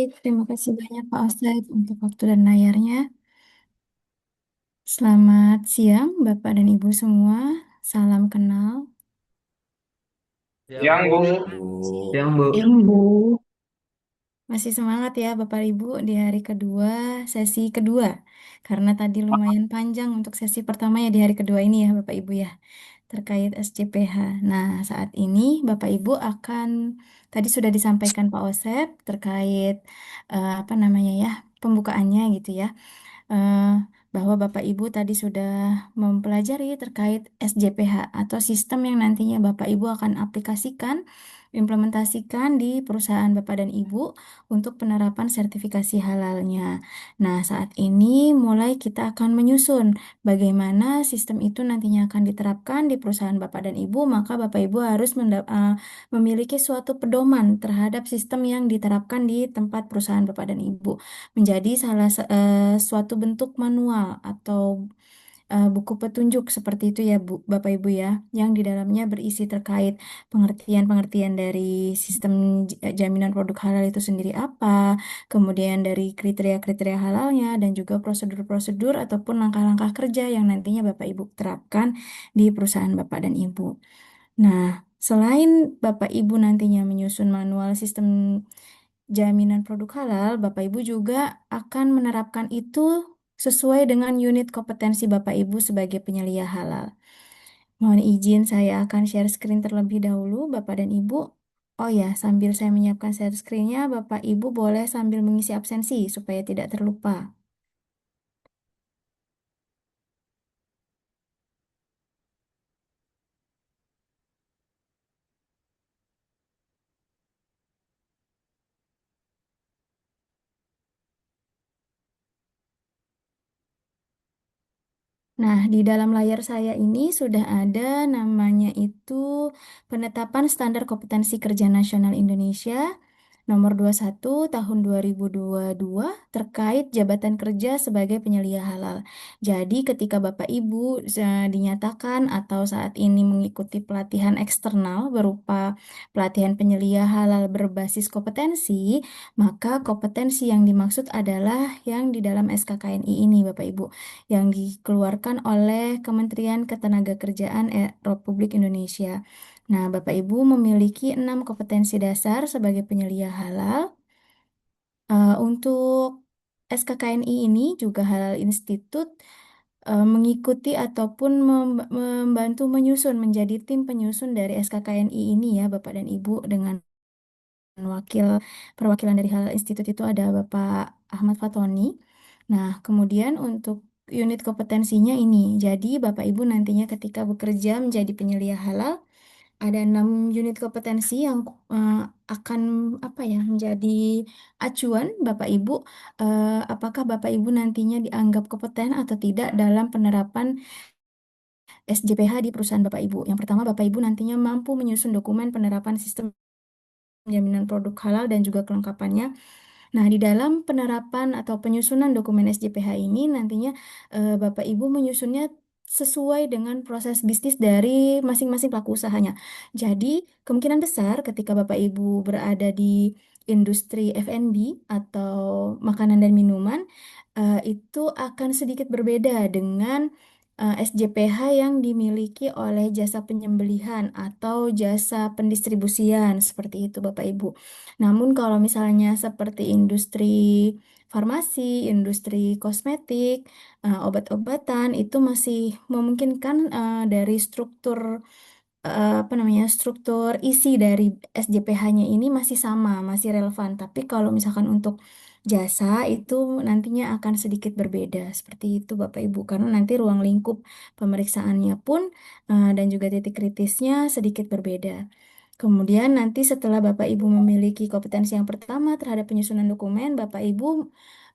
Terima kasih banyak Pak Ustadz untuk waktu dan layarnya. Selamat siang Bapak dan Ibu semua. Salam kenal. Yang Bu, Yang Bu, Siang, Bu. Masih semangat ya Bapak Ibu di hari kedua, sesi kedua. Karena tadi lumayan panjang untuk sesi pertama ya di hari kedua ini ya Bapak Ibu ya. Terkait SCPH. Nah, saat ini Bapak Ibu akan tadi sudah disampaikan Pak Osep terkait apa namanya ya, pembukaannya gitu ya. eh, bahwa Bapak Ibu tadi sudah mempelajari terkait SJPH atau sistem yang nantinya Bapak Ibu akan aplikasikan, implementasikan di perusahaan Bapak dan Ibu untuk penerapan sertifikasi halalnya. Nah, saat ini mulai kita akan menyusun bagaimana sistem itu nantinya akan diterapkan di perusahaan Bapak dan Ibu, maka Bapak Ibu harus memiliki suatu pedoman terhadap sistem yang diterapkan di tempat perusahaan Bapak dan Ibu menjadi suatu bentuk manual atau buku petunjuk seperti itu ya Bapak Ibu ya, yang di dalamnya berisi terkait pengertian-pengertian dari sistem jaminan produk halal itu sendiri apa, kemudian dari kriteria-kriteria halalnya dan juga prosedur-prosedur ataupun langkah-langkah kerja yang nantinya Bapak Ibu terapkan di perusahaan Bapak dan Ibu. Nah, selain Bapak Ibu nantinya menyusun manual sistem jaminan produk halal, Bapak Ibu juga akan menerapkan itu sesuai dengan unit kompetensi Bapak Ibu sebagai penyelia halal. Mohon izin saya akan share screen terlebih dahulu, Bapak dan Ibu. Oh ya, sambil saya menyiapkan share screen-nya, Bapak Ibu boleh sambil mengisi absensi supaya tidak terlupa. Nah, di dalam layar saya ini sudah ada namanya itu penetapan standar kompetensi kerja nasional Indonesia nomor 21 tahun 2022 terkait jabatan kerja sebagai penyelia halal. Jadi ketika Bapak Ibu dinyatakan atau saat ini mengikuti pelatihan eksternal berupa pelatihan penyelia halal berbasis kompetensi, maka kompetensi yang dimaksud adalah yang di dalam SKKNI ini Bapak Ibu yang dikeluarkan oleh Kementerian Ketenagakerjaan Republik Indonesia. Nah, Bapak Ibu memiliki 6 kompetensi dasar sebagai penyelia halal. Untuk SKKNI ini juga Halal Institut mengikuti ataupun membantu menyusun menjadi tim penyusun dari SKKNI ini ya Bapak dan Ibu dengan wakil perwakilan dari Halal Institut itu ada Bapak Ahmad Fatoni. Nah, kemudian untuk unit kompetensinya ini, jadi Bapak Ibu nantinya ketika bekerja menjadi penyelia halal, ada 6 unit kompetensi yang eh, akan apa ya menjadi acuan Bapak Ibu, apakah Bapak Ibu nantinya dianggap kompeten atau tidak dalam penerapan SJPH di perusahaan Bapak Ibu. Yang pertama, Bapak Ibu nantinya mampu menyusun dokumen penerapan sistem jaminan produk halal dan juga kelengkapannya. Nah, di dalam penerapan atau penyusunan dokumen SJPH ini nantinya Bapak Ibu menyusunnya sesuai dengan proses bisnis dari masing-masing pelaku usahanya. Jadi, kemungkinan besar ketika Bapak Ibu berada di industri F&B atau makanan dan minuman, itu akan sedikit berbeda dengan SJPH yang dimiliki oleh jasa penyembelihan atau jasa pendistribusian seperti itu Bapak Ibu. Namun kalau misalnya seperti industri farmasi, industri kosmetik, obat-obatan itu masih memungkinkan dari struktur apa namanya struktur isi dari SJPH-nya ini masih sama, masih relevan. Tapi kalau misalkan untuk jasa itu nantinya akan sedikit berbeda seperti itu Bapak Ibu karena nanti ruang lingkup pemeriksaannya pun dan juga titik kritisnya sedikit berbeda. Kemudian nanti setelah Bapak Ibu memiliki kompetensi yang pertama terhadap penyusunan dokumen, Bapak Ibu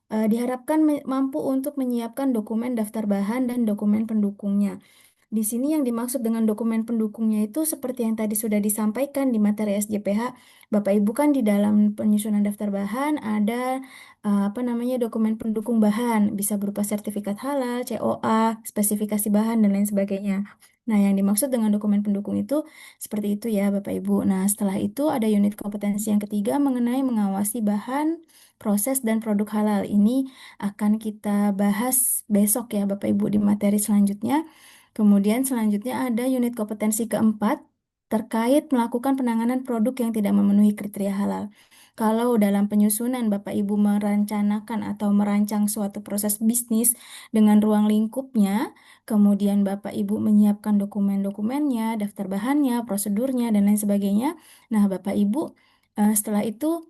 diharapkan mampu untuk menyiapkan dokumen daftar bahan dan dokumen pendukungnya. Di sini yang dimaksud dengan dokumen pendukungnya itu seperti yang tadi sudah disampaikan di materi SJPH, Bapak Ibu kan di dalam penyusunan daftar bahan ada apa namanya dokumen pendukung bahan, bisa berupa sertifikat halal, COA, spesifikasi bahan dan lain sebagainya. Nah, yang dimaksud dengan dokumen pendukung itu seperti itu ya Bapak Ibu. Nah, setelah itu ada unit kompetensi yang ketiga mengenai mengawasi bahan proses dan produk halal. Ini akan kita bahas besok ya Bapak Ibu di materi selanjutnya. Kemudian selanjutnya ada unit kompetensi keempat terkait melakukan penanganan produk yang tidak memenuhi kriteria halal. Kalau dalam penyusunan Bapak Ibu merencanakan atau merancang suatu proses bisnis dengan ruang lingkupnya, kemudian Bapak Ibu menyiapkan dokumen-dokumennya, daftar bahannya, prosedurnya, dan lain sebagainya. Nah, Bapak Ibu setelah itu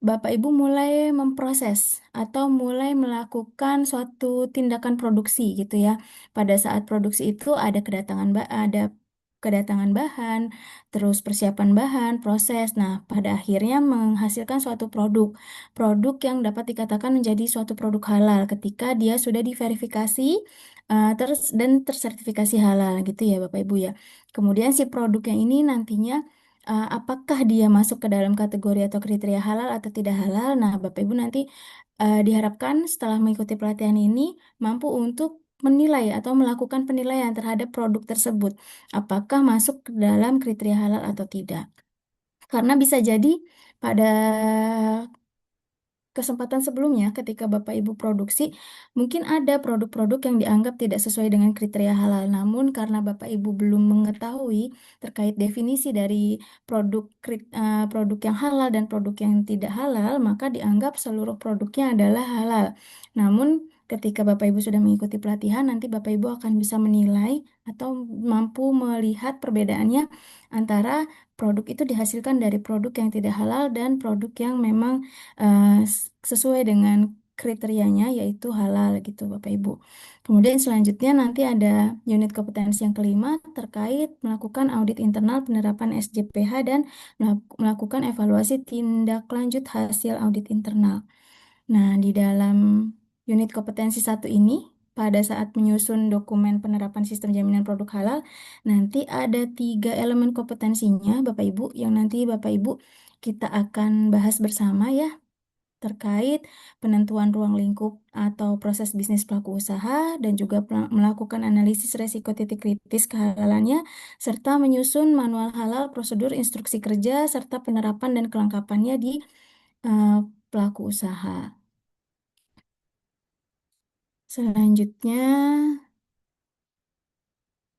Bapak Ibu mulai memproses atau mulai melakukan suatu tindakan produksi gitu ya. Pada saat produksi itu ada kedatangan bahan, terus persiapan bahan, proses. Nah, pada akhirnya menghasilkan suatu produk. Produk yang dapat dikatakan menjadi suatu produk halal ketika dia sudah diverifikasi terus dan tersertifikasi halal gitu ya Bapak Ibu ya. Kemudian si produk yang ini nantinya apakah dia masuk ke dalam kategori atau kriteria halal atau tidak halal. Nah, Bapak Ibu nanti diharapkan setelah mengikuti pelatihan ini mampu untuk menilai atau melakukan penilaian terhadap produk tersebut, apakah masuk ke dalam kriteria halal atau tidak. Karena bisa jadi pada kesempatan sebelumnya ketika Bapak Ibu produksi, mungkin ada produk-produk yang dianggap tidak sesuai dengan kriteria halal. Namun karena Bapak Ibu belum mengetahui terkait definisi dari produk yang halal dan produk yang tidak halal, maka dianggap seluruh produknya adalah halal. Namun ketika Bapak Ibu sudah mengikuti pelatihan, nanti Bapak Ibu akan bisa menilai atau mampu melihat perbedaannya antara produk itu dihasilkan dari produk yang tidak halal dan produk yang memang sesuai dengan kriterianya yaitu halal gitu Bapak Ibu. Kemudian selanjutnya nanti ada unit kompetensi yang kelima terkait melakukan audit internal penerapan SJPH dan melakukan evaluasi tindak lanjut hasil audit internal. Nah, di dalam unit kompetensi satu ini pada saat menyusun dokumen penerapan sistem jaminan produk halal, nanti ada 3 elemen kompetensinya, Bapak Ibu, yang nanti Bapak Ibu kita akan bahas bersama ya terkait penentuan ruang lingkup atau proses bisnis pelaku usaha dan juga melakukan analisis resiko titik kritis kehalalannya serta menyusun manual halal, prosedur, instruksi kerja serta penerapan dan kelengkapannya di eh, pelaku usaha. Selanjutnya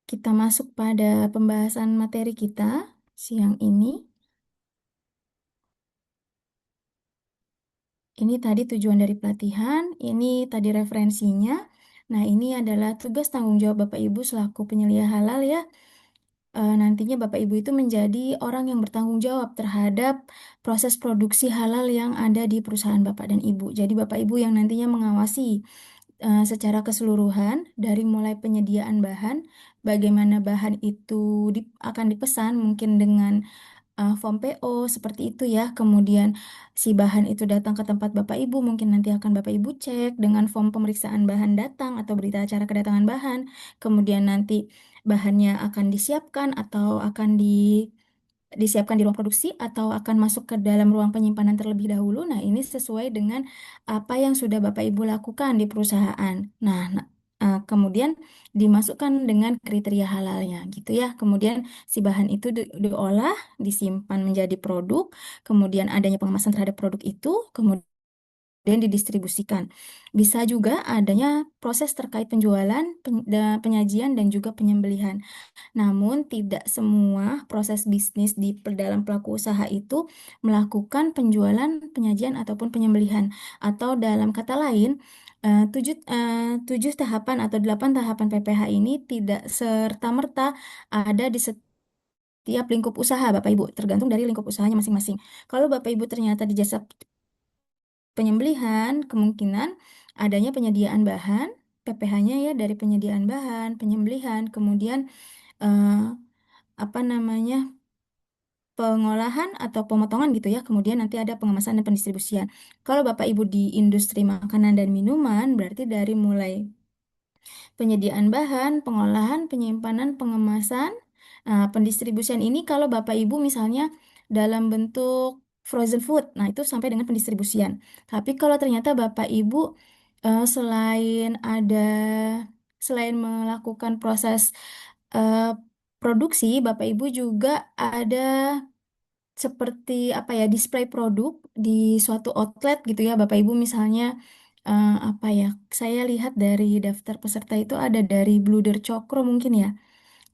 kita masuk pada pembahasan materi kita siang ini. Ini tadi tujuan dari pelatihan, ini tadi referensinya. Nah, ini adalah tugas tanggung jawab Bapak Ibu selaku penyelia halal ya. Nantinya Bapak Ibu itu menjadi orang yang bertanggung jawab terhadap proses produksi halal yang ada di perusahaan Bapak dan Ibu. Jadi Bapak Ibu yang nantinya mengawasi secara keseluruhan dari mulai penyediaan bahan, bagaimana bahan itu akan dipesan mungkin dengan form PO seperti itu ya. Kemudian si bahan itu datang ke tempat Bapak Ibu, mungkin nanti akan Bapak Ibu cek dengan form pemeriksaan bahan datang atau berita acara kedatangan bahan. Kemudian nanti bahannya akan disiapkan atau akan disiapkan di ruang produksi atau akan masuk ke dalam ruang penyimpanan terlebih dahulu. Nah, ini sesuai dengan apa yang sudah Bapak Ibu lakukan di perusahaan. Kemudian dimasukkan dengan kriteria halalnya gitu ya. Kemudian si bahan itu diolah, disimpan menjadi produk, kemudian adanya pengemasan terhadap produk itu, kemudian didistribusikan. Bisa juga adanya proses terkait penjualan, penyajian, dan juga penyembelihan. Namun, tidak semua proses bisnis di dalam pelaku usaha itu melakukan penjualan, penyajian, ataupun penyembelihan. Atau dalam kata lain, 7 tahapan atau 8 tahapan PPH ini tidak serta-merta ada di setiap lingkup usaha, Bapak Ibu, tergantung dari lingkup usahanya masing-masing. Kalau Bapak Ibu ternyata di jasa penyembelihan, kemungkinan adanya penyediaan bahan, PPH-nya ya dari penyediaan bahan, penyembelihan, kemudian eh, apa namanya pengolahan atau pemotongan gitu ya. Kemudian nanti ada pengemasan dan pendistribusian. Kalau Bapak Ibu di industri makanan dan minuman, berarti dari mulai penyediaan bahan, pengolahan, penyimpanan, pengemasan, pendistribusian ini kalau Bapak Ibu misalnya dalam bentuk frozen food, nah itu sampai dengan pendistribusian. Tapi kalau ternyata Bapak Ibu eh, selain ada selain melakukan proses eh, produksi, Bapak Ibu juga ada seperti apa ya, display produk di suatu outlet gitu ya Bapak Ibu, misalnya apa ya, saya lihat dari daftar peserta itu ada dari Bluder Cokro mungkin ya.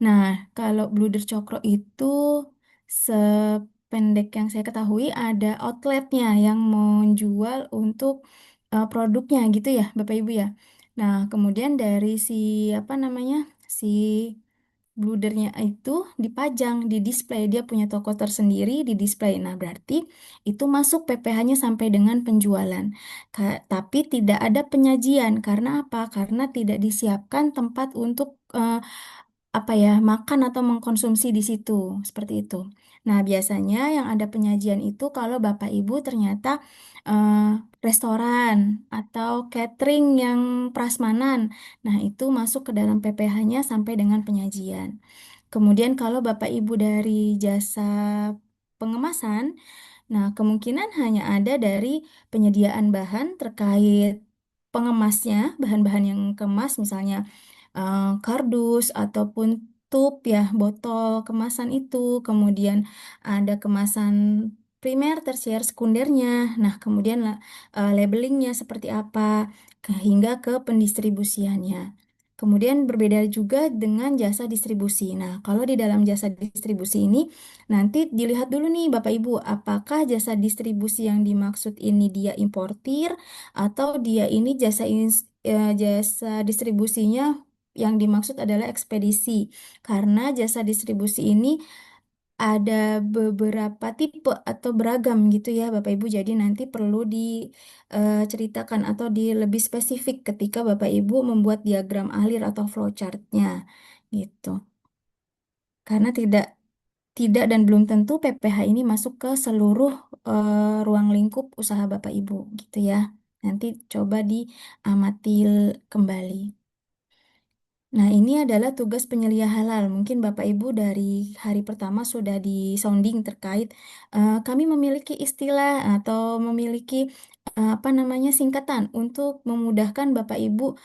Nah, kalau Bluder Cokro itu sependek yang saya ketahui ada outletnya yang menjual untuk produknya gitu ya Bapak Ibu ya. Nah, kemudian dari si apa namanya, si Bludernya itu dipajang di display, dia punya toko tersendiri di display. Nah, berarti itu masuk PPh-nya sampai dengan penjualan. Tapi tidak ada penyajian. Karena apa? Karena tidak disiapkan tempat untuk apa ya, makan atau mengkonsumsi di situ, seperti itu. Nah, biasanya yang ada penyajian itu kalau Bapak Ibu ternyata eh, restoran atau catering yang prasmanan. Nah, itu masuk ke dalam PPh-nya sampai dengan penyajian. Kemudian kalau Bapak Ibu dari jasa pengemasan, nah kemungkinan hanya ada dari penyediaan bahan terkait pengemasnya, bahan-bahan yang kemas misalnya kardus ataupun tub ya, botol kemasan itu, kemudian ada kemasan primer, tersier, sekundernya. Nah, kemudian labelingnya seperti apa, hingga ke pendistribusiannya. Kemudian berbeda juga dengan jasa distribusi. Nah, kalau di dalam jasa distribusi ini nanti dilihat dulu nih Bapak Ibu, apakah jasa distribusi yang dimaksud ini dia importir atau dia ini jasa distribusinya yang dimaksud adalah ekspedisi. Karena jasa distribusi ini ada beberapa tipe atau beragam gitu ya Bapak Ibu. Jadi nanti perlu diceritakan atau di lebih spesifik ketika Bapak Ibu membuat diagram alir atau flowchartnya gitu. Karena tidak dan belum tentu PPh ini masuk ke seluruh ruang lingkup usaha Bapak Ibu gitu ya. Nanti coba diamati kembali. Nah, ini adalah tugas penyelia halal. Mungkin Bapak Ibu dari hari pertama sudah di sounding terkait kami memiliki istilah atau memiliki apa namanya, singkatan untuk memudahkan Bapak Ibu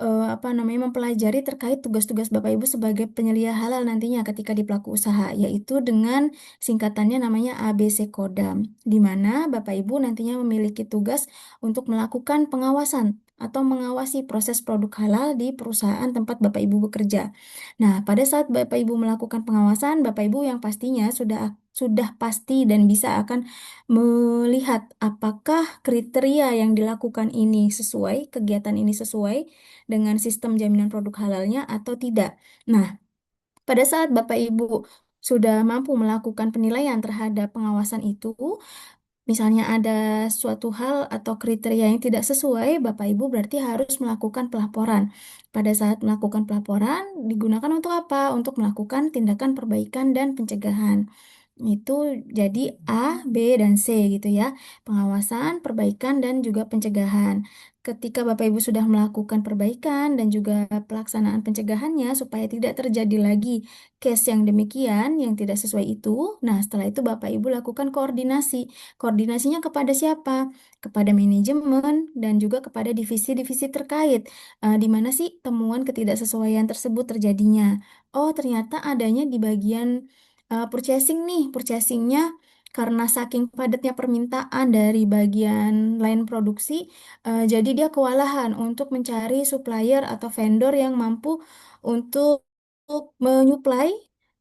apa namanya, mempelajari terkait tugas-tugas Bapak Ibu sebagai penyelia halal nantinya ketika di pelaku usaha, yaitu dengan singkatannya namanya ABC Kodam, di mana Bapak Ibu nantinya memiliki tugas untuk melakukan pengawasan atau mengawasi proses produk halal di perusahaan tempat Bapak Ibu bekerja. Nah, pada saat Bapak Ibu melakukan pengawasan, Bapak Ibu yang pastinya sudah pasti dan bisa akan melihat apakah kriteria yang dilakukan ini sesuai, kegiatan ini sesuai dengan sistem jaminan produk halalnya atau tidak. Nah, pada saat Bapak Ibu sudah mampu melakukan penilaian terhadap pengawasan itu, misalnya ada suatu hal atau kriteria yang tidak sesuai, Bapak Ibu berarti harus melakukan pelaporan. Pada saat melakukan pelaporan, digunakan untuk apa? Untuk melakukan tindakan perbaikan dan pencegahan. Itu jadi A, B, dan C gitu ya. Pengawasan, perbaikan, dan juga pencegahan. Ketika Bapak Ibu sudah melakukan perbaikan dan juga pelaksanaan pencegahannya supaya tidak terjadi lagi case yang demikian yang tidak sesuai itu. Nah, setelah itu Bapak Ibu lakukan koordinasi. Koordinasinya kepada siapa? Kepada manajemen dan juga kepada divisi-divisi terkait. Di mana sih temuan ketidaksesuaian tersebut terjadinya? Oh, ternyata adanya di bagian purchasing nih, purchasingnya karena saking padatnya permintaan dari bagian lain produksi, jadi dia kewalahan untuk mencari supplier atau vendor yang mampu untuk menyuplai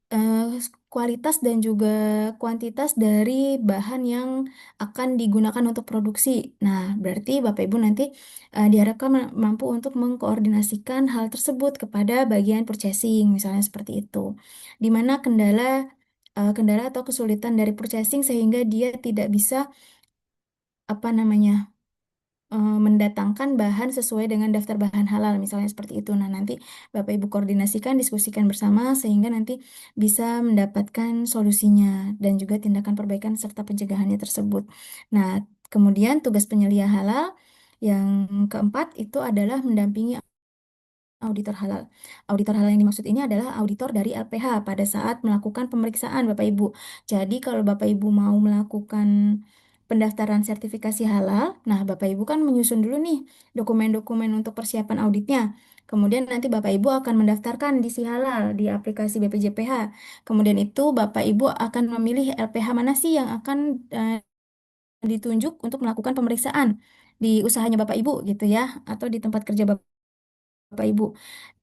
eh, kualitas dan juga kuantitas dari bahan yang akan digunakan untuk produksi. Nah, berarti Bapak Ibu nanti diharapkan mampu untuk mengkoordinasikan hal tersebut kepada bagian purchasing, misalnya seperti itu. Di mana kendala atau kesulitan dari purchasing sehingga dia tidak bisa apa namanya, mendatangkan bahan sesuai dengan daftar bahan halal misalnya seperti itu. Nah, nanti Bapak Ibu koordinasikan, diskusikan bersama sehingga nanti bisa mendapatkan solusinya dan juga tindakan perbaikan serta pencegahannya tersebut. Nah, kemudian tugas penyelia halal yang keempat itu adalah mendampingi auditor halal. Auditor halal yang dimaksud ini adalah auditor dari LPH pada saat melakukan pemeriksaan Bapak Ibu. Jadi kalau Bapak Ibu mau melakukan pendaftaran sertifikasi halal. Nah, Bapak Ibu kan menyusun dulu nih dokumen-dokumen untuk persiapan auditnya. Kemudian nanti Bapak Ibu akan mendaftarkan di Si Halal di aplikasi BPJPH. Kemudian itu Bapak Ibu akan memilih LPH mana sih yang akan ditunjuk untuk melakukan pemeriksaan di usahanya Bapak Ibu gitu ya, atau di tempat kerja Bapak Ibu.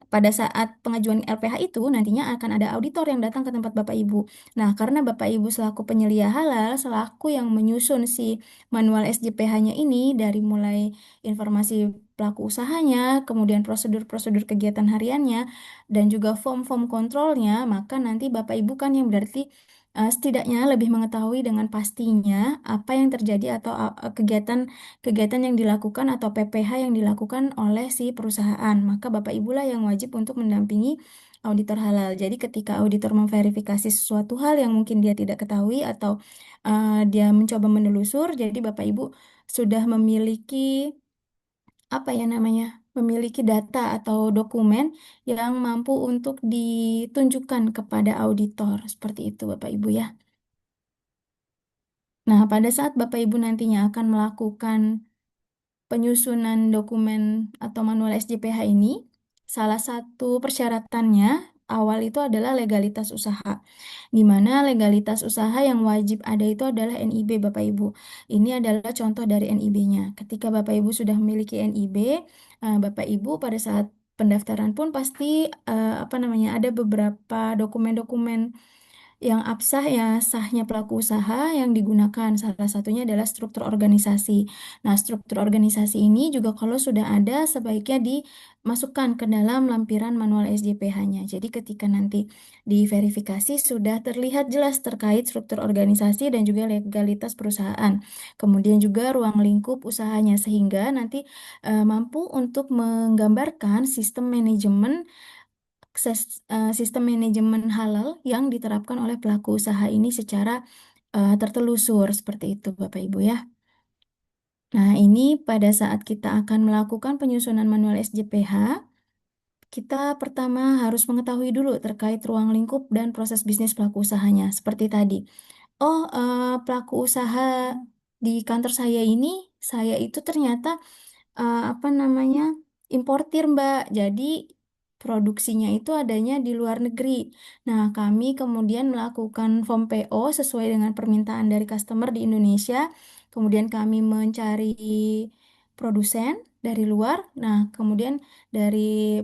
Pada saat pengajuan LPH itu nantinya akan ada auditor yang datang ke tempat Bapak Ibu. Nah, karena Bapak Ibu selaku penyelia halal, selaku yang menyusun si manual SJPH-nya ini dari mulai informasi pelaku usahanya, kemudian prosedur-prosedur kegiatan hariannya, dan juga form-form kontrolnya, maka nanti Bapak Ibu kan yang berarti setidaknya lebih mengetahui dengan pastinya apa yang terjadi atau kegiatan yang dilakukan atau PPH yang dilakukan oleh si perusahaan. Maka Bapak Ibulah yang wajib untuk mendampingi auditor halal. Jadi ketika auditor memverifikasi sesuatu hal yang mungkin dia tidak ketahui atau dia mencoba menelusur, jadi Bapak Ibu sudah memiliki apa ya namanya? Memiliki data atau dokumen yang mampu untuk ditunjukkan kepada auditor. Seperti itu Bapak Ibu ya. Nah, pada saat Bapak Ibu nantinya akan melakukan penyusunan dokumen atau manual SJPH ini, salah satu persyaratannya awal itu adalah legalitas usaha, di mana legalitas usaha yang wajib ada itu adalah NIB Bapak Ibu. Ini adalah contoh dari NIB-nya. Ketika Bapak Ibu sudah memiliki NIB, Bapak Ibu pada saat pendaftaran pun pasti apa namanya ada beberapa dokumen-dokumen yang absah ya sahnya pelaku usaha yang digunakan. Salah satunya adalah struktur organisasi. Nah, struktur organisasi ini juga kalau sudah ada sebaiknya dimasukkan ke dalam lampiran manual SJPH-nya. Jadi ketika nanti diverifikasi sudah terlihat jelas terkait struktur organisasi dan juga legalitas perusahaan. Kemudian juga ruang lingkup usahanya sehingga nanti mampu untuk menggambarkan sistem manajemen sistem manajemen halal yang diterapkan oleh pelaku usaha ini secara tertelusur seperti itu Bapak Ibu ya. Nah, ini pada saat kita akan melakukan penyusunan manual SJPH, kita pertama harus mengetahui dulu terkait ruang lingkup dan proses bisnis pelaku usahanya. Seperti tadi, oh pelaku usaha di kantor saya ini, saya itu ternyata apa namanya importir Mbak. Jadi produksinya itu adanya di luar negeri. Nah, kami kemudian melakukan form PO sesuai dengan permintaan dari customer di Indonesia. Kemudian kami mencari produsen dari luar. Nah, kemudian dari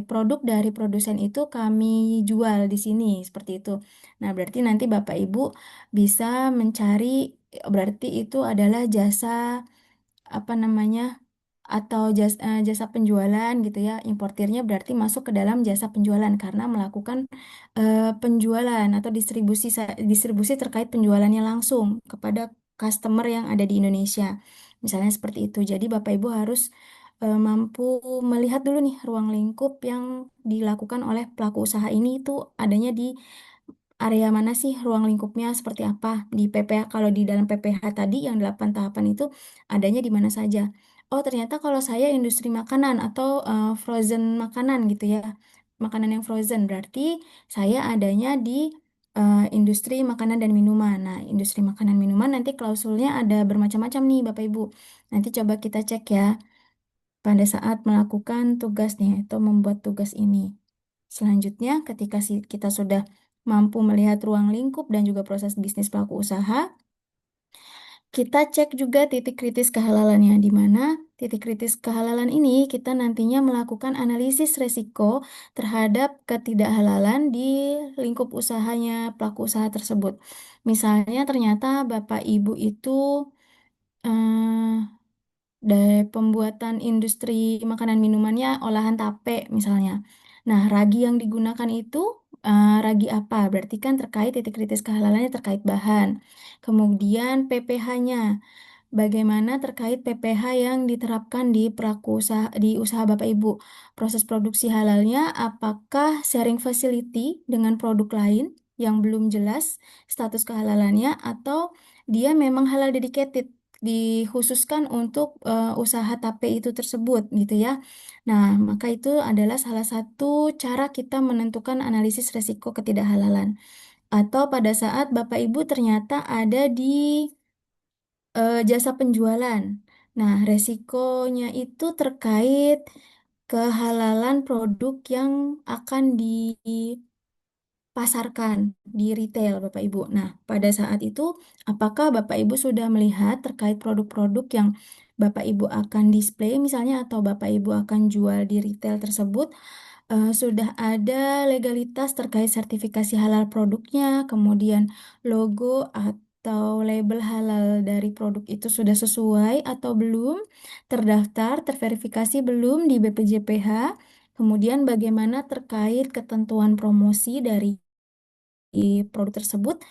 produk dari produsen itu kami jual di sini seperti itu. Nah, berarti nanti Bapak Ibu bisa mencari, berarti itu adalah jasa apa namanya atau jasa penjualan gitu ya. Importirnya berarti masuk ke dalam jasa penjualan karena melakukan penjualan atau distribusi terkait penjualannya langsung kepada customer yang ada di Indonesia. Misalnya seperti itu. Jadi Bapak Ibu harus mampu melihat dulu nih ruang lingkup yang dilakukan oleh pelaku usaha ini itu adanya di area mana sih, ruang lingkupnya seperti apa di PPH. Kalau di dalam PPH tadi yang 8 tahapan itu adanya di mana saja. Oh, ternyata kalau saya industri makanan atau frozen makanan gitu ya. Makanan yang frozen berarti saya adanya di industri makanan dan minuman. Nah, industri makanan minuman nanti klausulnya ada bermacam-macam nih Bapak Ibu. Nanti coba kita cek ya pada saat melakukan tugasnya atau membuat tugas ini. Selanjutnya, ketika kita sudah mampu melihat ruang lingkup dan juga proses bisnis pelaku usaha, kita cek juga titik kritis kehalalannya, di mana titik kritis kehalalan ini kita nantinya melakukan analisis resiko terhadap ketidakhalalan di lingkup usahanya pelaku usaha tersebut. Misalnya ternyata Bapak Ibu itu eh, dari pembuatan industri makanan minumannya olahan tape misalnya. Nah, ragi yang digunakan itu ragi apa? Berarti kan terkait titik kritis kehalalannya terkait bahan. Kemudian PPH-nya. Bagaimana terkait PPH yang diterapkan di pelaku usaha di usaha Bapak Ibu? Proses produksi halalnya apakah sharing facility dengan produk lain yang belum jelas status kehalalannya atau dia memang halal dedicated dikhususkan untuk usaha tape itu tersebut gitu ya. Nah, maka itu adalah salah satu cara kita menentukan analisis resiko ketidakhalalan. Atau pada saat Bapak Ibu ternyata ada di Jasa penjualan. Nah, resikonya itu terkait kehalalan produk yang akan dipasarkan di retail, Bapak Ibu. Nah, pada saat itu, apakah Bapak Ibu sudah melihat terkait produk-produk yang Bapak Ibu akan display misalnya atau Bapak Ibu akan jual di retail tersebut? Sudah ada legalitas terkait sertifikasi halal produknya, kemudian logo atau label halal dari produk itu sudah sesuai atau belum, terdaftar, terverifikasi belum di BPJPH, kemudian bagaimana terkait ketentuan promosi dari produk tersebut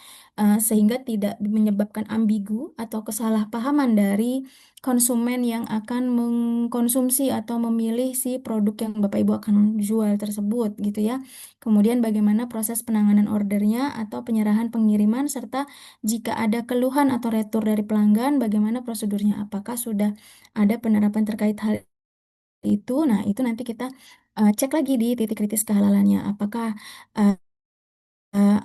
sehingga tidak menyebabkan ambigu atau kesalahpahaman dari konsumen yang akan mengkonsumsi atau memilih si produk yang Bapak Ibu akan jual tersebut gitu ya. Kemudian bagaimana proses penanganan ordernya atau penyerahan pengiriman serta jika ada keluhan atau retur dari pelanggan bagaimana prosedurnya? Apakah sudah ada penerapan terkait hal itu? Nah, itu nanti kita cek lagi di titik kritis kehalalannya. Apakah eh,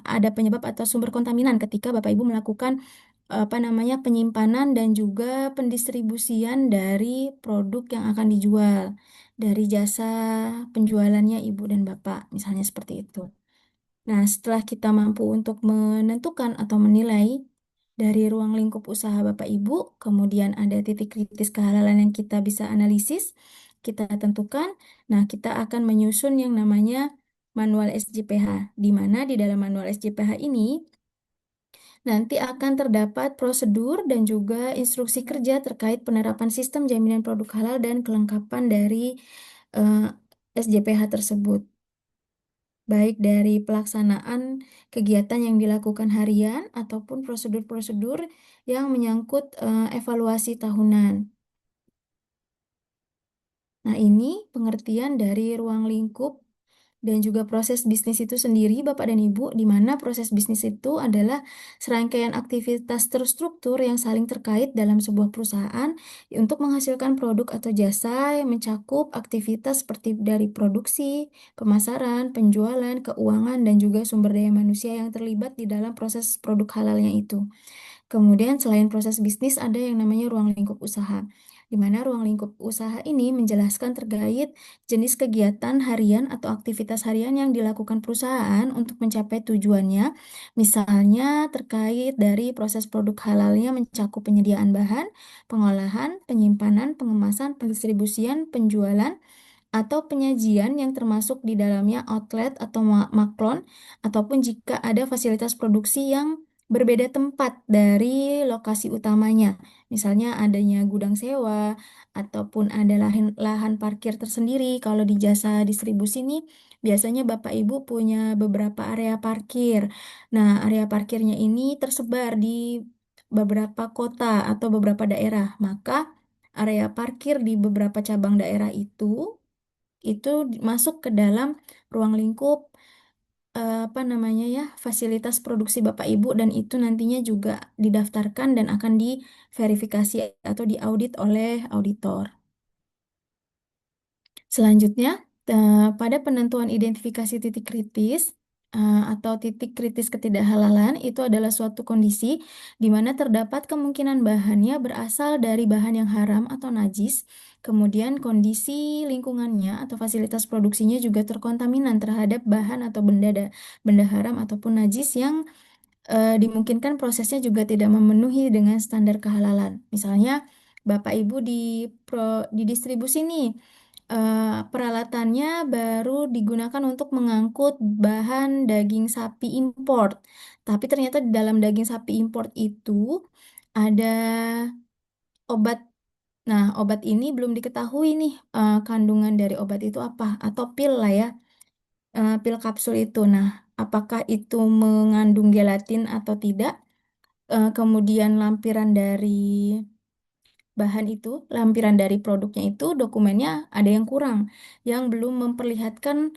ada penyebab atau sumber kontaminan ketika Bapak Ibu melakukan apa namanya penyimpanan dan juga pendistribusian dari produk yang akan dijual dari jasa penjualannya Ibu dan Bapak, misalnya seperti itu. Nah, setelah kita mampu untuk menentukan atau menilai dari ruang lingkup usaha Bapak Ibu, kemudian ada titik kritis kehalalan yang kita bisa analisis, kita tentukan. Nah, kita akan menyusun yang namanya manual SJPH, di mana di dalam manual SJPH ini nanti akan terdapat prosedur dan juga instruksi kerja terkait penerapan sistem jaminan produk halal dan kelengkapan dari eh, SJPH tersebut, baik dari pelaksanaan kegiatan yang dilakukan harian ataupun prosedur-prosedur yang menyangkut evaluasi tahunan. Nah, ini pengertian dari ruang lingkup dan juga proses bisnis itu sendiri, Bapak dan Ibu, di mana proses bisnis itu adalah serangkaian aktivitas terstruktur yang saling terkait dalam sebuah perusahaan untuk menghasilkan produk atau jasa yang mencakup aktivitas seperti dari produksi, pemasaran, penjualan, keuangan, dan juga sumber daya manusia yang terlibat di dalam proses produk halalnya itu. Kemudian selain proses bisnis ada yang namanya ruang lingkup usaha, di mana ruang lingkup usaha ini menjelaskan terkait jenis kegiatan harian atau aktivitas harian yang dilakukan perusahaan untuk mencapai tujuannya. Misalnya terkait dari proses produk halalnya mencakup penyediaan bahan, pengolahan, penyimpanan, pengemasan, pendistribusian, penjualan, atau penyajian yang termasuk di dalamnya outlet atau maklon, ataupun jika ada fasilitas produksi yang berbeda tempat dari lokasi utamanya. Misalnya adanya gudang sewa, ataupun ada lahan, lahan parkir tersendiri. Kalau di jasa distribusi nih, biasanya Bapak Ibu punya beberapa area parkir. Nah, area parkirnya ini tersebar di beberapa kota atau beberapa daerah. Maka area parkir di beberapa cabang daerah itu masuk ke dalam ruang lingkup apa namanya ya fasilitas produksi Bapak Ibu dan itu nantinya juga didaftarkan dan akan diverifikasi atau diaudit oleh auditor. Selanjutnya, pada penentuan identifikasi titik kritis atau titik kritis ketidakhalalan itu adalah suatu kondisi di mana terdapat kemungkinan bahannya berasal dari bahan yang haram atau najis, kemudian kondisi lingkungannya atau fasilitas produksinya juga terkontaminan terhadap bahan atau benda haram ataupun najis yang dimungkinkan prosesnya juga tidak memenuhi dengan standar kehalalan. Misalnya, Bapak Ibu di distribusi nih, peralatannya baru digunakan untuk mengangkut bahan daging sapi import. Tapi ternyata di dalam daging sapi import itu ada obat. Nah, obat ini belum diketahui nih kandungan dari obat itu apa atau pil lah ya, pil kapsul itu. Nah, apakah itu mengandung gelatin atau tidak? Kemudian lampiran dari bahan itu, lampiran dari produknya itu dokumennya ada yang kurang, yang belum memperlihatkan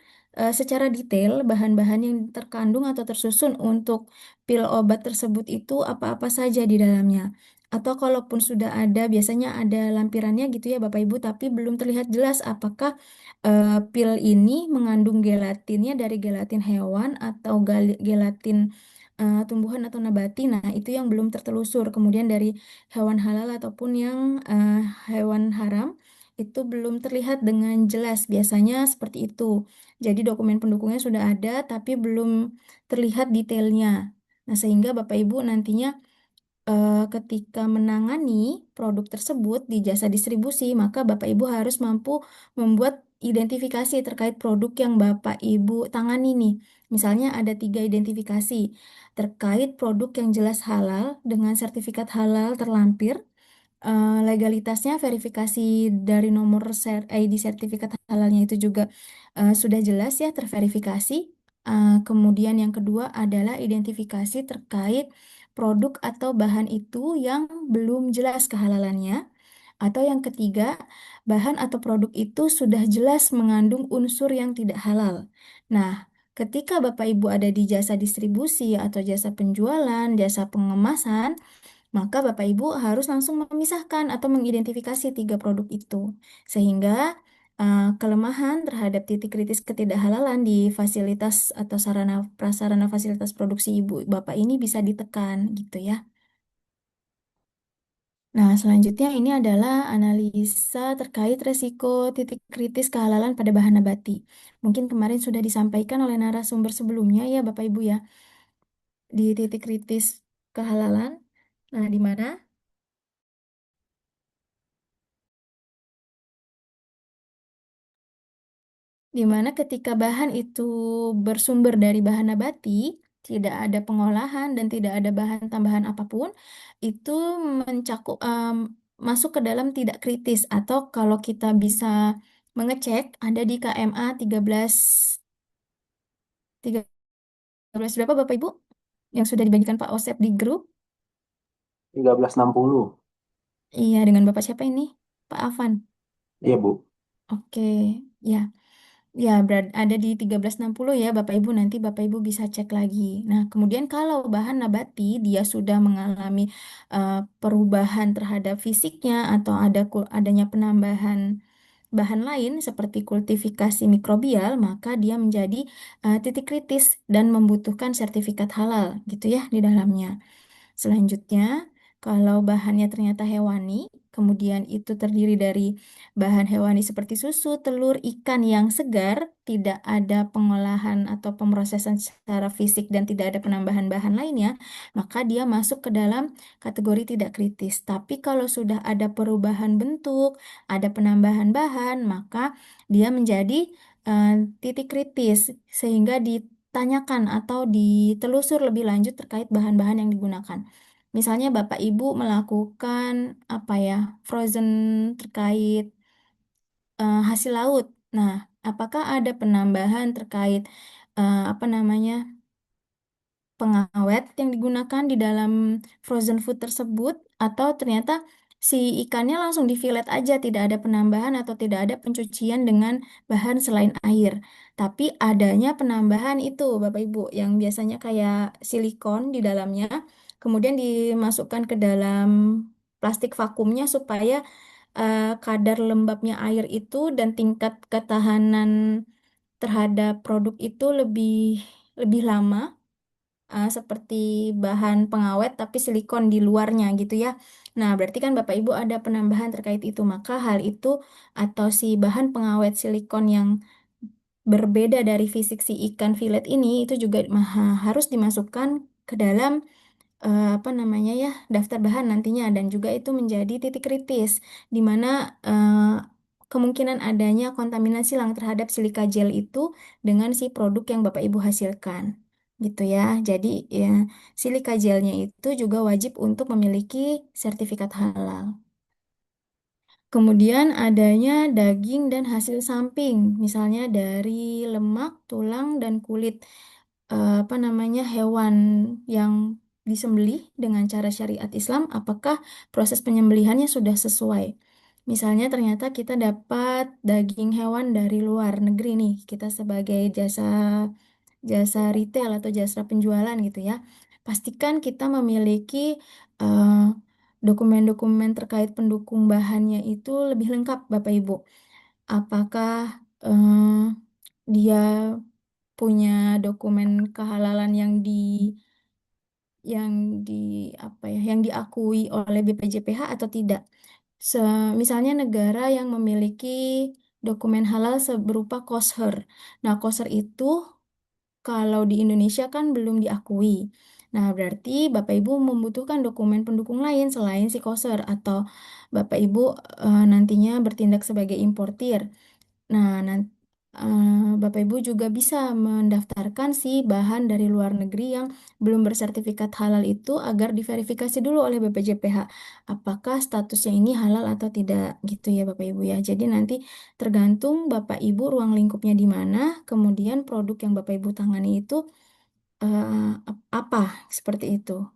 secara detail bahan-bahan yang terkandung atau tersusun untuk pil obat tersebut itu apa-apa saja di dalamnya. Atau kalaupun sudah ada, biasanya ada lampirannya gitu ya Bapak Ibu, tapi belum terlihat jelas apakah pil ini mengandung gelatinnya dari gelatin hewan atau gelatin tumbuhan atau nabati. Nah, itu yang belum tertelusur. Kemudian dari hewan halal ataupun yang eh, hewan haram itu belum terlihat dengan jelas. Biasanya seperti itu. Jadi dokumen pendukungnya sudah ada, tapi belum terlihat detailnya. Nah, sehingga Bapak Ibu nantinya ketika menangani produk tersebut di jasa distribusi, maka Bapak Ibu harus mampu membuat identifikasi terkait produk yang Bapak Ibu tangani nih. Misalnya ada 3 identifikasi terkait produk yang jelas halal dengan sertifikat halal terlampir, legalitasnya verifikasi dari nomor ID sertifikat halalnya itu juga sudah jelas ya terverifikasi. Kemudian yang kedua adalah identifikasi terkait produk atau bahan itu yang belum jelas kehalalannya. Atau yang ketiga, bahan atau produk itu sudah jelas mengandung unsur yang tidak halal. Nah, ketika Bapak Ibu ada di jasa distribusi atau jasa penjualan, jasa pengemasan, maka Bapak Ibu harus langsung memisahkan atau mengidentifikasi 3 produk itu. Sehingga kelemahan terhadap titik kritis ketidakhalalan di fasilitas atau sarana prasarana fasilitas produksi Ibu Bapak ini bisa ditekan gitu ya. Nah, selanjutnya ini adalah analisa terkait resiko titik kritis kehalalan pada bahan nabati. Mungkin kemarin sudah disampaikan oleh narasumber sebelumnya ya Bapak Ibu ya, di titik kritis kehalalan. Nah, di mana? Di mana ketika bahan itu bersumber dari bahan nabati, tidak ada pengolahan dan tidak ada bahan tambahan apapun, itu mencakup masuk ke dalam tidak kritis atau kalau kita bisa mengecek ada di KMA 13 berapa Bapak Ibu yang sudah dibagikan Pak Osep di grup? 1360. Iya, dengan Bapak siapa ini? Pak Afan. Iya, Bu. Oke, ya. Ya, ada di 1360 ya Bapak Ibu, nanti Bapak Ibu bisa cek lagi. Nah, kemudian kalau bahan nabati dia sudah mengalami perubahan terhadap fisiknya atau adanya penambahan bahan lain seperti kultifikasi mikrobial, maka dia menjadi titik kritis dan membutuhkan sertifikat halal gitu ya di dalamnya. Selanjutnya, kalau bahannya ternyata hewani, kemudian itu terdiri dari bahan hewani seperti susu, telur, ikan yang segar, tidak ada pengolahan atau pemrosesan secara fisik dan tidak ada penambahan bahan lainnya, maka dia masuk ke dalam kategori tidak kritis. Tapi kalau sudah ada perubahan bentuk, ada penambahan bahan, maka dia menjadi eh, titik kritis sehingga ditanyakan atau ditelusur lebih lanjut terkait bahan-bahan yang digunakan. Misalnya Bapak Ibu melakukan apa ya, frozen terkait hasil laut. Nah, apakah ada penambahan terkait apa namanya pengawet yang digunakan di dalam frozen food tersebut atau ternyata si ikannya langsung di fillet aja, tidak ada penambahan atau tidak ada pencucian dengan bahan selain air. Tapi adanya penambahan itu Bapak Ibu yang biasanya kayak silikon di dalamnya, kemudian dimasukkan ke dalam plastik vakumnya supaya kadar lembabnya air itu dan tingkat ketahanan terhadap produk itu lebih lebih lama seperti bahan pengawet tapi silikon di luarnya gitu ya. Nah, berarti kan Bapak Ibu ada penambahan terkait itu, maka hal itu atau si bahan pengawet silikon yang berbeda dari fisik si ikan filet ini itu juga harus dimasukkan ke dalam apa namanya ya daftar bahan nantinya dan juga itu menjadi titik kritis di mana kemungkinan adanya kontaminasi silang terhadap silika gel itu dengan si produk yang Bapak Ibu hasilkan gitu ya. Jadi ya silika gelnya itu juga wajib untuk memiliki sertifikat halal. Kemudian adanya daging dan hasil samping, misalnya dari lemak, tulang, dan kulit apa namanya hewan yang disembelih dengan cara syariat Islam, apakah proses penyembelihannya sudah sesuai? Misalnya ternyata kita dapat daging hewan dari luar negeri nih, kita sebagai jasa jasa retail atau jasa penjualan gitu ya. Pastikan kita memiliki eh, dokumen-dokumen terkait pendukung bahannya itu lebih lengkap, Bapak Ibu. Apakah dia punya dokumen kehalalan yang yang di apa ya, yang diakui oleh BPJPH atau tidak. Se Misalnya negara yang memiliki dokumen halal berupa KOSHER. Nah, KOSHER itu kalau di Indonesia kan belum diakui. Nah, berarti Bapak Ibu membutuhkan dokumen pendukung lain selain si KOSHER atau Bapak Ibu nantinya bertindak sebagai importir. Nah, Bapak Ibu juga bisa mendaftarkan si bahan dari luar negeri yang belum bersertifikat halal itu agar diverifikasi dulu oleh BPJPH. Apakah statusnya ini halal atau tidak gitu ya Bapak Ibu ya. Jadi nanti tergantung Bapak Ibu ruang lingkupnya di mana, kemudian produk yang Bapak Ibu tangani itu apa seperti itu.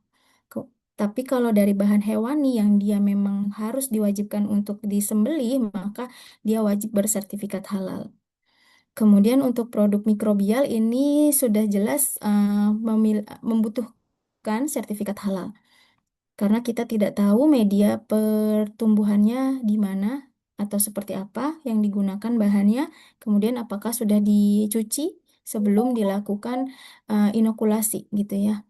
Ke- Tapi kalau dari bahan hewani yang dia memang harus diwajibkan untuk disembelih, maka dia wajib bersertifikat halal. Kemudian untuk produk mikrobial ini sudah jelas membutuhkan sertifikat halal karena kita tidak tahu media pertumbuhannya di mana atau seperti apa yang digunakan bahannya, kemudian apakah sudah dicuci sebelum dilakukan inokulasi gitu ya.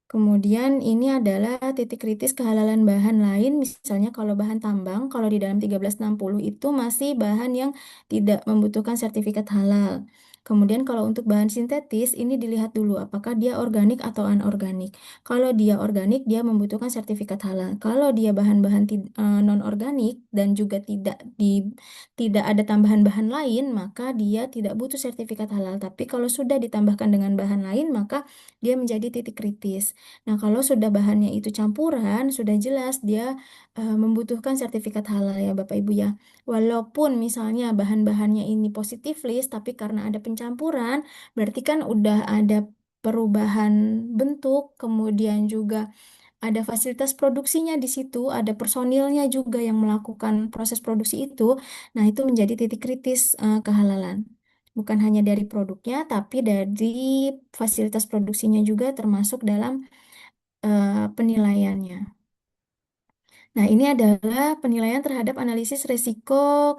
Kemudian ini adalah titik kritis kehalalan bahan lain, misalnya kalau bahan tambang, kalau di dalam 1360 itu masih bahan yang tidak membutuhkan sertifikat halal. Kemudian kalau untuk bahan sintetis, ini dilihat dulu apakah dia organik atau anorganik. Kalau dia organik, dia membutuhkan sertifikat halal. Kalau dia bahan-bahan non-organik dan juga tidak ada tambahan bahan lain, maka dia tidak butuh sertifikat halal. Tapi kalau sudah ditambahkan dengan bahan lain, maka dia menjadi titik kritis. Nah, kalau sudah bahannya itu campuran, sudah jelas dia membutuhkan sertifikat halal ya Bapak Ibu ya. Walaupun misalnya bahan-bahannya ini positif list, tapi karena ada pencampuran, berarti kan udah ada perubahan bentuk, kemudian juga ada fasilitas produksinya di situ, ada personilnya juga yang melakukan proses produksi itu. Nah, itu menjadi titik kritis kehalalan. Bukan hanya dari produknya, tapi dari fasilitas produksinya juga termasuk dalam penilaiannya. Nah, ini adalah penilaian terhadap analisis resiko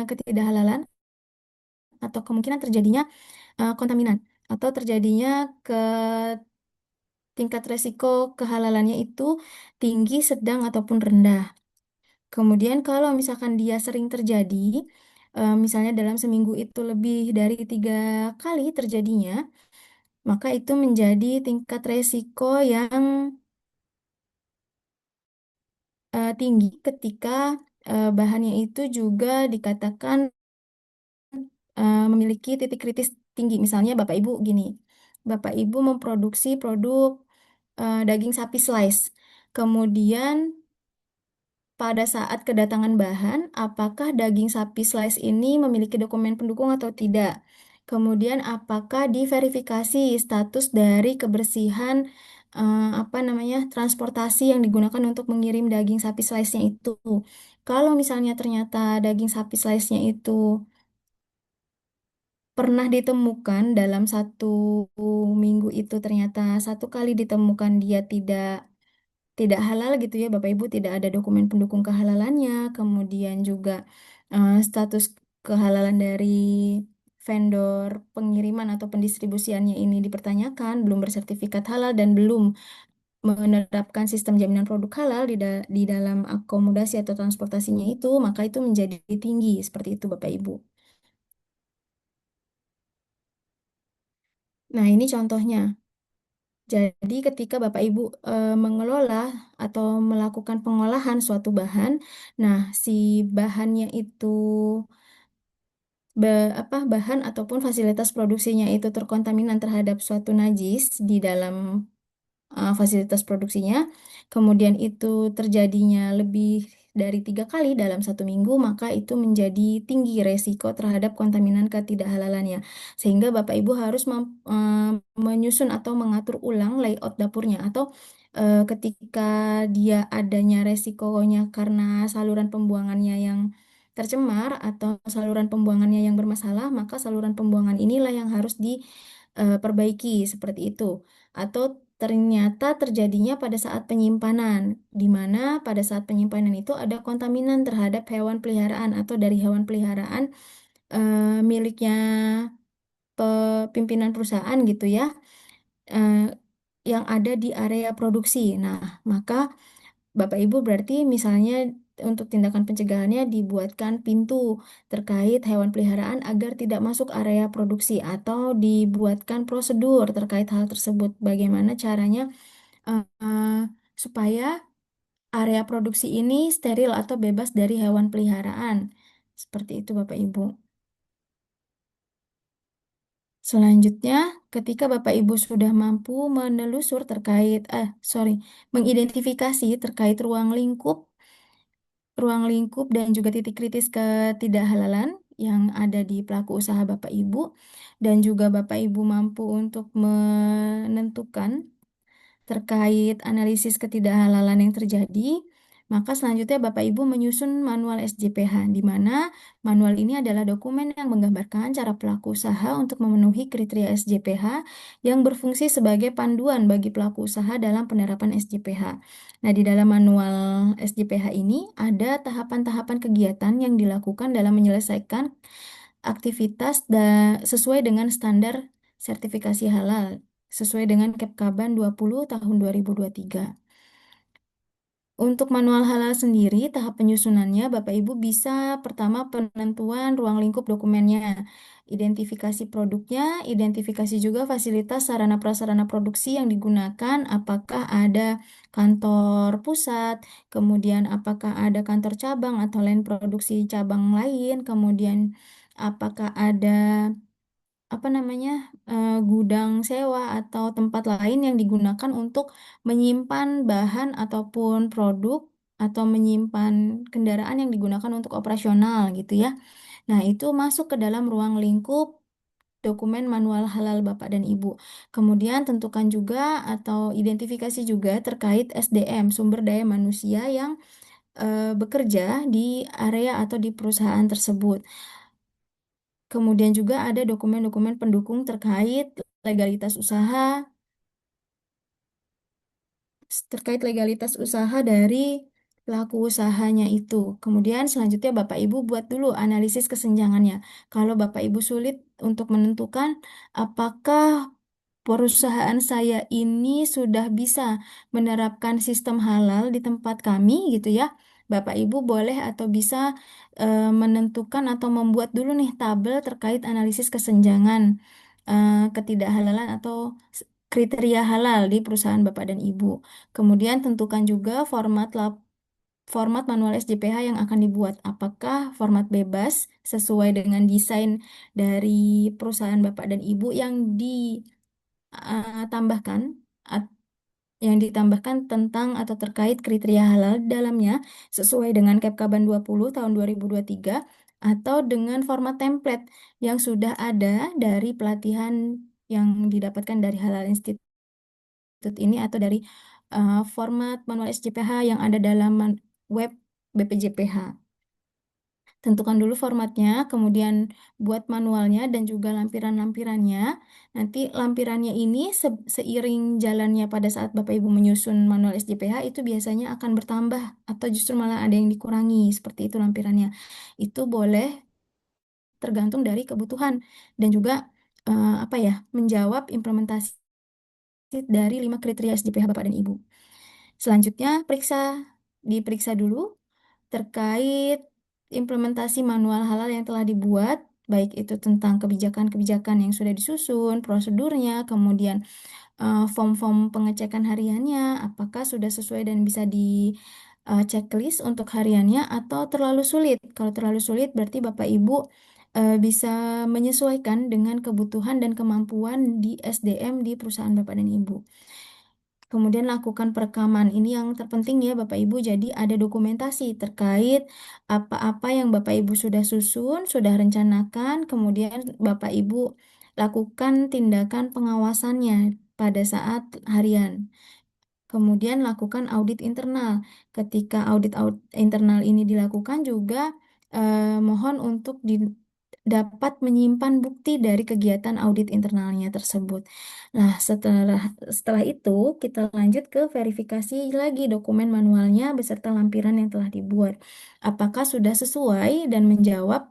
ketidakhalalan atau kemungkinan terjadinya kontaminan atau terjadinya ke tingkat resiko kehalalannya itu tinggi, sedang, ataupun rendah. Kemudian kalau misalkan dia sering terjadi, misalnya dalam seminggu itu lebih dari 3 kali terjadinya, maka itu menjadi tingkat resiko yang tinggi ketika bahannya itu juga dikatakan memiliki titik kritis tinggi. Misalnya Bapak Ibu gini, Bapak Ibu memproduksi produk daging sapi slice. Kemudian pada saat kedatangan bahan, apakah daging sapi slice ini memiliki dokumen pendukung atau tidak? Kemudian apakah diverifikasi status dari kebersihan apa namanya transportasi yang digunakan untuk mengirim daging sapi slice-nya itu? Kalau misalnya ternyata daging sapi slice-nya itu pernah ditemukan dalam 1 minggu itu ternyata 1 kali ditemukan dia tidak halal gitu ya Bapak Ibu, tidak ada dokumen pendukung kehalalannya, kemudian juga status kehalalan dari vendor pengiriman atau pendistribusiannya ini dipertanyakan, belum bersertifikat halal dan belum menerapkan sistem jaminan produk halal di dalam akomodasi atau transportasinya itu, maka itu menjadi tinggi seperti itu Bapak Ibu. Nah, ini contohnya. Jadi ketika Bapak Ibu mengelola atau melakukan pengolahan suatu bahan, nah si bahannya itu bahan ataupun fasilitas produksinya itu terkontaminan terhadap suatu najis di dalam fasilitas produksinya, kemudian itu terjadinya lebih dari 3 kali dalam 1 minggu, maka itu menjadi tinggi resiko terhadap kontaminan ketidakhalalannya. Sehingga Bapak Ibu harus menyusun atau mengatur ulang layout dapurnya, atau ketika dia adanya resikonya karena saluran pembuangannya yang tercemar atau saluran pembuangannya yang bermasalah, maka saluran pembuangan inilah yang harus diperbaiki seperti itu. Atau ternyata terjadinya pada saat penyimpanan, di mana pada saat penyimpanan itu ada kontaminan terhadap hewan peliharaan atau dari hewan peliharaan miliknya pimpinan perusahaan gitu ya. Eh, yang ada di area produksi. Nah, maka Bapak Ibu berarti misalnya untuk tindakan pencegahannya dibuatkan pintu terkait hewan peliharaan agar tidak masuk area produksi atau dibuatkan prosedur terkait hal tersebut. Bagaimana caranya supaya area produksi ini steril atau bebas dari hewan peliharaan. Seperti itu Bapak Ibu. Selanjutnya, ketika Bapak Ibu sudah mampu menelusur terkait, mengidentifikasi terkait ruang lingkup dan juga titik kritis ketidakhalalan yang ada di pelaku usaha Bapak Ibu, dan juga Bapak Ibu mampu untuk menentukan terkait analisis ketidakhalalan yang terjadi, maka selanjutnya Bapak Ibu menyusun manual SJPH, di mana manual ini adalah dokumen yang menggambarkan cara pelaku usaha untuk memenuhi kriteria SJPH yang berfungsi sebagai panduan bagi pelaku usaha dalam penerapan SJPH. Nah, di dalam manual SJPH ini ada tahapan-tahapan kegiatan yang dilakukan dalam menyelesaikan aktivitas sesuai dengan standar sertifikasi halal sesuai dengan Kepkaban 20 tahun 2023. Untuk manual halal sendiri, tahap penyusunannya Bapak Ibu bisa pertama penentuan ruang lingkup dokumennya, identifikasi produknya, identifikasi juga fasilitas sarana prasarana produksi yang digunakan, apakah ada kantor pusat, kemudian apakah ada kantor cabang atau lain produksi cabang lain, kemudian apakah ada apa namanya gudang sewa atau tempat lain yang digunakan untuk menyimpan bahan ataupun produk atau menyimpan kendaraan yang digunakan untuk operasional gitu ya. Nah, itu masuk ke dalam ruang lingkup dokumen manual halal Bapak dan Ibu. Kemudian tentukan juga atau identifikasi juga terkait SDM, sumber daya manusia yang bekerja di area atau di perusahaan tersebut. Kemudian juga ada dokumen-dokumen pendukung terkait legalitas usaha, legalitas usaha dari pelaku usahanya itu. Kemudian selanjutnya Bapak Ibu buat dulu analisis kesenjangannya. Kalau Bapak Ibu sulit untuk menentukan apakah perusahaan saya ini sudah bisa menerapkan sistem halal di tempat kami gitu ya. Bapak Ibu boleh atau bisa menentukan atau membuat dulu nih tabel terkait analisis kesenjangan ketidakhalalan atau kriteria halal di perusahaan Bapak dan Ibu. Kemudian tentukan juga format manual SJPH yang akan dibuat. Apakah format bebas sesuai dengan desain dari perusahaan Bapak dan Ibu yang ditambahkan tentang atau terkait kriteria halal di dalamnya sesuai dengan Kepkaban 20 tahun 2023 atau dengan format template yang sudah ada dari pelatihan yang didapatkan dari Halal Institute ini atau dari format manual SJPH yang ada dalam web BPJPH. Tentukan dulu formatnya, kemudian buat manualnya dan juga lampiran-lampirannya. Nanti lampirannya ini seiring jalannya pada saat Bapak Ibu menyusun manual SJPH itu biasanya akan bertambah atau justru malah ada yang dikurangi, seperti itu lampirannya. Itu boleh tergantung dari kebutuhan dan juga apa ya, menjawab implementasi dari 5 kriteria SJPH Bapak dan Ibu. Selanjutnya, diperiksa dulu terkait implementasi manual halal yang telah dibuat, baik itu tentang kebijakan-kebijakan yang sudah disusun, prosedurnya, kemudian form-form pengecekan hariannya, apakah sudah sesuai dan bisa di checklist untuk hariannya atau terlalu sulit. Kalau terlalu sulit berarti Bapak Ibu bisa menyesuaikan dengan kebutuhan dan kemampuan di SDM di perusahaan Bapak dan Ibu. Kemudian lakukan perekaman. Ini yang terpenting ya Bapak Ibu. Jadi ada dokumentasi terkait apa-apa yang Bapak Ibu sudah susun, sudah rencanakan. Kemudian Bapak Ibu lakukan tindakan pengawasannya pada saat harian. Kemudian lakukan audit internal. Ketika audit internal ini dilakukan juga mohon untuk dapat menyimpan bukti dari kegiatan audit internalnya tersebut. Nah, setelah itu kita lanjut ke verifikasi lagi dokumen manualnya beserta lampiran yang telah dibuat. Apakah sudah sesuai dan menjawab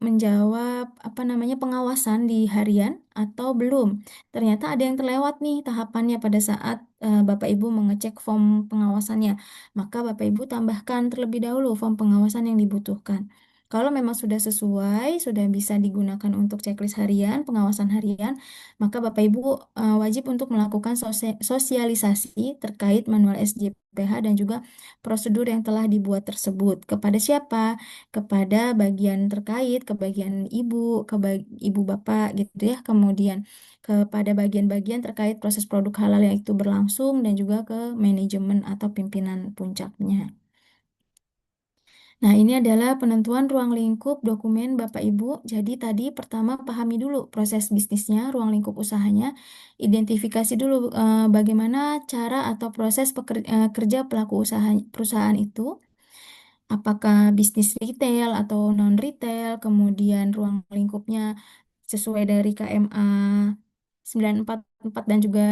menjawab apa namanya pengawasan di harian atau belum. Ternyata ada yang terlewat nih tahapannya pada saat Bapak Ibu mengecek form pengawasannya. Maka Bapak Ibu tambahkan terlebih dahulu form pengawasan yang dibutuhkan. Kalau memang sudah sesuai, sudah bisa digunakan untuk checklist harian, pengawasan harian, maka Bapak Ibu wajib untuk melakukan sosialisasi terkait manual SJPH dan juga prosedur yang telah dibuat tersebut. Kepada siapa? Kepada bagian terkait, ke bagian ibu, ibu bapak gitu ya. Kemudian kepada bagian-bagian terkait proses produk halal yang itu berlangsung dan juga ke manajemen atau pimpinan puncaknya. Nah, ini adalah penentuan ruang lingkup dokumen Bapak Ibu. Jadi tadi pertama pahami dulu proses bisnisnya, ruang lingkup usahanya, identifikasi dulu bagaimana cara atau proses kerja pelaku usaha perusahaan itu, apakah bisnis retail atau non-retail, kemudian ruang lingkupnya sesuai dari KMA 944 dan juga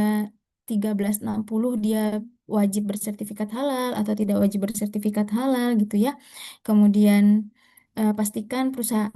1360 dia wajib bersertifikat halal atau tidak wajib bersertifikat halal gitu ya. Kemudian pastikan perusahaan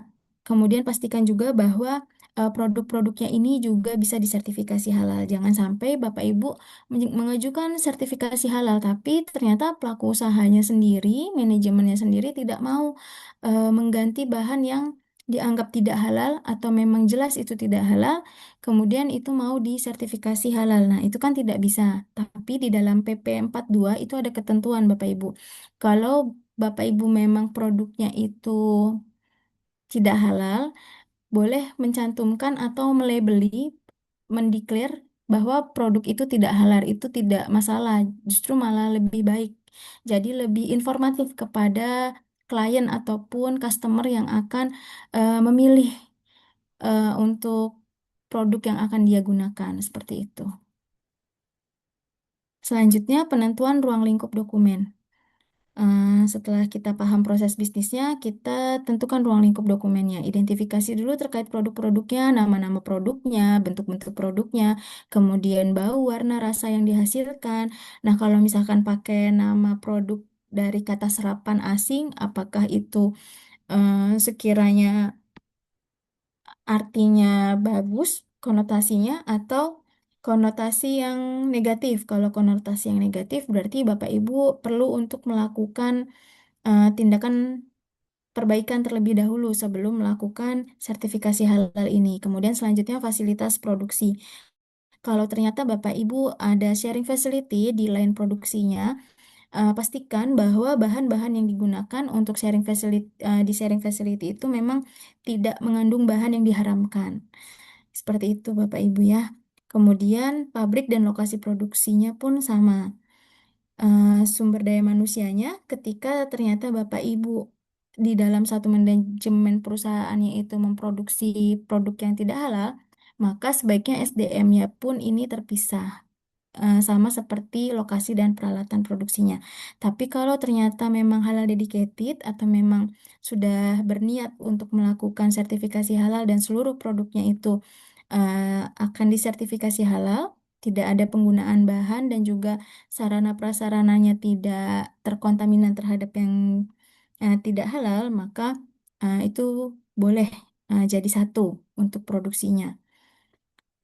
kemudian pastikan juga bahwa produk-produknya ini juga bisa disertifikasi halal. Jangan sampai Bapak Ibu mengajukan sertifikasi halal tapi ternyata pelaku usahanya sendiri, manajemennya sendiri tidak mau mengganti bahan yang dianggap tidak halal atau memang jelas itu tidak halal, kemudian itu mau disertifikasi halal. Nah, itu kan tidak bisa. Tapi di dalam PP 42 itu ada ketentuan Bapak Ibu. Kalau Bapak Ibu memang produknya itu tidak halal, boleh mencantumkan atau melabeli, mendeklar bahwa produk itu tidak halal, itu tidak masalah, justru malah lebih baik. Jadi lebih informatif kepada klien ataupun customer yang akan memilih untuk produk yang akan dia gunakan, seperti itu. Selanjutnya, penentuan ruang lingkup dokumen. Setelah kita paham proses bisnisnya, kita tentukan ruang lingkup dokumennya. Identifikasi dulu terkait produk-produknya, nama-nama produknya, bentuk-bentuk produknya, kemudian bau, warna, rasa yang dihasilkan. Nah, kalau misalkan pakai nama produk dari kata serapan asing, apakah itu sekiranya artinya bagus, konotasinya, atau konotasi yang negatif? Kalau konotasi yang negatif, berarti Bapak Ibu perlu untuk melakukan tindakan perbaikan terlebih dahulu sebelum melakukan sertifikasi halal ini. Kemudian selanjutnya fasilitas produksi. Kalau ternyata Bapak Ibu ada sharing facility di line produksinya, pastikan bahwa bahan-bahan yang digunakan untuk sharing facility di sharing facility itu memang tidak mengandung bahan yang diharamkan. Seperti itu Bapak Ibu ya. Kemudian pabrik dan lokasi produksinya pun sama. Sumber daya manusianya ketika ternyata Bapak Ibu di dalam satu manajemen perusahaannya itu memproduksi produk yang tidak halal, maka sebaiknya SDM-nya pun ini terpisah. Sama seperti lokasi dan peralatan produksinya. Tapi kalau ternyata memang halal dedicated atau memang sudah berniat untuk melakukan sertifikasi halal dan seluruh produknya itu akan disertifikasi halal, tidak ada penggunaan bahan dan juga sarana prasarananya tidak terkontaminan terhadap yang tidak halal, maka itu boleh jadi satu untuk produksinya.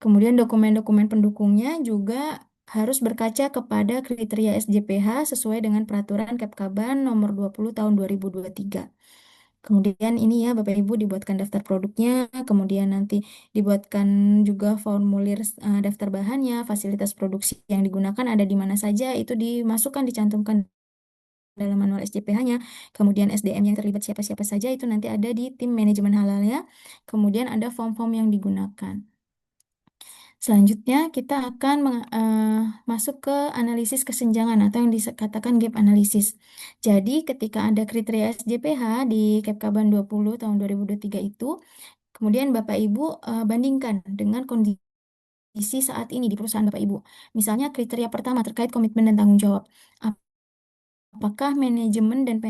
Kemudian dokumen-dokumen pendukungnya juga harus berkaca kepada kriteria SJPH sesuai dengan peraturan Kepkaban nomor 20 tahun 2023. Kemudian ini ya Bapak Ibu dibuatkan daftar produknya, kemudian nanti dibuatkan juga formulir daftar bahannya, fasilitas produksi yang digunakan ada di mana saja, itu dimasukkan, dicantumkan dalam manual SJPH-nya. Kemudian SDM yang terlibat siapa-siapa saja itu nanti ada di tim manajemen halalnya. Kemudian ada form-form yang digunakan. Selanjutnya, kita akan masuk ke analisis kesenjangan atau yang dikatakan gap analysis. Jadi, ketika ada kriteria SJPH di Kepkaban 20 tahun 2023 itu, kemudian Bapak Ibu bandingkan dengan kondisi saat ini di perusahaan Bapak Ibu. Misalnya, kriteria pertama terkait komitmen dan tanggung jawab. Apakah manajemen dan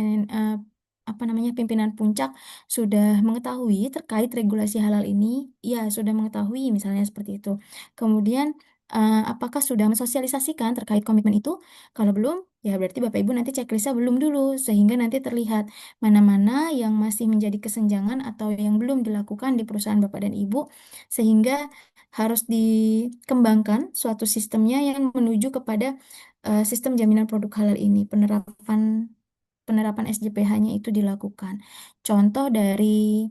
apa namanya pimpinan puncak sudah mengetahui terkait regulasi halal ini? Ya, sudah mengetahui misalnya seperti itu. Kemudian apakah sudah mensosialisasikan terkait komitmen itu? Kalau belum, ya berarti Bapak Ibu nanti checklistnya belum dulu, sehingga nanti terlihat mana-mana yang masih menjadi kesenjangan atau yang belum dilakukan di perusahaan Bapak dan Ibu, sehingga harus dikembangkan suatu sistemnya yang menuju kepada sistem jaminan produk halal ini, penerapan SJPH-nya itu dilakukan. Contoh dari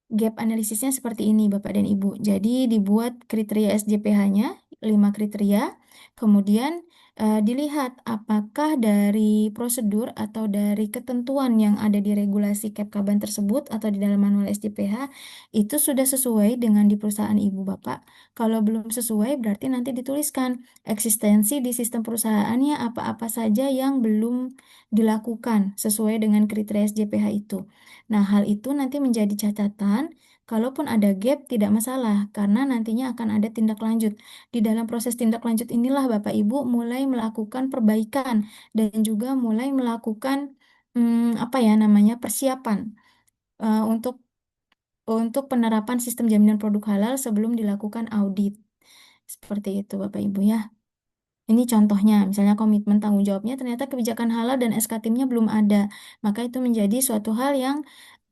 gap analisisnya seperti ini, Bapak dan Ibu. Jadi dibuat kriteria SJPH-nya, 5 kriteria, kemudian dilihat apakah dari prosedur atau dari ketentuan yang ada di regulasi Kepkaban tersebut atau di dalam manual SJPH itu sudah sesuai dengan di perusahaan Ibu Bapak. Kalau belum sesuai, berarti nanti dituliskan eksistensi di sistem perusahaannya apa-apa saja yang belum dilakukan sesuai dengan kriteria SJPH itu. Nah, hal itu nanti menjadi catatan. Kalaupun ada gap, tidak masalah, karena nantinya akan ada tindak lanjut. Di dalam proses tindak lanjut inilah Bapak Ibu mulai melakukan perbaikan dan juga mulai melakukan apa ya namanya persiapan untuk penerapan sistem jaminan produk halal sebelum dilakukan audit. Seperti itu Bapak Ibu ya. Ini contohnya, misalnya komitmen tanggung jawabnya ternyata kebijakan halal dan SK timnya belum ada. Maka itu menjadi suatu hal yang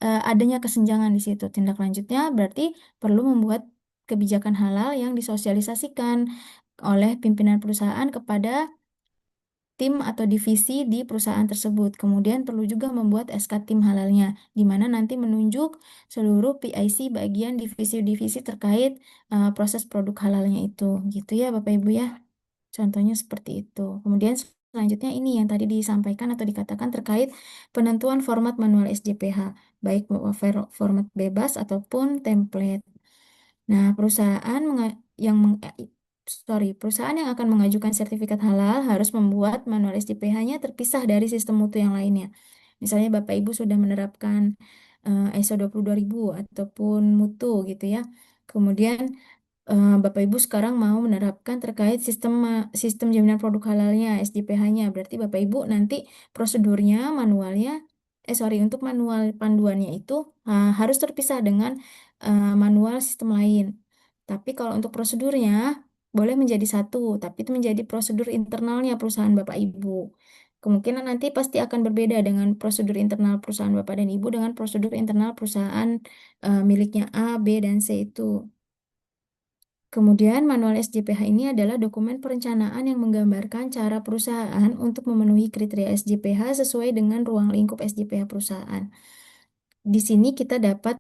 adanya kesenjangan di situ. Tindak lanjutnya berarti perlu membuat kebijakan halal yang disosialisasikan oleh pimpinan perusahaan kepada tim atau divisi di perusahaan tersebut. Kemudian perlu juga membuat SK tim halalnya, di mana nanti menunjuk seluruh PIC bagian divisi-divisi terkait proses produk halalnya itu. Gitu ya Bapak Ibu ya. Contohnya seperti itu. Kemudian selanjutnya ini yang tadi disampaikan atau dikatakan terkait penentuan format manual SJPH, baik format bebas ataupun template. Nah, perusahaan yang akan mengajukan sertifikat halal harus membuat manual SJPH-nya terpisah dari sistem mutu yang lainnya. Misalnya Bapak Ibu sudah menerapkan ISO 22000 ataupun mutu gitu ya. Kemudian Bapak Ibu sekarang mau menerapkan terkait sistem jaminan produk halalnya, SJPH-nya. Berarti Bapak Ibu nanti prosedurnya, manualnya, untuk manual panduannya itu harus terpisah dengan manual sistem lain. Tapi kalau untuk prosedurnya boleh menjadi satu, tapi itu menjadi prosedur internalnya perusahaan Bapak Ibu. Kemungkinan nanti pasti akan berbeda dengan prosedur internal perusahaan Bapak dan Ibu dengan prosedur internal perusahaan miliknya A, B, dan C itu. Kemudian, manual SJPH ini adalah dokumen perencanaan yang menggambarkan cara perusahaan untuk memenuhi kriteria SJPH sesuai dengan ruang lingkup SJPH perusahaan. Di sini kita dapat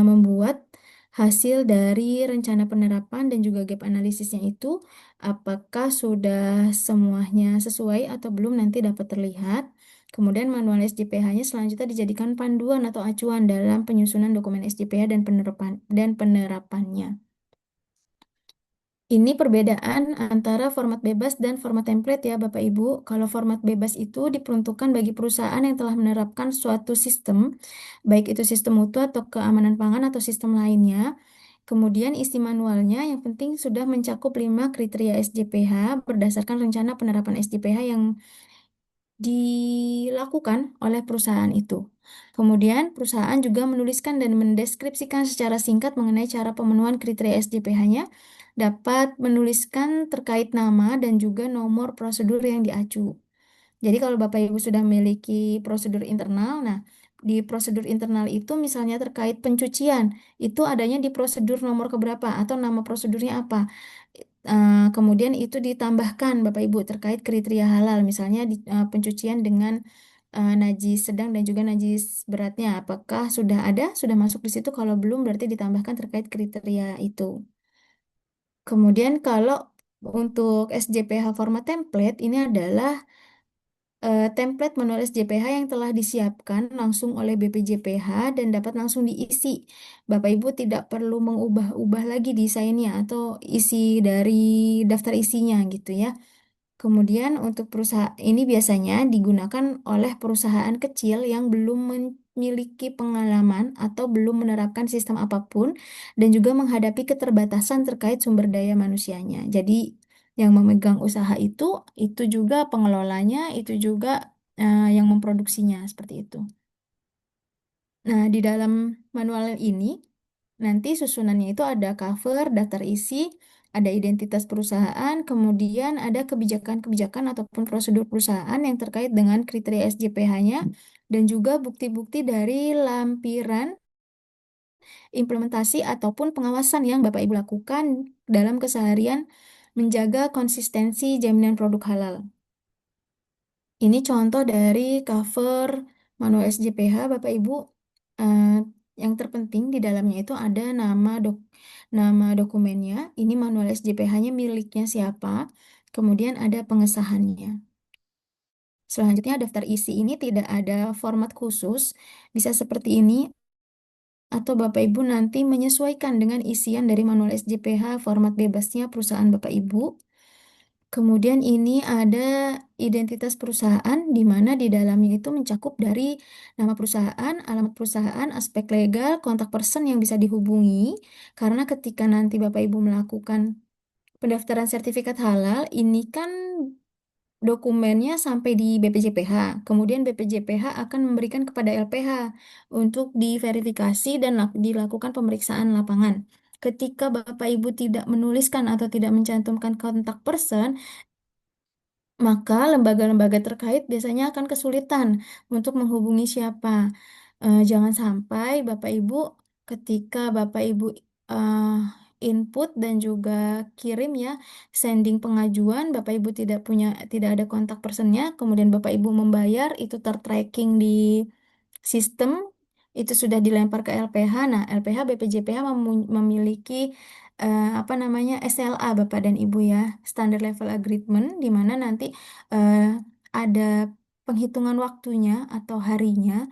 membuat hasil dari rencana penerapan dan juga gap analisisnya itu, apakah sudah semuanya sesuai atau belum nanti dapat terlihat. Kemudian manual SJPH-nya selanjutnya dijadikan panduan atau acuan dalam penyusunan dokumen SJPH dan penerapannya. Ini perbedaan antara format bebas dan format template ya Bapak Ibu. Kalau format bebas itu diperuntukkan bagi perusahaan yang telah menerapkan suatu sistem, baik itu sistem mutu atau keamanan pangan atau sistem lainnya. Kemudian isi manualnya yang penting sudah mencakup 5 kriteria SJPH berdasarkan rencana penerapan SJPH yang dilakukan oleh perusahaan itu. Kemudian, perusahaan juga menuliskan dan mendeskripsikan secara singkat mengenai cara pemenuhan kriteria SJPH-nya, dapat menuliskan terkait nama dan juga nomor prosedur yang diacu. Jadi kalau Bapak Ibu sudah memiliki prosedur internal, nah di prosedur internal itu misalnya terkait pencucian, itu adanya di prosedur nomor keberapa atau nama prosedurnya apa. Kemudian itu ditambahkan Bapak Ibu terkait kriteria halal, misalnya pencucian dengan najis sedang dan juga najis beratnya. Apakah sudah ada, sudah masuk di situ? Kalau belum berarti ditambahkan terkait kriteria itu. Kemudian kalau untuk SJPH format template ini adalah template manual SJPH yang telah disiapkan langsung oleh BPJPH dan dapat langsung diisi. Bapak Ibu tidak perlu mengubah-ubah lagi desainnya atau isi dari daftar isinya gitu ya. Kemudian untuk perusahaan ini biasanya digunakan oleh perusahaan kecil yang belum memiliki pengalaman atau belum menerapkan sistem apapun dan juga menghadapi keterbatasan terkait sumber daya manusianya. Jadi yang memegang usaha itu juga pengelolanya, itu juga yang memproduksinya seperti itu. Nah, di dalam manual ini nanti susunannya itu ada cover, daftar isi, Ada identitas perusahaan, kemudian ada kebijakan-kebijakan ataupun prosedur perusahaan yang terkait dengan kriteria SJPH-nya, dan juga bukti-bukti dari lampiran implementasi ataupun pengawasan yang Bapak Ibu lakukan dalam keseharian menjaga konsistensi jaminan produk halal. Ini contoh dari cover manual SJPH, Bapak Ibu. Eh, yang terpenting di dalamnya itu ada nama dokumennya. Ini manual SJPH-nya miliknya siapa. Kemudian ada pengesahannya. Selanjutnya daftar isi ini tidak ada format khusus, bisa seperti ini atau Bapak Ibu nanti menyesuaikan dengan isian dari manual SJPH format bebasnya perusahaan Bapak Ibu. Kemudian ini ada identitas perusahaan di mana di dalamnya itu mencakup dari nama perusahaan, alamat perusahaan, aspek legal, kontak person yang bisa dihubungi. Karena ketika nanti Bapak Ibu melakukan pendaftaran sertifikat halal, ini kan dokumennya sampai di BPJPH. Kemudian BPJPH akan memberikan kepada LPH untuk diverifikasi dan dilakukan pemeriksaan lapangan. Ketika Bapak Ibu tidak menuliskan atau tidak mencantumkan kontak person, maka lembaga-lembaga terkait biasanya akan kesulitan untuk menghubungi siapa. Jangan sampai Bapak Ibu ketika Bapak Ibu eh, input dan juga kirim ya sending pengajuan, Bapak Ibu tidak ada kontak personnya, kemudian Bapak Ibu membayar itu tertracking di sistem itu sudah dilempar ke LPH. Nah, LPH BPJPH memiliki apa namanya SLA Bapak dan Ibu ya, Standard Level Agreement di mana nanti eh, ada penghitungan waktunya atau harinya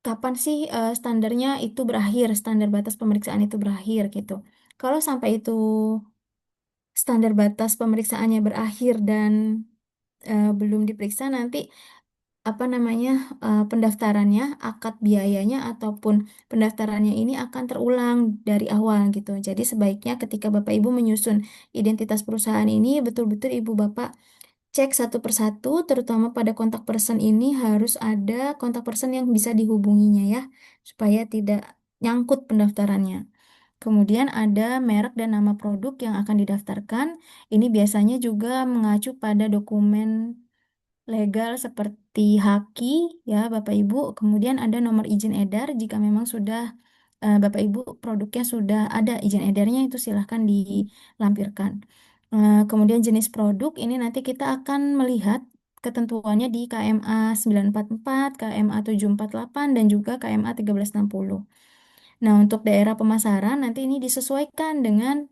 kapan sih standarnya itu berakhir, standar batas pemeriksaan itu berakhir gitu. Kalau sampai itu standar batas pemeriksaannya berakhir dan belum diperiksa nanti apa namanya pendaftarannya, akad biayanya ataupun pendaftarannya ini akan terulang dari awal gitu. Jadi sebaiknya ketika Bapak Ibu menyusun identitas perusahaan ini betul-betul Ibu Bapak cek satu persatu, terutama pada kontak person ini harus ada kontak person yang bisa dihubunginya ya, supaya tidak nyangkut pendaftarannya. Kemudian ada merek dan nama produk yang akan didaftarkan. Ini biasanya juga mengacu pada dokumen legal seperti Haki ya Bapak Ibu. Kemudian ada nomor izin edar jika memang sudah Bapak Ibu produknya sudah ada izin edarnya itu silahkan dilampirkan. Kemudian jenis produk ini nanti kita akan melihat ketentuannya di KMA 944, KMA 748 dan juga KMA 1360. Nah, untuk daerah pemasaran nanti ini disesuaikan dengan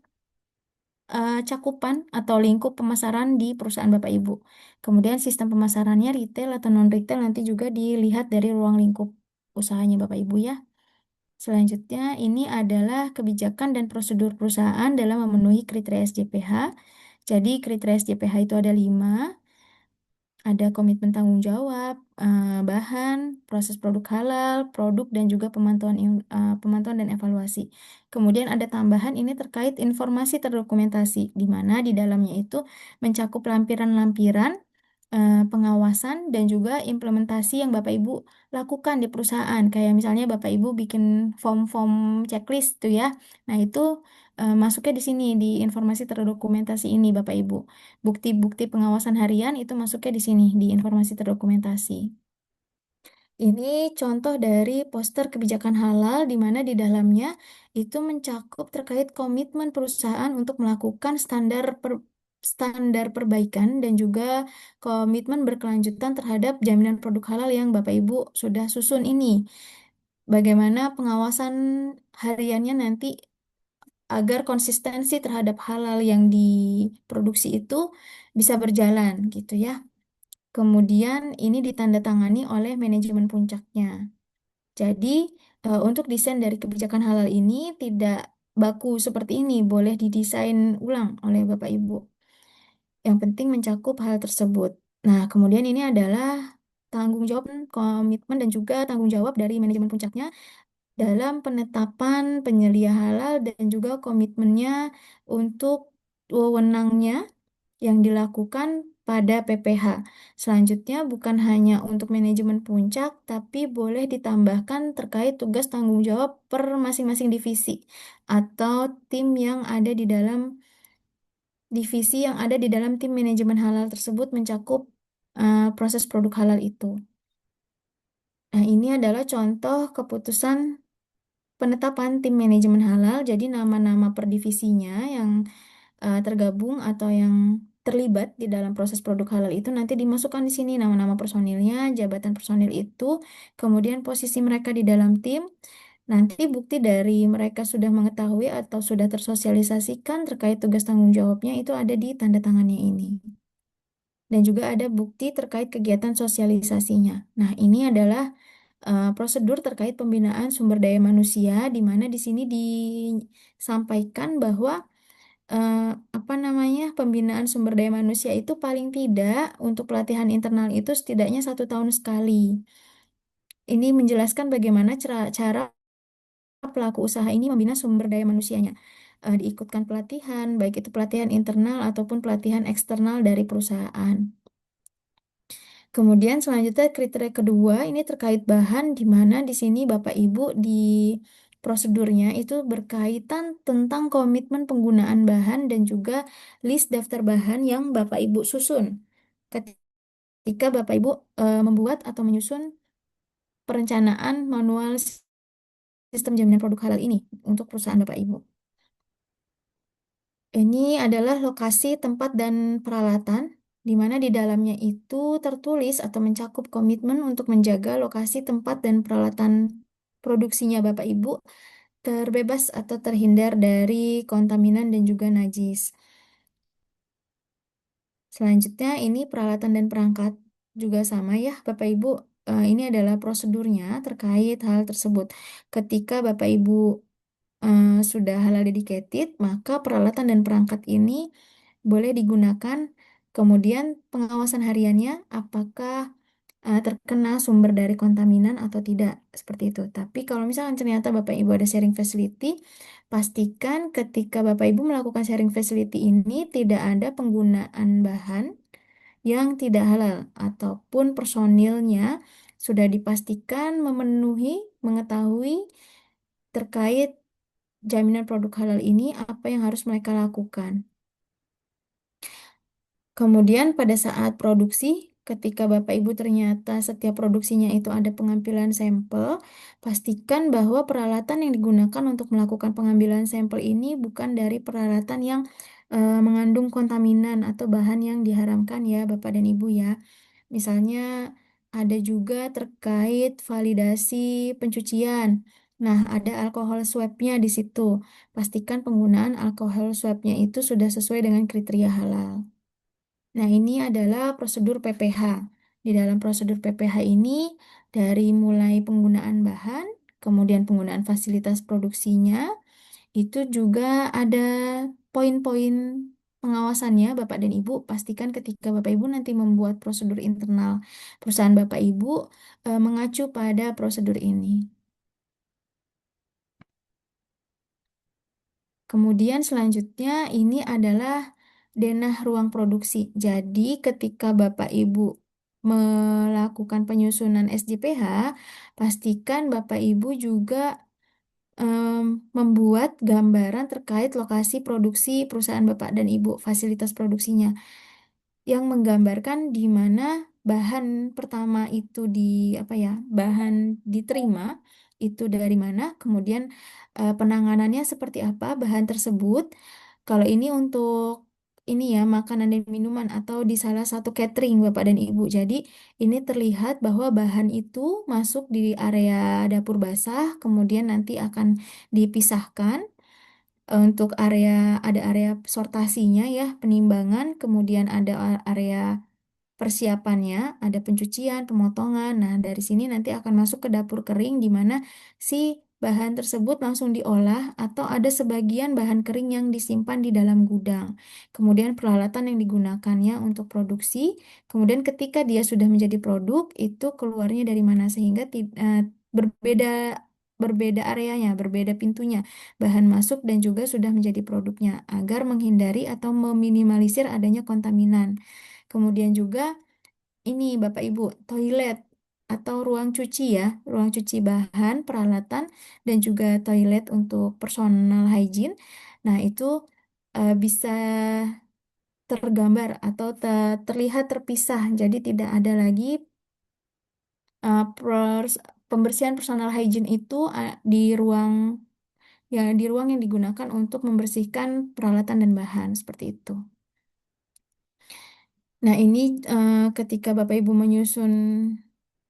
cakupan atau lingkup pemasaran di perusahaan Bapak Ibu. Kemudian sistem pemasarannya retail atau non-retail nanti juga dilihat dari ruang lingkup usahanya Bapak Ibu ya. Selanjutnya ini adalah kebijakan dan prosedur perusahaan dalam memenuhi kriteria SJPH. Jadi kriteria SJPH itu ada 5. Ada komitmen tanggung jawab, bahan, proses produk halal, produk dan juga pemantauan dan evaluasi. Kemudian ada tambahan ini terkait informasi terdokumentasi, di mana di dalamnya itu mencakup lampiran-lampiran pengawasan dan juga implementasi yang Bapak Ibu lakukan di perusahaan. Kayak misalnya Bapak Ibu bikin form-form checklist tuh ya. Nah, itu masuknya di sini di informasi terdokumentasi ini Bapak Ibu. Bukti-bukti pengawasan harian itu masuknya di sini di informasi terdokumentasi. Ini contoh dari poster kebijakan halal di mana di dalamnya itu mencakup terkait komitmen perusahaan untuk melakukan standar perbaikan dan juga komitmen berkelanjutan terhadap jaminan produk halal yang Bapak Ibu sudah susun ini. Bagaimana pengawasan hariannya nanti agar konsistensi terhadap halal yang diproduksi itu bisa berjalan gitu ya. Kemudian ini ditandatangani oleh manajemen puncaknya. Jadi, untuk desain dari kebijakan halal ini tidak baku seperti ini, boleh didesain ulang oleh Bapak Ibu. Yang penting mencakup hal tersebut. Nah, kemudian ini adalah tanggung jawab, komitmen, dan juga tanggung jawab dari manajemen puncaknya dalam penetapan penyelia halal dan juga komitmennya untuk wewenangnya yang dilakukan pada PPH. Selanjutnya, bukan hanya untuk manajemen puncak, tapi boleh ditambahkan terkait tugas tanggung jawab per masing-masing divisi atau tim yang ada di dalam divisi yang ada di dalam tim manajemen halal tersebut mencakup proses produk halal itu. Nah, ini adalah contoh keputusan penetapan tim manajemen halal. Jadi nama-nama per divisinya yang tergabung atau yang terlibat di dalam proses produk halal itu nanti dimasukkan di sini nama-nama personilnya, jabatan personil itu, kemudian posisi mereka di dalam tim. Nanti bukti dari mereka sudah mengetahui atau sudah tersosialisasikan terkait tugas tanggung jawabnya itu ada di tanda tangannya ini. Dan juga ada bukti terkait kegiatan sosialisasinya. Nah, ini adalah prosedur terkait pembinaan sumber daya manusia, di mana di sini disampaikan bahwa eh, apa namanya pembinaan sumber daya manusia itu paling tidak untuk pelatihan internal itu setidaknya 1 tahun sekali. Ini menjelaskan bagaimana cara pelaku usaha ini membina sumber daya manusianya. Diikutkan pelatihan, baik itu pelatihan internal ataupun pelatihan eksternal dari perusahaan. Kemudian selanjutnya kriteria kedua ini terkait bahan, di mana di sini Bapak Ibu di prosedurnya itu berkaitan tentang komitmen penggunaan bahan dan juga list daftar bahan yang Bapak Ibu susun ketika Bapak Ibu membuat atau menyusun perencanaan manual sistem jaminan produk halal ini untuk perusahaan Bapak Ibu. Ini adalah lokasi, tempat, dan peralatan, di mana di dalamnya itu tertulis atau mencakup komitmen untuk menjaga lokasi, tempat, dan peralatan produksinya Bapak Ibu terbebas atau terhindar dari kontaminan dan juga najis. Selanjutnya ini peralatan dan perangkat juga sama ya Bapak Ibu. Ini adalah prosedurnya terkait hal tersebut. Ketika Bapak Ibu sudah halal dedicated, maka peralatan dan perangkat ini boleh digunakan. Kemudian pengawasan hariannya apakah terkena sumber dari kontaminan atau tidak, seperti itu. Tapi kalau misalkan ternyata Bapak Ibu ada sharing facility, pastikan ketika Bapak Ibu melakukan sharing facility ini tidak ada penggunaan bahan yang tidak halal ataupun personilnya sudah dipastikan memenuhi, mengetahui terkait jaminan produk halal ini apa yang harus mereka lakukan. Kemudian pada saat produksi, ketika Bapak Ibu ternyata setiap produksinya itu ada pengambilan sampel, pastikan bahwa peralatan yang digunakan untuk melakukan pengambilan sampel ini bukan dari peralatan yang mengandung kontaminan atau bahan yang diharamkan ya Bapak dan Ibu ya. Misalnya ada juga terkait validasi pencucian. Nah, ada alkohol swabnya di situ. Pastikan penggunaan alkohol swabnya itu sudah sesuai dengan kriteria halal. Nah, ini adalah prosedur PPH. Di dalam prosedur PPH ini, dari mulai penggunaan bahan, kemudian penggunaan fasilitas produksinya, itu juga ada poin-poin pengawasannya, Bapak dan Ibu. Pastikan ketika Bapak Ibu nanti membuat prosedur internal perusahaan Bapak Ibu, mengacu pada prosedur ini. Kemudian selanjutnya ini adalah denah ruang produksi. Jadi ketika Bapak Ibu melakukan penyusunan SJPH, pastikan Bapak Ibu juga em, membuat gambaran terkait lokasi produksi perusahaan Bapak dan Ibu, fasilitas produksinya yang menggambarkan di mana bahan pertama itu apa ya, bahan diterima itu dari mana, kemudian penanganannya seperti apa bahan tersebut. Kalau ini untuk ini ya makanan dan minuman atau di salah satu catering Bapak dan Ibu. Jadi ini terlihat bahwa bahan itu masuk di area dapur basah, kemudian nanti akan dipisahkan untuk ada area sortasinya ya, penimbangan, kemudian ada area persiapannya, ada pencucian, pemotongan. Nah, dari sini nanti akan masuk ke dapur kering di mana si bahan tersebut langsung diolah atau ada sebagian bahan kering yang disimpan di dalam gudang. Kemudian peralatan yang digunakannya untuk produksi, kemudian ketika dia sudah menjadi produk, itu keluarnya dari mana sehingga berbeda berbeda areanya, berbeda pintunya, bahan masuk dan juga sudah menjadi produknya agar menghindari atau meminimalisir adanya kontaminan. Kemudian juga ini Bapak Ibu, toilet atau ruang cuci ya, ruang cuci bahan, peralatan, dan juga toilet untuk personal hygiene. Nah, itu bisa tergambar atau terlihat terpisah. Jadi tidak ada lagi pembersihan personal hygiene itu di ruang di ruang yang digunakan untuk membersihkan peralatan dan bahan seperti itu. Nah, ini ketika Bapak Ibu menyusun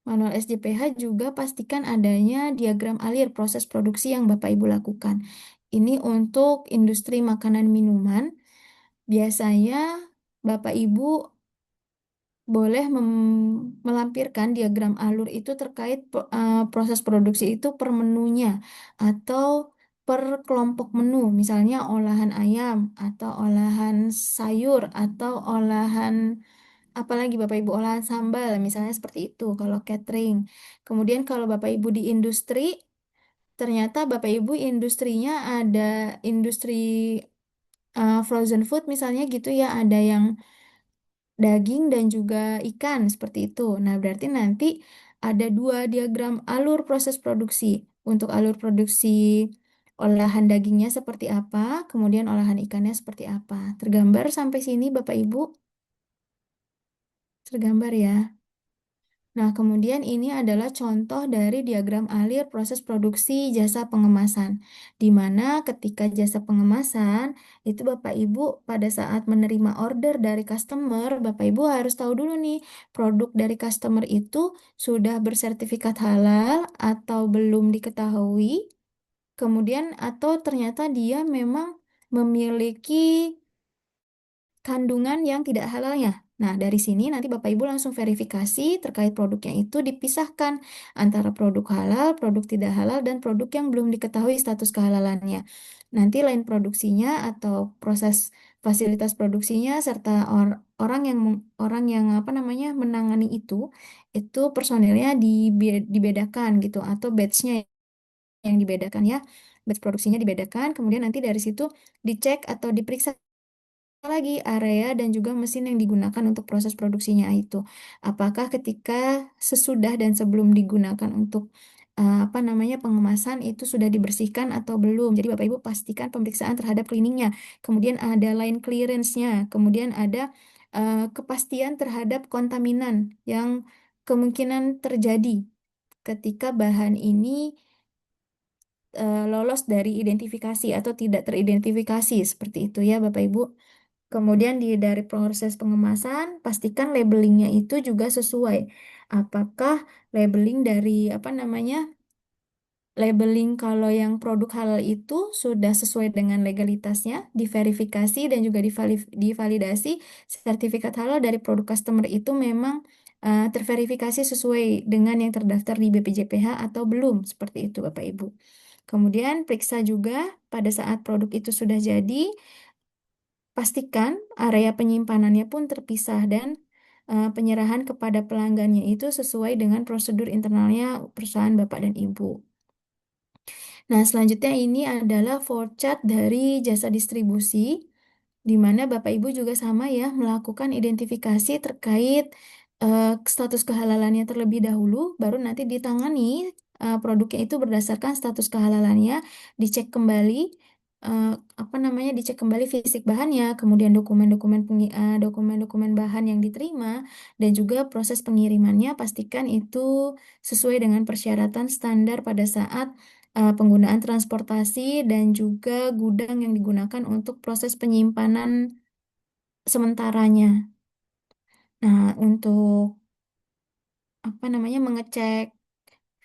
manual SJPH juga pastikan adanya diagram alir proses produksi yang Bapak Ibu lakukan. Ini untuk industri makanan minuman. Biasanya Bapak Ibu boleh melampirkan diagram alur itu terkait proses produksi itu per menunya atau per kelompok menu, misalnya olahan ayam atau olahan sayur atau olahan apalagi Bapak Ibu olahan sambal, misalnya seperti itu kalau catering. Kemudian kalau Bapak Ibu di industri, ternyata Bapak Ibu industrinya ada industri frozen food misalnya gitu ya, ada yang daging dan juga ikan seperti itu. Nah, berarti nanti ada dua diagram alur proses produksi. Untuk alur produksi olahan dagingnya seperti apa, kemudian olahan ikannya seperti apa. Tergambar sampai sini Bapak Ibu? Tergambar ya. Nah, kemudian ini adalah contoh dari diagram alir proses produksi jasa pengemasan, di mana ketika jasa pengemasan, itu Bapak Ibu pada saat menerima order dari customer, Bapak Ibu harus tahu dulu nih, produk dari customer itu sudah bersertifikat halal atau belum diketahui, kemudian atau ternyata dia memang memiliki kandungan yang tidak halalnya. Nah, dari sini nanti Bapak Ibu langsung verifikasi terkait produknya itu dipisahkan antara produk halal, produk tidak halal, dan produk yang belum diketahui status kehalalannya. Nanti lain produksinya atau proses fasilitas produksinya serta orang yang apa namanya menangani itu personilnya dibedakan gitu atau batchnya yang dibedakan ya. Batch produksinya dibedakan, kemudian nanti dari situ dicek atau diperiksa lagi area dan juga mesin yang digunakan untuk proses produksinya itu. Apakah ketika sesudah dan sebelum digunakan untuk apa namanya pengemasan itu sudah dibersihkan atau belum. Jadi Bapak Ibu pastikan pemeriksaan terhadap cleaningnya. Kemudian ada line clearance-nya. Kemudian ada kepastian terhadap kontaminan yang kemungkinan terjadi ketika bahan ini lolos dari identifikasi atau tidak teridentifikasi seperti itu ya Bapak Ibu. Kemudian dari proses pengemasan, pastikan labelingnya itu juga sesuai. Apakah labeling dari apa namanya? Labeling kalau yang produk halal itu sudah sesuai dengan legalitasnya, diverifikasi dan juga divalidasi sertifikat halal dari produk customer itu memang terverifikasi sesuai dengan yang terdaftar di BPJPH atau belum, seperti itu Bapak Ibu. Kemudian periksa juga pada saat produk itu sudah jadi, pastikan area penyimpanannya pun terpisah dan penyerahan kepada pelanggannya itu sesuai dengan prosedur internalnya perusahaan Bapak dan Ibu. Nah, selanjutnya ini adalah flow chart dari jasa distribusi, di mana Bapak Ibu juga sama ya melakukan identifikasi terkait status kehalalannya terlebih dahulu, baru nanti ditangani produknya itu berdasarkan status kehalalannya, dicek kembali eh, apa namanya dicek kembali fisik bahannya, kemudian dokumen-dokumen bahan yang diterima dan juga proses pengirimannya pastikan itu sesuai dengan persyaratan standar pada saat penggunaan transportasi dan juga gudang yang digunakan untuk proses penyimpanan sementaranya. Nah, untuk apa namanya mengecek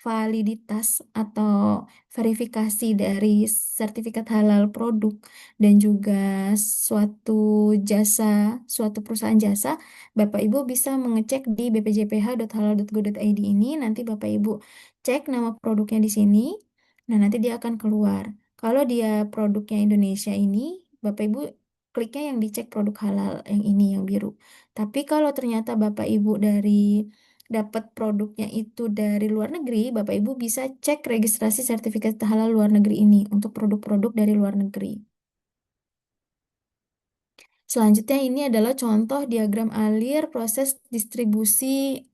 validitas atau verifikasi dari sertifikat halal produk dan juga suatu jasa, suatu perusahaan jasa, Bapak Ibu bisa mengecek di bpjph.halal.go.id ini. Nanti Bapak Ibu cek nama produknya di sini. Nah, nanti dia akan keluar. Kalau dia produknya Indonesia ini, Bapak Ibu kliknya yang dicek produk halal yang ini yang biru. Tapi kalau ternyata Bapak Ibu dapat produknya itu dari luar negeri, Bapak Ibu bisa cek registrasi sertifikat halal luar negeri ini untuk produk-produk dari luar negeri. Selanjutnya ini adalah contoh diagram alir proses distribusi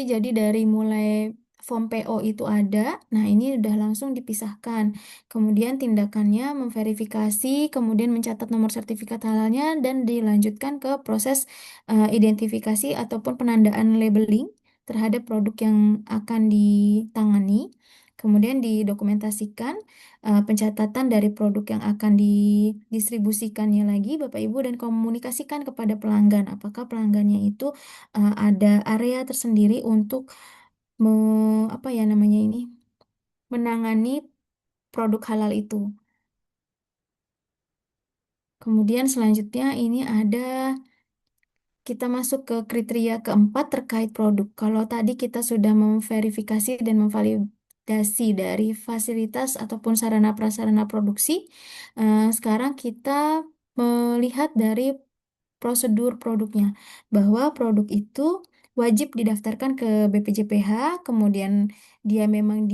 jadi dari mulai form PO itu ada, nah ini udah langsung dipisahkan. Kemudian tindakannya memverifikasi, kemudian mencatat nomor sertifikat halalnya, dan dilanjutkan ke proses identifikasi ataupun penandaan labeling terhadap produk yang akan ditangani. Kemudian didokumentasikan pencatatan dari produk yang akan didistribusikannya lagi, Bapak Ibu, dan komunikasikan kepada pelanggan. Apakah pelanggannya itu ada area tersendiri untuk apa ya namanya ini menangani produk halal itu. Kemudian selanjutnya ini ada kita masuk ke kriteria keempat terkait produk. Kalau tadi kita sudah memverifikasi dan memvalidasi dari fasilitas ataupun sarana prasarana produksi, sekarang kita melihat dari prosedur produknya, bahwa produk itu wajib didaftarkan ke BPJPH, kemudian dia memang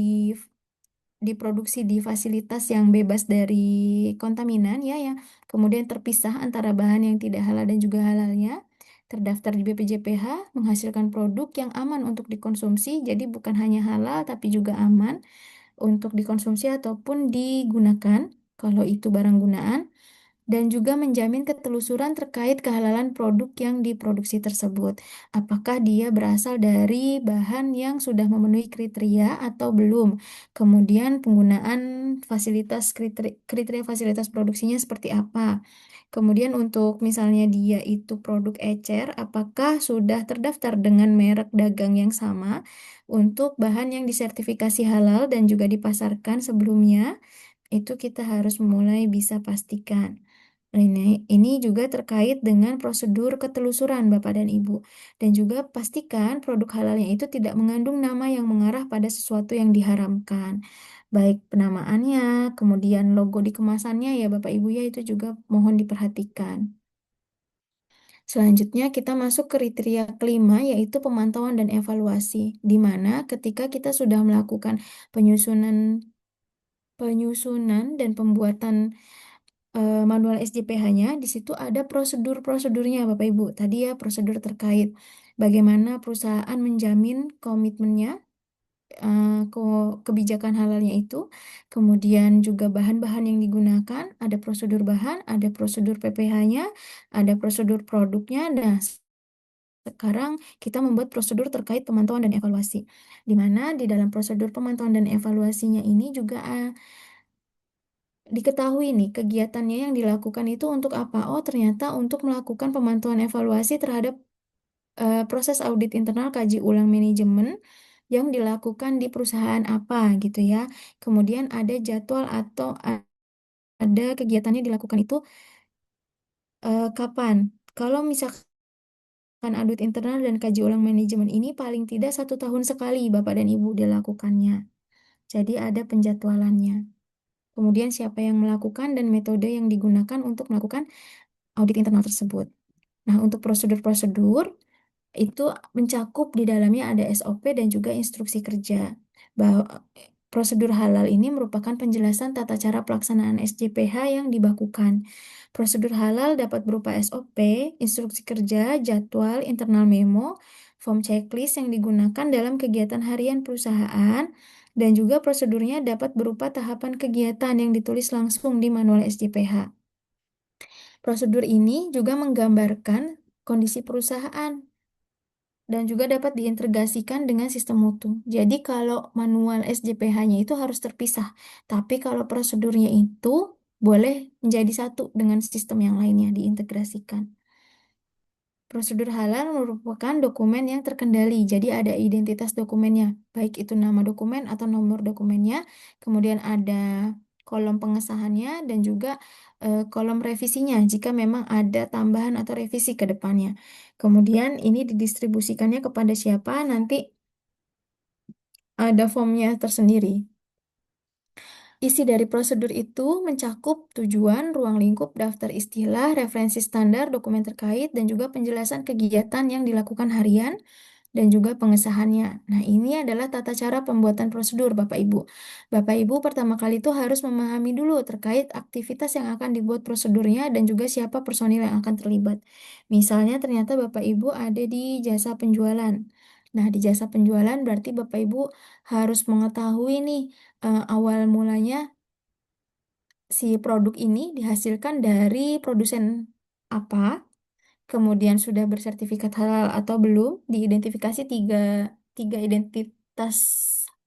diproduksi di fasilitas yang bebas dari kontaminan ya, ya. Kemudian terpisah antara bahan yang tidak halal dan juga halalnya. Terdaftar di BPJPH, menghasilkan produk yang aman untuk dikonsumsi. Jadi bukan hanya halal tapi juga aman untuk dikonsumsi ataupun digunakan kalau itu barang gunaan, dan juga menjamin ketelusuran terkait kehalalan produk yang diproduksi tersebut. Apakah dia berasal dari bahan yang sudah memenuhi kriteria atau belum? Kemudian penggunaan fasilitas kriteria fasilitas produksinya seperti apa? Kemudian untuk misalnya dia itu produk ecer, apakah sudah terdaftar dengan merek dagang yang sama untuk bahan yang disertifikasi halal dan juga dipasarkan sebelumnya? Itu kita harus mulai bisa pastikan. Ini juga terkait dengan prosedur ketelusuran Bapak dan Ibu. Dan juga pastikan produk halalnya itu tidak mengandung nama yang mengarah pada sesuatu yang diharamkan. Baik penamaannya, kemudian logo di kemasannya ya Bapak Ibu ya, itu juga mohon diperhatikan. Selanjutnya kita masuk ke kriteria kelima, yaitu pemantauan dan evaluasi. Di mana ketika kita sudah melakukan penyusunan penyusunan dan pembuatan manual SJPH-nya, di situ ada prosedur-prosedurnya, Bapak Ibu. Tadi ya prosedur terkait bagaimana perusahaan menjamin komitmennya, kebijakan halalnya itu, kemudian juga bahan-bahan yang digunakan, ada prosedur bahan, ada prosedur PPH-nya, ada prosedur produknya. Nah, sekarang kita membuat prosedur terkait pemantauan dan evaluasi, di mana di dalam prosedur pemantauan dan evaluasinya ini juga diketahui nih kegiatannya yang dilakukan itu untuk apa? Oh, ternyata untuk melakukan pemantauan evaluasi terhadap proses audit internal kaji ulang manajemen yang dilakukan di perusahaan apa gitu ya. Kemudian ada jadwal atau ada kegiatannya dilakukan itu kapan? Kalau misalkan audit internal dan kaji ulang manajemen ini paling tidak 1 tahun sekali Bapak dan Ibu dilakukannya. Jadi ada penjadwalannya. Kemudian siapa yang melakukan dan metode yang digunakan untuk melakukan audit internal tersebut. Nah, untuk prosedur-prosedur itu mencakup di dalamnya ada SOP dan juga instruksi kerja. Bahwa prosedur halal ini merupakan penjelasan tata cara pelaksanaan SJPH yang dibakukan. Prosedur halal dapat berupa SOP, instruksi kerja, jadwal, internal memo, form checklist yang digunakan dalam kegiatan harian perusahaan, dan juga prosedurnya dapat berupa tahapan kegiatan yang ditulis langsung di manual SJPH. Prosedur ini juga menggambarkan kondisi perusahaan dan juga dapat diintegrasikan dengan sistem mutu. Jadi kalau manual SJPH-nya itu harus terpisah, tapi kalau prosedurnya itu boleh menjadi satu dengan sistem yang lainnya diintegrasikan. Prosedur halal merupakan dokumen yang terkendali, jadi ada identitas dokumennya, baik itu nama dokumen atau nomor dokumennya, kemudian ada kolom pengesahannya dan juga kolom revisinya jika memang ada tambahan atau revisi ke depannya. Kemudian ini didistribusikannya kepada siapa, nanti ada formnya tersendiri. Isi dari prosedur itu mencakup tujuan, ruang lingkup, daftar istilah, referensi standar, dokumen terkait, dan juga penjelasan kegiatan yang dilakukan harian, dan juga pengesahannya. Nah, ini adalah tata cara pembuatan prosedur, Bapak Ibu. Bapak Ibu pertama kali itu harus memahami dulu terkait aktivitas yang akan dibuat prosedurnya dan juga siapa personil yang akan terlibat. Misalnya ternyata Bapak Ibu ada di jasa penjualan. Nah, di jasa penjualan berarti Bapak Ibu harus mengetahui nih awal mulanya si produk ini dihasilkan dari produsen apa, kemudian sudah bersertifikat halal atau belum, diidentifikasi tiga identitas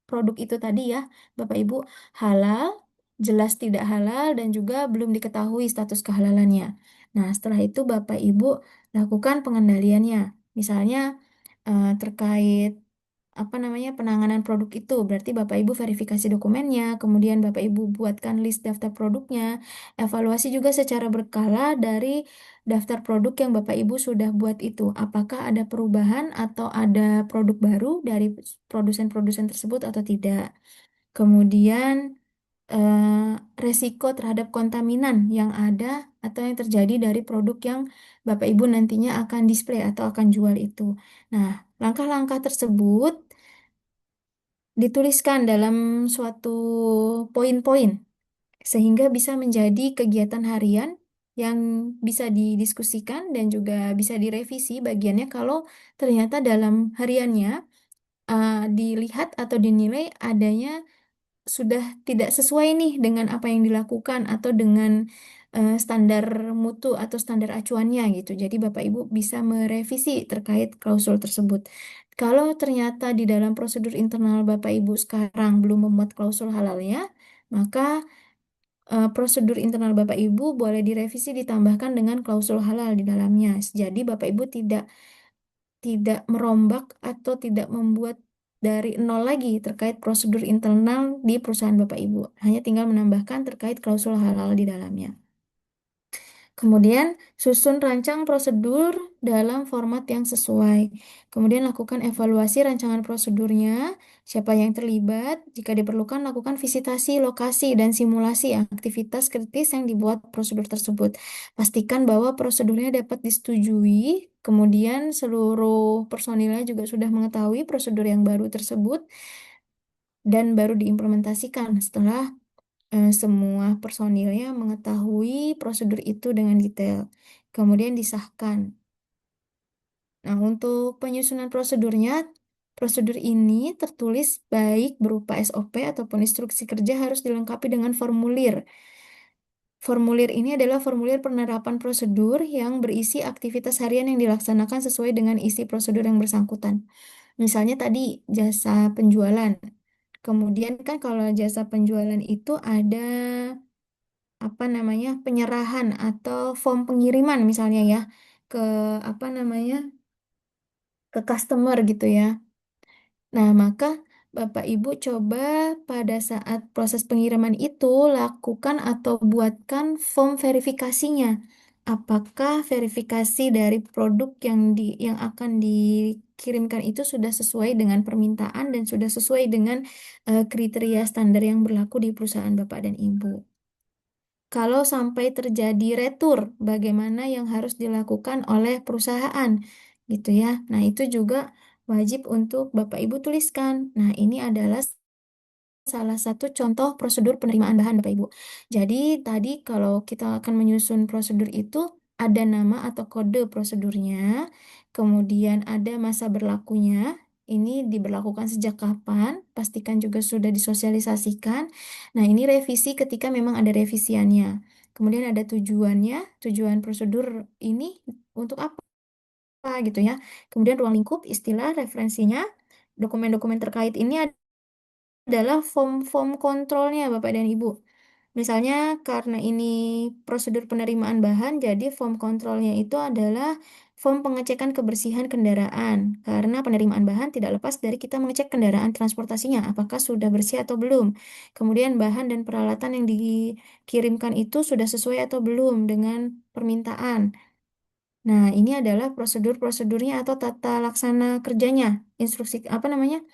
produk itu tadi ya, Bapak Ibu, halal, jelas tidak halal, dan juga belum diketahui status kehalalannya. Nah, setelah itu Bapak Ibu lakukan pengendaliannya. Misalnya terkait apa namanya penanganan produk itu, berarti Bapak Ibu verifikasi dokumennya, kemudian Bapak Ibu buatkan list daftar produknya, evaluasi juga secara berkala dari daftar produk yang Bapak Ibu sudah buat itu. Apakah ada perubahan atau ada produk baru dari produsen-produsen tersebut atau tidak. Kemudian resiko terhadap kontaminan yang ada atau yang terjadi dari produk yang Bapak Ibu nantinya akan display atau akan jual itu. Nah, langkah-langkah tersebut dituliskan dalam suatu poin-poin sehingga bisa menjadi kegiatan harian yang bisa didiskusikan dan juga bisa direvisi bagiannya kalau ternyata dalam hariannya dilihat atau dinilai adanya sudah tidak sesuai nih dengan apa yang dilakukan atau dengan standar mutu atau standar acuannya gitu. Jadi Bapak Ibu bisa merevisi terkait klausul tersebut. Kalau ternyata di dalam prosedur internal Bapak Ibu sekarang belum memuat klausul halalnya, maka prosedur internal Bapak Ibu boleh direvisi ditambahkan dengan klausul halal di dalamnya. Jadi Bapak Ibu tidak merombak atau tidak membuat dari nol lagi terkait prosedur internal di perusahaan Bapak Ibu. Hanya tinggal menambahkan terkait klausul halal di dalamnya. Kemudian susun rancang prosedur dalam format yang sesuai. Kemudian lakukan evaluasi rancangan prosedurnya, siapa yang terlibat. Jika diperlukan, lakukan visitasi lokasi dan simulasi aktivitas kritis yang dibuat prosedur tersebut. Pastikan bahwa prosedurnya dapat disetujui. Kemudian seluruh personilnya juga sudah mengetahui prosedur yang baru tersebut dan baru diimplementasikan setelah semua personilnya mengetahui prosedur itu dengan detail. Kemudian disahkan. Nah, untuk penyusunan prosedurnya, prosedur ini tertulis baik berupa SOP ataupun instruksi kerja harus dilengkapi dengan formulir. Formulir ini adalah formulir penerapan prosedur yang berisi aktivitas harian yang dilaksanakan sesuai dengan isi prosedur yang bersangkutan. Misalnya tadi jasa penjualan. Kemudian kan kalau jasa penjualan itu ada apa namanya penyerahan atau form pengiriman misalnya ya ke apa namanya ke customer gitu ya. Nah, maka Bapak Ibu coba pada saat proses pengiriman itu lakukan atau buatkan form verifikasinya. Apakah verifikasi dari produk yang akan dikirimkan itu sudah sesuai dengan permintaan dan sudah sesuai dengan kriteria standar yang berlaku di perusahaan Bapak dan Ibu. Kalau sampai terjadi retur, bagaimana yang harus dilakukan oleh perusahaan, gitu ya. Nah, itu juga wajib untuk Bapak Ibu tuliskan. Nah, ini adalah salah satu contoh prosedur penerimaan bahan Bapak Ibu. Jadi, tadi kalau kita akan menyusun prosedur itu, ada nama atau kode prosedurnya, kemudian ada masa berlakunya. Ini diberlakukan sejak kapan? Pastikan juga sudah disosialisasikan. Nah, ini revisi ketika memang ada revisiannya. Kemudian ada tujuannya, tujuan prosedur ini untuk apa gitu ya. Kemudian ruang lingkup, istilah, referensinya, dokumen-dokumen terkait ini adalah form-form kontrolnya Bapak dan Ibu. Misalnya karena ini prosedur penerimaan bahan, jadi form kontrolnya itu adalah form pengecekan kebersihan kendaraan. Karena penerimaan bahan tidak lepas dari kita mengecek kendaraan transportasinya, apakah sudah bersih atau belum. Kemudian bahan dan peralatan yang dikirimkan itu sudah sesuai atau belum dengan permintaan. Nah, ini adalah prosedur-prosedurnya atau tata laksana kerjanya, instruksi apa namanya?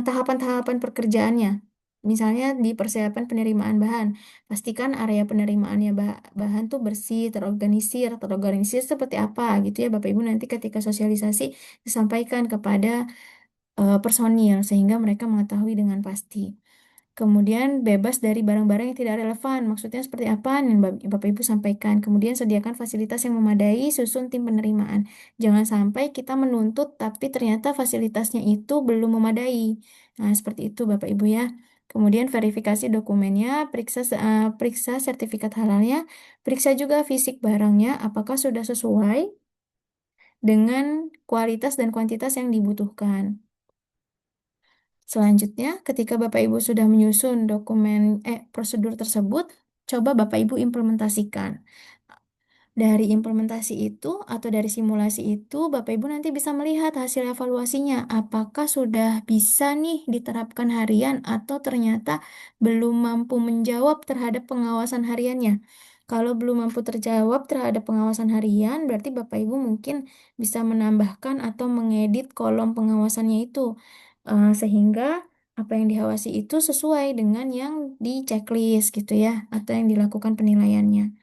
Tahapan-tahapan pekerjaannya. Misalnya di persiapan penerimaan bahan, pastikan area penerimaannya bahan tuh bersih, terorganisir seperti apa gitu ya Bapak Ibu nanti ketika sosialisasi disampaikan kepada personil sehingga mereka mengetahui dengan pasti. Kemudian bebas dari barang-barang yang tidak relevan. Maksudnya seperti apa yang Bapak Ibu sampaikan. Kemudian sediakan fasilitas yang memadai, susun tim penerimaan. Jangan sampai kita menuntut tapi ternyata fasilitasnya itu belum memadai. Nah, seperti itu Bapak Ibu ya. Kemudian verifikasi dokumennya, periksa sertifikat halalnya, periksa juga fisik barangnya apakah sudah sesuai dengan kualitas dan kuantitas yang dibutuhkan. Selanjutnya, ketika Bapak Ibu sudah menyusun prosedur tersebut, coba Bapak Ibu implementasikan. Dari implementasi itu atau dari simulasi itu, Bapak Ibu nanti bisa melihat hasil evaluasinya. Apakah sudah bisa nih diterapkan harian atau ternyata belum mampu menjawab terhadap pengawasan hariannya. Kalau belum mampu terjawab terhadap pengawasan harian, berarti Bapak Ibu mungkin bisa menambahkan atau mengedit kolom pengawasannya itu. Sehingga apa yang diawasi itu sesuai dengan yang di checklist gitu ya, atau yang dilakukan penilaiannya.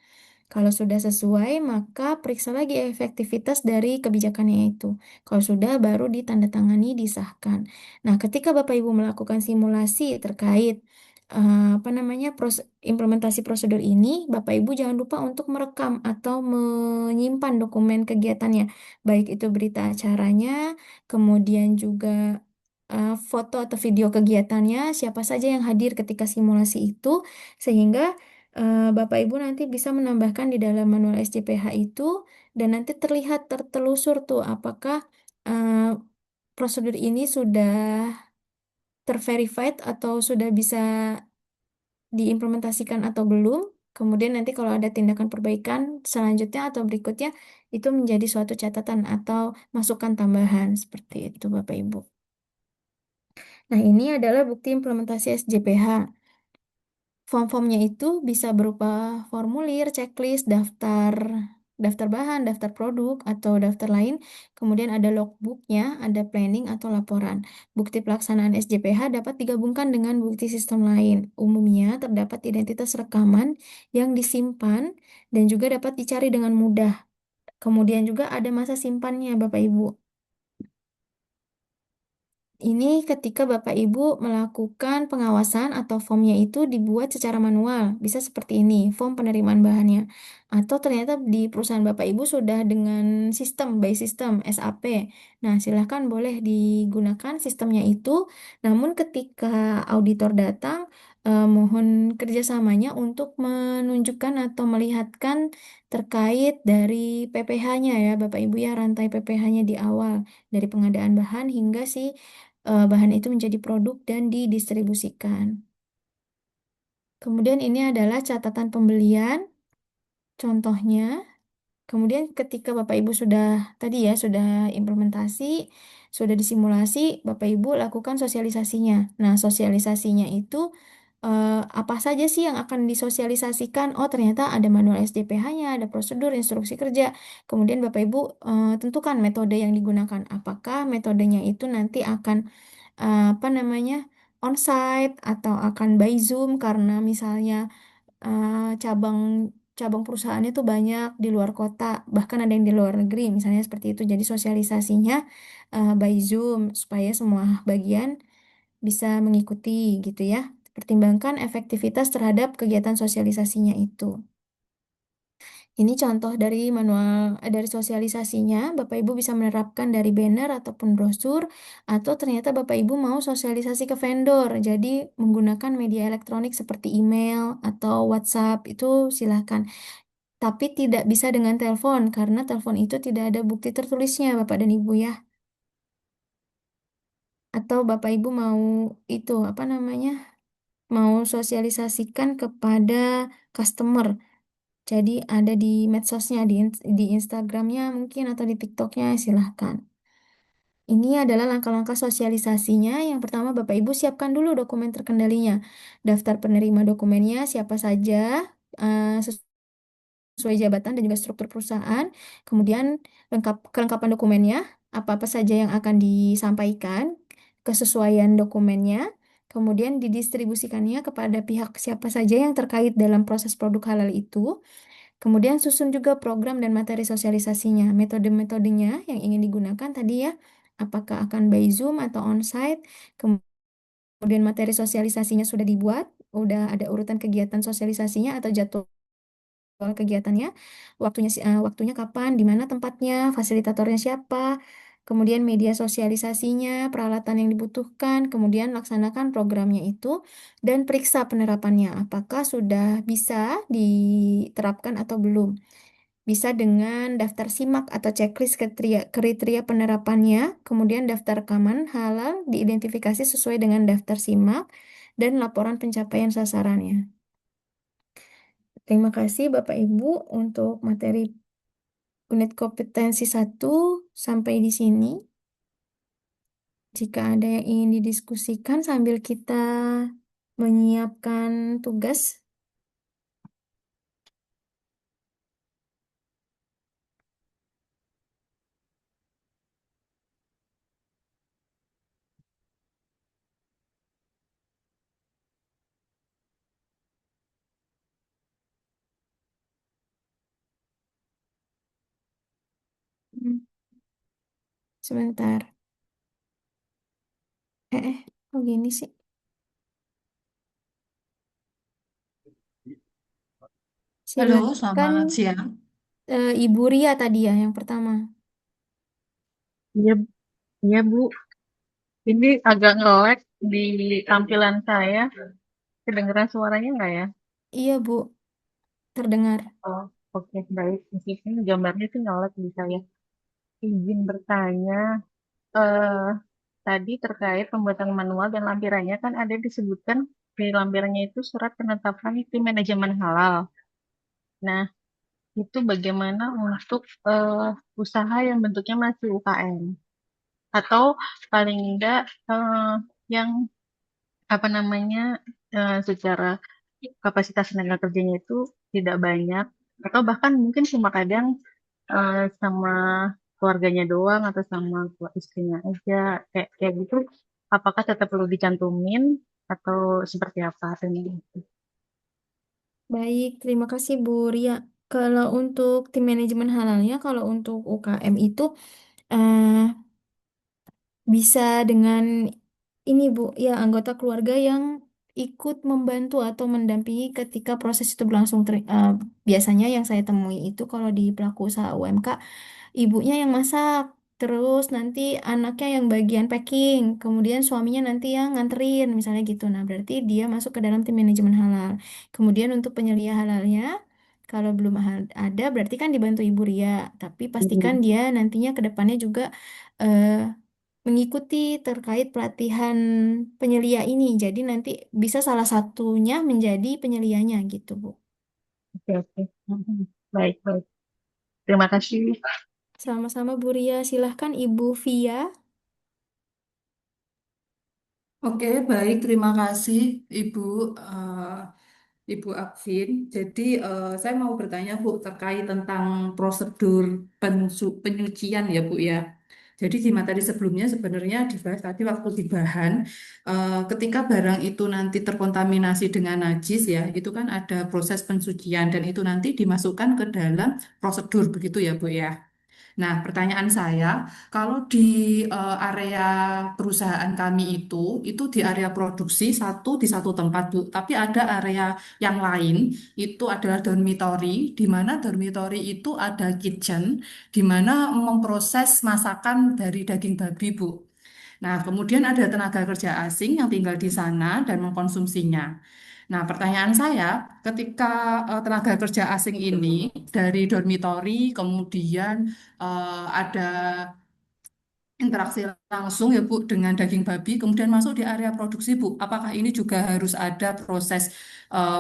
Kalau sudah sesuai, maka periksa lagi efektivitas dari kebijakannya itu. Kalau sudah, baru ditandatangani, disahkan. Nah, ketika Bapak Ibu melakukan simulasi terkait apa namanya implementasi prosedur ini, Bapak Ibu jangan lupa untuk merekam atau menyimpan dokumen kegiatannya, baik itu berita acaranya, kemudian juga foto atau video kegiatannya, siapa saja yang hadir ketika simulasi itu, sehingga Bapak Ibu nanti bisa menambahkan di dalam manual SJPH itu dan nanti terlihat tertelusur tuh apakah eh, prosedur ini sudah terverified atau sudah bisa diimplementasikan atau belum. Kemudian nanti kalau ada tindakan perbaikan selanjutnya atau berikutnya itu menjadi suatu catatan atau masukan tambahan seperti itu Bapak Ibu. Nah, ini adalah bukti implementasi SJPH. Form-formnya itu bisa berupa formulir, checklist, daftar bahan, daftar produk, atau daftar lain. Kemudian ada logbooknya, ada planning atau laporan. Bukti pelaksanaan SJPH dapat digabungkan dengan bukti sistem lain. Umumnya terdapat identitas rekaman yang disimpan dan juga dapat dicari dengan mudah. Kemudian juga ada masa simpannya, Bapak Ibu. Ini ketika Bapak Ibu melakukan pengawasan atau formnya itu dibuat secara manual, bisa seperti ini, form penerimaan bahannya. Atau ternyata di perusahaan Bapak Ibu sudah dengan sistem, by system, SAP. Nah, silahkan boleh digunakan sistemnya itu. Namun ketika auditor datang, mohon kerjasamanya untuk menunjukkan atau melihatkan terkait dari PPH-nya ya, Bapak Ibu ya, rantai PPH-nya di awal, dari pengadaan bahan hingga si bahan itu menjadi produk dan didistribusikan. Kemudian ini adalah catatan pembelian, contohnya. Kemudian ketika Bapak Ibu sudah tadi ya sudah implementasi, sudah disimulasi, Bapak Ibu lakukan sosialisasinya. Nah, sosialisasinya itu apa saja sih yang akan disosialisasikan? Oh, ternyata ada manual SJPH-nya, ada prosedur, instruksi kerja. Kemudian Bapak Ibu tentukan metode yang digunakan. Apakah metodenya itu nanti akan apa namanya onsite atau akan by Zoom karena misalnya eh, cabang cabang perusahaannya tuh banyak di luar kota, bahkan ada yang di luar negeri, misalnya seperti itu. Jadi sosialisasinya by Zoom supaya semua bagian bisa mengikuti gitu ya. Pertimbangkan efektivitas terhadap kegiatan sosialisasinya itu. Ini contoh dari dari sosialisasinya. Bapak Ibu bisa menerapkan dari banner ataupun brosur, atau ternyata Bapak Ibu mau sosialisasi ke vendor. Jadi menggunakan media elektronik seperti email atau WhatsApp itu silahkan. Tapi tidak bisa dengan telepon karena telepon itu tidak ada bukti tertulisnya Bapak dan Ibu ya. Atau Bapak Ibu mau itu apa namanya? Mau sosialisasikan kepada customer. Jadi ada di medsosnya, di Instagramnya mungkin atau di TikToknya silahkan. Ini adalah langkah-langkah sosialisasinya. Yang pertama Bapak Ibu siapkan dulu dokumen terkendalinya. Daftar penerima dokumennya siapa saja, sesuai jabatan dan juga struktur perusahaan. Kemudian kelengkapan dokumennya, apa-apa saja yang akan disampaikan, kesesuaian dokumennya, kemudian didistribusikannya kepada pihak siapa saja yang terkait dalam proses produk halal itu. Kemudian susun juga program dan materi sosialisasinya, metode-metodenya yang ingin digunakan tadi ya, apakah akan by Zoom atau onsite. kemudian materi sosialisasinya sudah dibuat, udah ada urutan kegiatan sosialisasinya atau jadwal kegiatannya, waktunya kapan, di mana tempatnya, fasilitatornya siapa, kemudian media sosialisasinya, peralatan yang dibutuhkan, kemudian laksanakan programnya itu, dan periksa penerapannya, apakah sudah bisa diterapkan atau belum. Bisa dengan daftar simak atau checklist kriteria penerapannya, kemudian daftar rekaman halal diidentifikasi sesuai dengan daftar simak, dan laporan pencapaian sasarannya. Terima kasih Bapak Ibu untuk materi unit kompetensi 1 sampai di sini. Jika ada yang ingin didiskusikan sambil kita menyiapkan tugas. Hmm, Sebentar. Oh gini sih. Halo, Silahkan selamat siang. Ibu Ria tadi ya yang pertama. Iya, iya Bu. Ini agak nge-lag di tampilan saya. Kedengeran suaranya nggak ya? Iya Bu, terdengar. Oh, oke, baik. Meskipun gambarnya sih nge-lag di saya. Izin bertanya, eh, tadi terkait pembuatan manual dan lampirannya kan ada disebutkan di lampirannya itu surat penetapan tim manajemen halal. Nah, itu bagaimana untuk usaha yang bentuknya masih UKM? Atau paling enggak yang apa namanya secara kapasitas tenaga kerjanya itu tidak banyak atau bahkan mungkin cuma kadang sama keluarganya doang atau sama istrinya aja kayak kayak gitu apakah tetap perlu dicantumin atau seperti apa ini? Baik, terima kasih Bu Ria. Kalau untuk tim manajemen halalnya, kalau untuk UKM itu eh, bisa dengan ini Bu, ya anggota keluarga yang ikut membantu atau mendampingi ketika proses itu berlangsung. Biasanya yang saya temui itu kalau di pelaku usaha UMK, ibunya yang masak, terus nanti anaknya yang bagian packing, kemudian suaminya nanti yang nganterin, misalnya gitu. Nah, berarti dia masuk ke dalam tim manajemen halal. Kemudian untuk penyelia halalnya, kalau belum ada, berarti kan dibantu Ibu Ria. Tapi pastikan Mhm. dia nantinya ke depannya juga eh, mengikuti terkait pelatihan penyelia ini. Jadi nanti bisa salah satunya menjadi penyelianya gitu, Bu. Oke, oke. Mhm. Baik, baik, terima kasih. Sama-sama Bu Ria, silahkan Ibu Via. Oke, baik. Terima kasih, Ibu Ibu Akvin. Jadi, saya mau bertanya, Bu, terkait tentang prosedur penyucian ya, Bu ya. Jadi di materi sebelumnya sebenarnya dibahas tadi waktu di bahan, ketika barang itu nanti terkontaminasi dengan najis ya, itu kan ada proses pensucian dan itu nanti dimasukkan ke dalam prosedur begitu ya, Bu ya. Nah, pertanyaan saya, kalau di area perusahaan kami itu di area produksi di satu tempat, Bu. Tapi ada area yang lain, itu adalah dormitory, di mana dormitory itu ada kitchen, di mana memproses masakan dari daging babi, Bu. Nah, kemudian ada tenaga kerja asing yang tinggal di sana dan mengkonsumsinya. Nah, pertanyaan saya, ketika tenaga kerja asing ini dari dormitory, kemudian ada interaksi langsung ya Bu dengan daging babi, kemudian masuk di area produksi Bu, apakah ini juga harus ada proses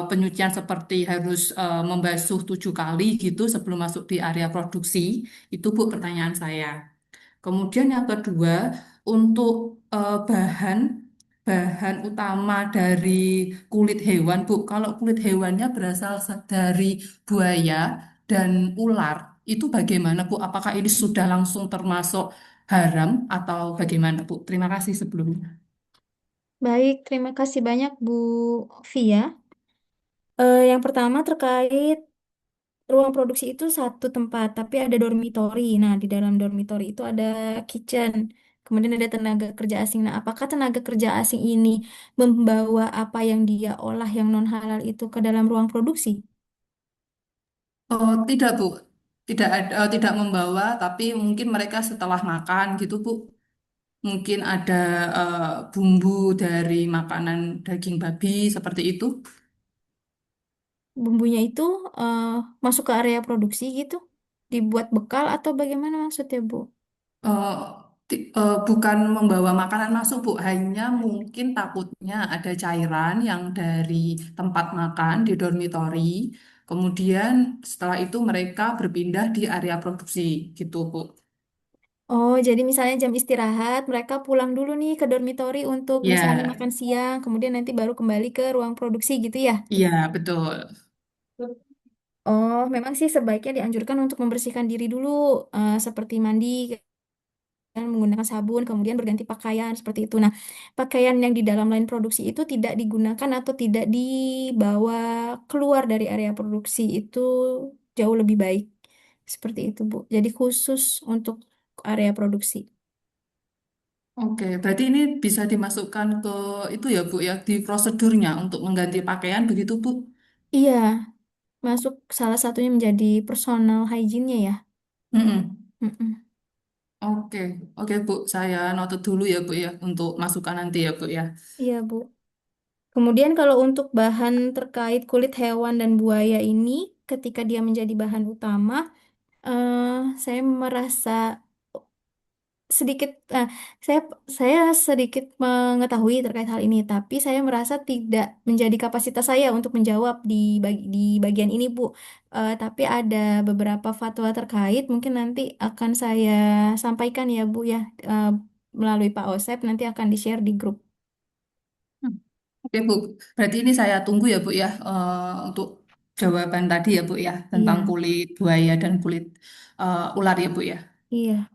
penyucian seperti harus membasuh 7 kali gitu sebelum masuk di area produksi? Itu Bu pertanyaan saya. Kemudian yang kedua, untuk bahan bahan utama dari kulit hewan, Bu. Kalau kulit hewannya berasal dari buaya dan ular, itu bagaimana, Bu? Apakah ini sudah langsung termasuk haram atau bagaimana, Bu? Terima kasih sebelumnya. Baik, terima kasih banyak Bu Via. Yang pertama terkait ruang produksi itu satu tempat, tapi ada dormitory. Nah, di dalam dormitory itu ada kitchen. kemudian ada tenaga kerja asing. Nah, apakah tenaga kerja asing ini membawa apa yang dia olah yang non halal itu ke dalam ruang produksi? Oh, tidak, Bu. Tidak ada, tidak membawa, tapi mungkin mereka setelah makan gitu, Bu. Mungkin ada bumbu dari makanan daging babi seperti itu. Bumbunya itu eh, masuk ke area produksi gitu, dibuat bekal atau bagaimana maksudnya, Bu? eh, bukan membawa makanan masuk, Bu. Hanya mungkin takutnya ada cairan yang dari tempat makan di dormitori. Kemudian setelah itu mereka berpindah di area produksi gitu, Bu. Oh, jadi misalnya jam istirahat, mereka pulang dulu nih ke dormitori untuk misalnya Ya, makan siang, kemudian nanti baru kembali ke ruang produksi gitu ya? iya betul. Oh, memang sih sebaiknya dianjurkan untuk membersihkan diri dulu, seperti mandi, kan, menggunakan sabun, kemudian berganti pakaian seperti itu. Nah, pakaian yang di dalam line produksi itu tidak digunakan atau tidak dibawa keluar dari area produksi itu jauh lebih baik. Seperti itu, Bu. Jadi khusus untuk area produksi. Oke, berarti ini bisa dimasukkan ke itu ya, Bu ya, di prosedurnya untuk mengganti pakaian begitu, Bu. Iya, masuk salah satunya menjadi personal hygiene-nya ya. Mm-mm. Mm-mm. Oke, oke Bu, saya noted dulu ya Bu ya untuk masukan nanti ya Bu ya. Iya, Bu. Kemudian kalau untuk bahan terkait kulit hewan dan buaya ini, ketika dia menjadi bahan utama, eh, saya merasa sedikit, saya saya sedikit mengetahui terkait hal ini, tapi saya merasa tidak menjadi kapasitas saya untuk menjawab di bagian ini, Bu. Tapi ada beberapa fatwa terkait, mungkin nanti akan saya sampaikan ya, Bu ya, eh, melalui Pak Osep nanti akan di-share di grup. Hmm. Oke Bu, berarti ini saya tunggu ya Bu ya untuk jawaban tadi ya Bu ya tentang Iya, kulit buaya dan kulit ular ya Bu ya. iya,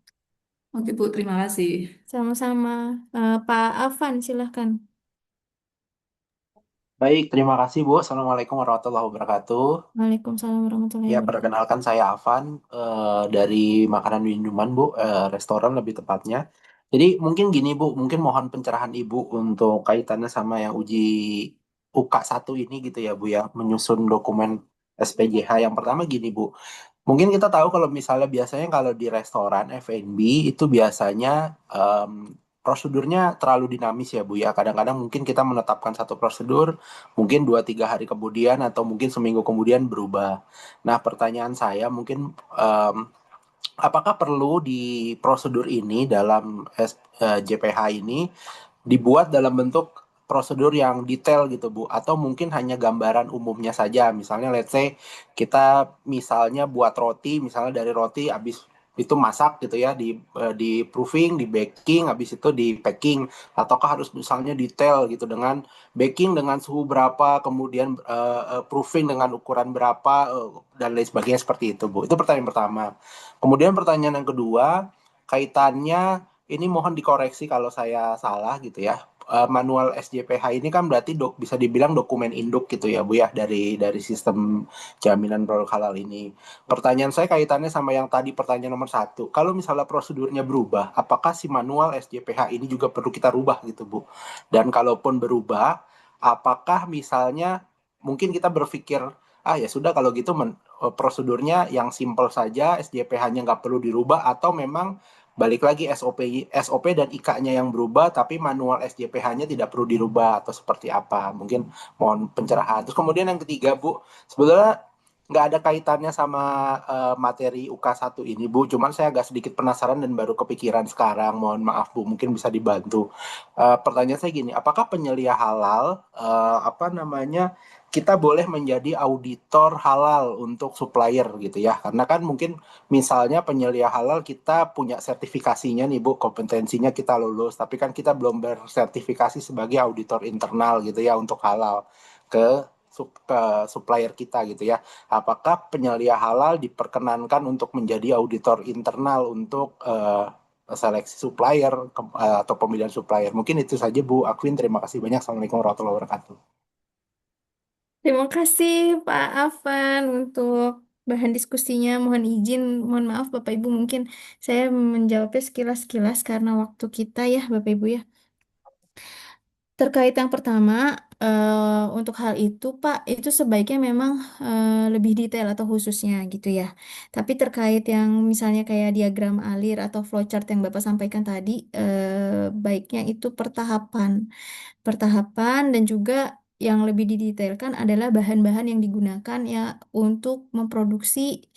Oke Bu, terima kasih. sama-sama. Pak Afan, silahkan. Baik, terima kasih Bu. Assalamualaikum warahmatullahi wabarakatuh. Waalaikumsalam warahmatullahi Ya, wabarakatuh. perkenalkan saya Afan dari makanan minuman Bu, restoran lebih tepatnya. Jadi mungkin gini Bu, mungkin mohon pencerahan Ibu untuk kaitannya sama yang uji UK 1 ini gitu ya Bu ya, menyusun dokumen SPJH. Yang pertama gini Bu, mungkin kita tahu kalau misalnya biasanya kalau di restoran F&B itu biasanya prosedurnya terlalu dinamis ya Bu ya. Kadang-kadang mungkin kita menetapkan satu prosedur, mungkin 2-3 hari kemudian atau mungkin seminggu kemudian berubah. Nah, pertanyaan saya mungkin em, apakah perlu di prosedur ini dalam JPH ini dibuat dalam bentuk prosedur yang detail gitu Bu, atau mungkin hanya gambaran umumnya saja, misalnya let's say kita misalnya buat roti, misalnya dari roti habis itu masak gitu ya, di proofing, di baking, habis itu di packing, ataukah harus misalnya detail gitu dengan baking dengan suhu berapa, kemudian proofing dengan ukuran berapa, dan lain sebagainya seperti itu Bu. Itu pertanyaan pertama. Kemudian pertanyaan yang kedua, kaitannya ini mohon dikoreksi kalau saya salah gitu ya. Manual SJPH ini kan berarti bisa dibilang dokumen induk gitu ya Bu ya, dari sistem jaminan produk halal ini. Pertanyaan saya kaitannya sama yang tadi pertanyaan nomor satu. Kalau misalnya prosedurnya berubah, apakah si manual SJPH ini juga perlu kita rubah gitu Bu? Dan kalaupun berubah, apakah misalnya mungkin kita berpikir, ah ya sudah kalau gitu prosedurnya yang simple saja, SJPH-nya nggak perlu dirubah, atau memang balik lagi SOP dan IK-nya yang berubah, tapi manual SJPH-nya tidak perlu dirubah, atau seperti apa? Mungkin mohon pencerahan. Terus kemudian yang ketiga, Bu, sebetulnya nggak ada kaitannya sama materi UK 1 ini, Bu. Cuman saya agak sedikit penasaran dan baru kepikiran sekarang. Mohon maaf, Bu. Mungkin bisa dibantu. Pertanyaan saya gini, apakah penyelia halal, apa namanya, kita boleh menjadi auditor halal untuk supplier gitu ya? Karena kan mungkin misalnya penyelia halal kita punya sertifikasinya nih Bu, kompetensinya kita lulus, tapi kan kita belum bersertifikasi sebagai auditor internal gitu ya untuk halal ke ke supplier kita gitu ya. Apakah penyelia halal diperkenankan untuk menjadi auditor internal untuk seleksi supplier atau pemilihan supplier? Mungkin itu saja Bu Akwin. Terima kasih banyak. Assalamualaikum warahmatullahi wabarakatuh. Terima kasih Pak Afan untuk bahan diskusinya. Mohon izin, mohon maaf Bapak Ibu, mungkin saya menjawabnya sekilas-sekilas karena waktu kita ya Bapak Ibu ya. Terkait yang pertama, untuk hal itu Pak, itu sebaiknya memang lebih detail atau khususnya gitu ya. Tapi terkait yang misalnya kayak diagram alir atau flowchart yang Bapak sampaikan tadi, baiknya itu pertahapan dan juga yang lebih didetailkan adalah bahan-bahan yang digunakan ya untuk memproduksi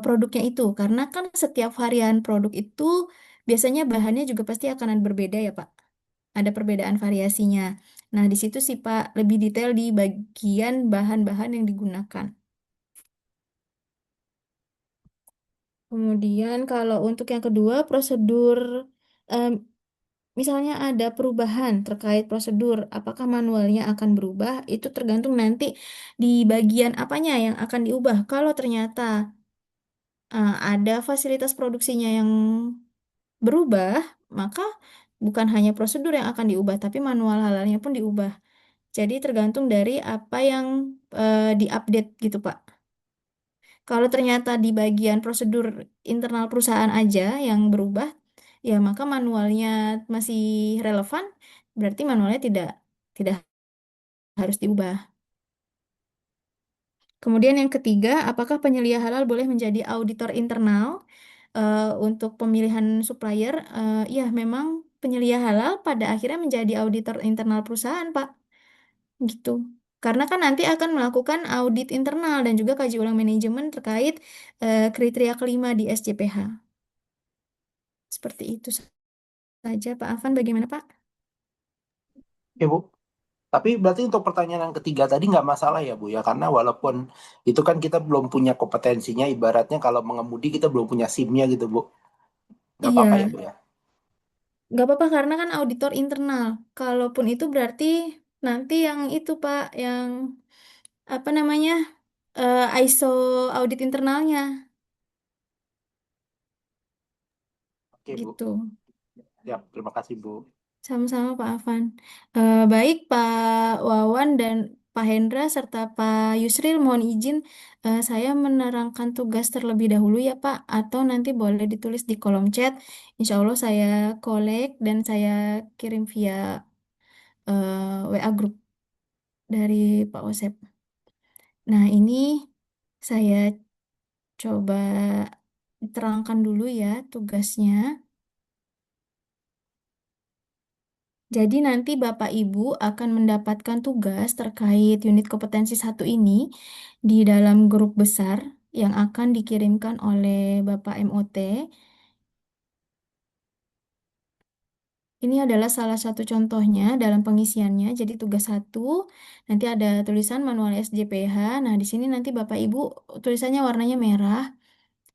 produknya itu. Karena kan setiap varian produk itu biasanya bahannya juga pasti akan berbeda ya Pak. Ada perbedaan variasinya. Nah, di situ sih Pak lebih detail di bagian bahan-bahan yang digunakan. Kemudian kalau untuk yang kedua, prosedur em, misalnya ada perubahan terkait prosedur, apakah manualnya akan berubah? Itu tergantung nanti di bagian apanya yang akan diubah. Kalau ternyata ada fasilitas produksinya yang berubah, maka bukan hanya prosedur yang akan diubah, tapi manual halalnya pun diubah. Jadi tergantung dari apa yang diupdate gitu, Pak. Kalau ternyata di bagian prosedur internal perusahaan aja yang berubah, ya maka manualnya masih relevan, berarti manualnya tidak tidak harus diubah. Kemudian yang ketiga, apakah penyelia halal boleh menjadi auditor internal untuk pemilihan supplier? Ya, memang penyelia halal pada akhirnya menjadi auditor internal perusahaan, Pak. Gitu. Karena kan nanti akan melakukan audit internal dan juga kaji ulang manajemen terkait kriteria kelima di SCPH. Seperti itu saja, Pak Afan. Bagaimana, Pak? Oke, Bu. Tapi berarti untuk pertanyaan yang ketiga tadi nggak masalah ya, Bu, ya? Karena walaupun itu kan kita belum punya kompetensinya, ibaratnya kalau mengemudi kita belum punya SIM-nya gitu, Bu. Nggak apa-apa ya, Iya, Bu, ya? nggak apa-apa karena kan auditor internal. Kalaupun itu berarti nanti yang itu, Pak, yang apa namanya ISO audit internalnya, Oke, Bu. gitu. Ya, terima kasih, Bu. Sama-sama Pak Afan. Baik Pak Wawan dan Pak Hendra serta Pak Yusril mohon izin saya menerangkan tugas terlebih dahulu ya Pak atau nanti boleh ditulis di kolom chat. Insya Allah saya kolek dan saya kirim via WA grup dari Pak Osep. Nah ini saya coba terangkan dulu ya tugasnya. Jadi nanti Bapak Ibu akan mendapatkan tugas terkait unit kompetensi satu ini di dalam grup besar yang akan dikirimkan oleh Bapak MOT. Ini adalah salah satu contohnya dalam pengisiannya. Jadi tugas satu, nanti ada tulisan manual SJPH. Nah, di sini nanti Bapak Ibu tulisannya warnanya merah.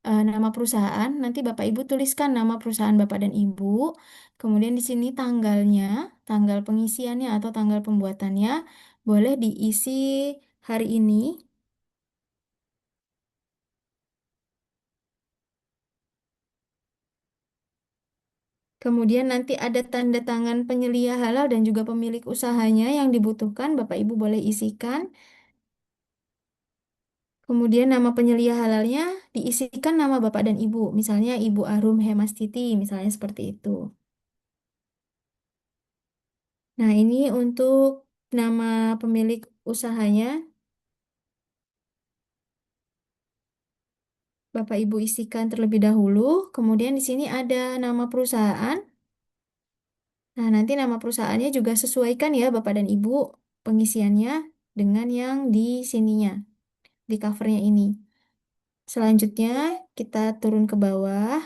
Nama perusahaan, nanti Bapak Ibu tuliskan nama perusahaan Bapak dan Ibu. Kemudian di sini tanggalnya, tanggal pengisiannya atau tanggal pembuatannya boleh diisi hari ini. Kemudian nanti ada tanda tangan penyelia halal dan juga pemilik usahanya yang dibutuhkan, Bapak Ibu boleh isikan. Kemudian nama penyelia halalnya diisikan nama Bapak dan Ibu, misalnya Ibu Arum Hemastiti, misalnya seperti itu. Nah, ini untuk nama pemilik usahanya. Bapak Ibu isikan terlebih dahulu, kemudian di sini ada nama perusahaan. Nah, nanti nama perusahaannya juga sesuaikan ya Bapak dan Ibu pengisiannya dengan yang di sininya, di covernya ini. Selanjutnya kita turun ke bawah.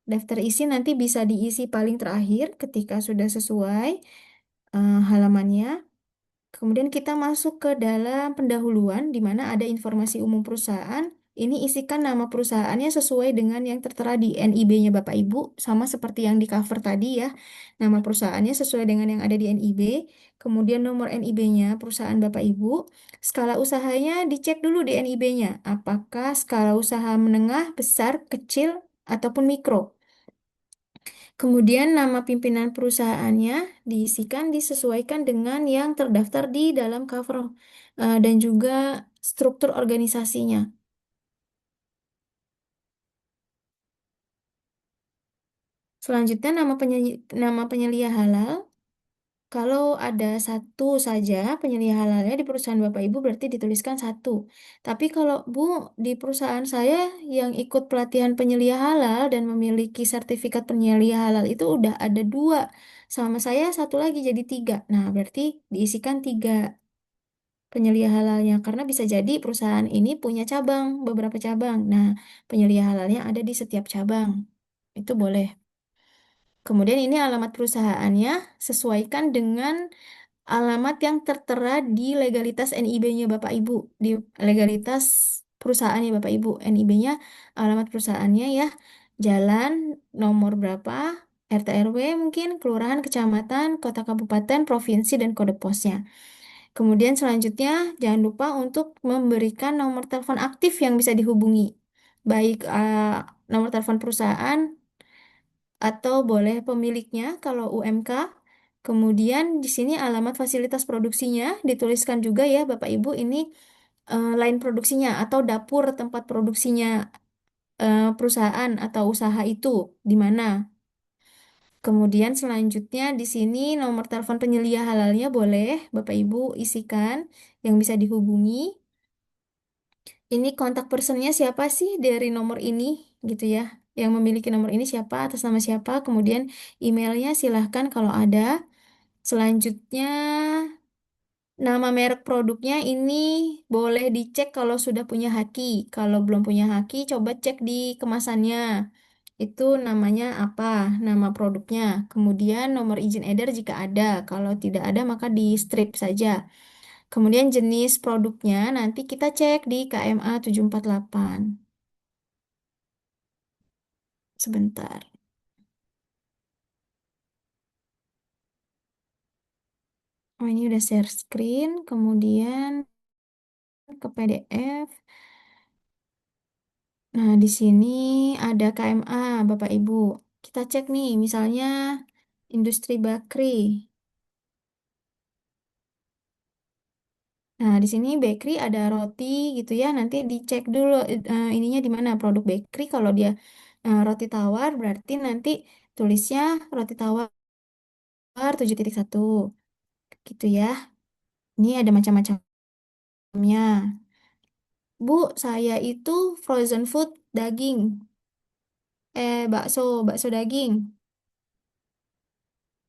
Daftar isi nanti bisa diisi paling terakhir ketika sudah sesuai halamannya. Kemudian kita masuk ke dalam pendahuluan di mana ada informasi umum perusahaan. Ini isikan nama perusahaannya sesuai dengan yang tertera di NIB-nya Bapak Ibu, sama seperti yang di cover tadi ya. Nama perusahaannya sesuai dengan yang ada di NIB. Kemudian nomor NIB-nya perusahaan Bapak Ibu. Skala usahanya dicek dulu di NIB-nya. Apakah skala usaha menengah, besar, kecil, ataupun mikro. Kemudian nama pimpinan perusahaannya diisikan disesuaikan dengan yang terdaftar di dalam cover dan juga struktur organisasinya. Selanjutnya nama penyelia halal. Kalau ada satu saja penyelia halalnya di perusahaan Bapak Ibu berarti dituliskan satu. Tapi kalau Bu di perusahaan saya yang ikut pelatihan penyelia halal dan memiliki sertifikat penyelia halal itu udah ada dua. Sama saya satu lagi jadi tiga. Nah berarti diisikan tiga penyelia halalnya karena bisa jadi perusahaan ini punya cabang, beberapa cabang. Nah penyelia halalnya ada di setiap cabang. Itu boleh. Kemudian ini alamat perusahaannya sesuaikan dengan alamat yang tertera di legalitas NIB-nya Bapak Ibu, di legalitas perusahaannya Bapak Ibu. NIB-nya alamat perusahaannya ya, jalan, nomor berapa, RT RW mungkin, kelurahan, kecamatan, kota kabupaten, provinsi, dan kode posnya. Kemudian selanjutnya jangan lupa untuk memberikan nomor telepon aktif yang bisa dihubungi. Baik nomor telepon perusahaan atau boleh pemiliknya kalau UMK. Kemudian di sini alamat fasilitas produksinya dituliskan juga ya Bapak Ibu ini line produksinya atau dapur tempat produksinya perusahaan atau usaha itu di mana. Kemudian selanjutnya di sini nomor telepon penyelia halalnya boleh Bapak Ibu isikan yang bisa dihubungi. Ini kontak personnya siapa sih dari nomor ini gitu ya. Yang memiliki nomor ini siapa, atas nama siapa. Kemudian emailnya silahkan kalau ada. Selanjutnya, nama merek produknya ini boleh dicek kalau sudah punya haki. Kalau belum punya haki, coba cek di kemasannya. Itu namanya apa, nama produknya. Kemudian nomor izin edar jika ada. Kalau tidak ada, maka di strip saja. Kemudian jenis produknya nanti kita cek di KMA 748. Sebentar. Oh, ini udah share screen. Kemudian ke PDF. Nah, di sini ada KMA, Bapak Ibu. Kita cek nih, misalnya industri bakri. Nah, di sini bakery ada roti gitu ya. Nanti dicek dulu ininya di mana produk bakery. Kalau dia roti tawar, berarti nanti tulisnya roti tawar 7.1 gitu ya. Ini ada macam-macamnya. Bu, saya itu frozen food daging. Bakso daging.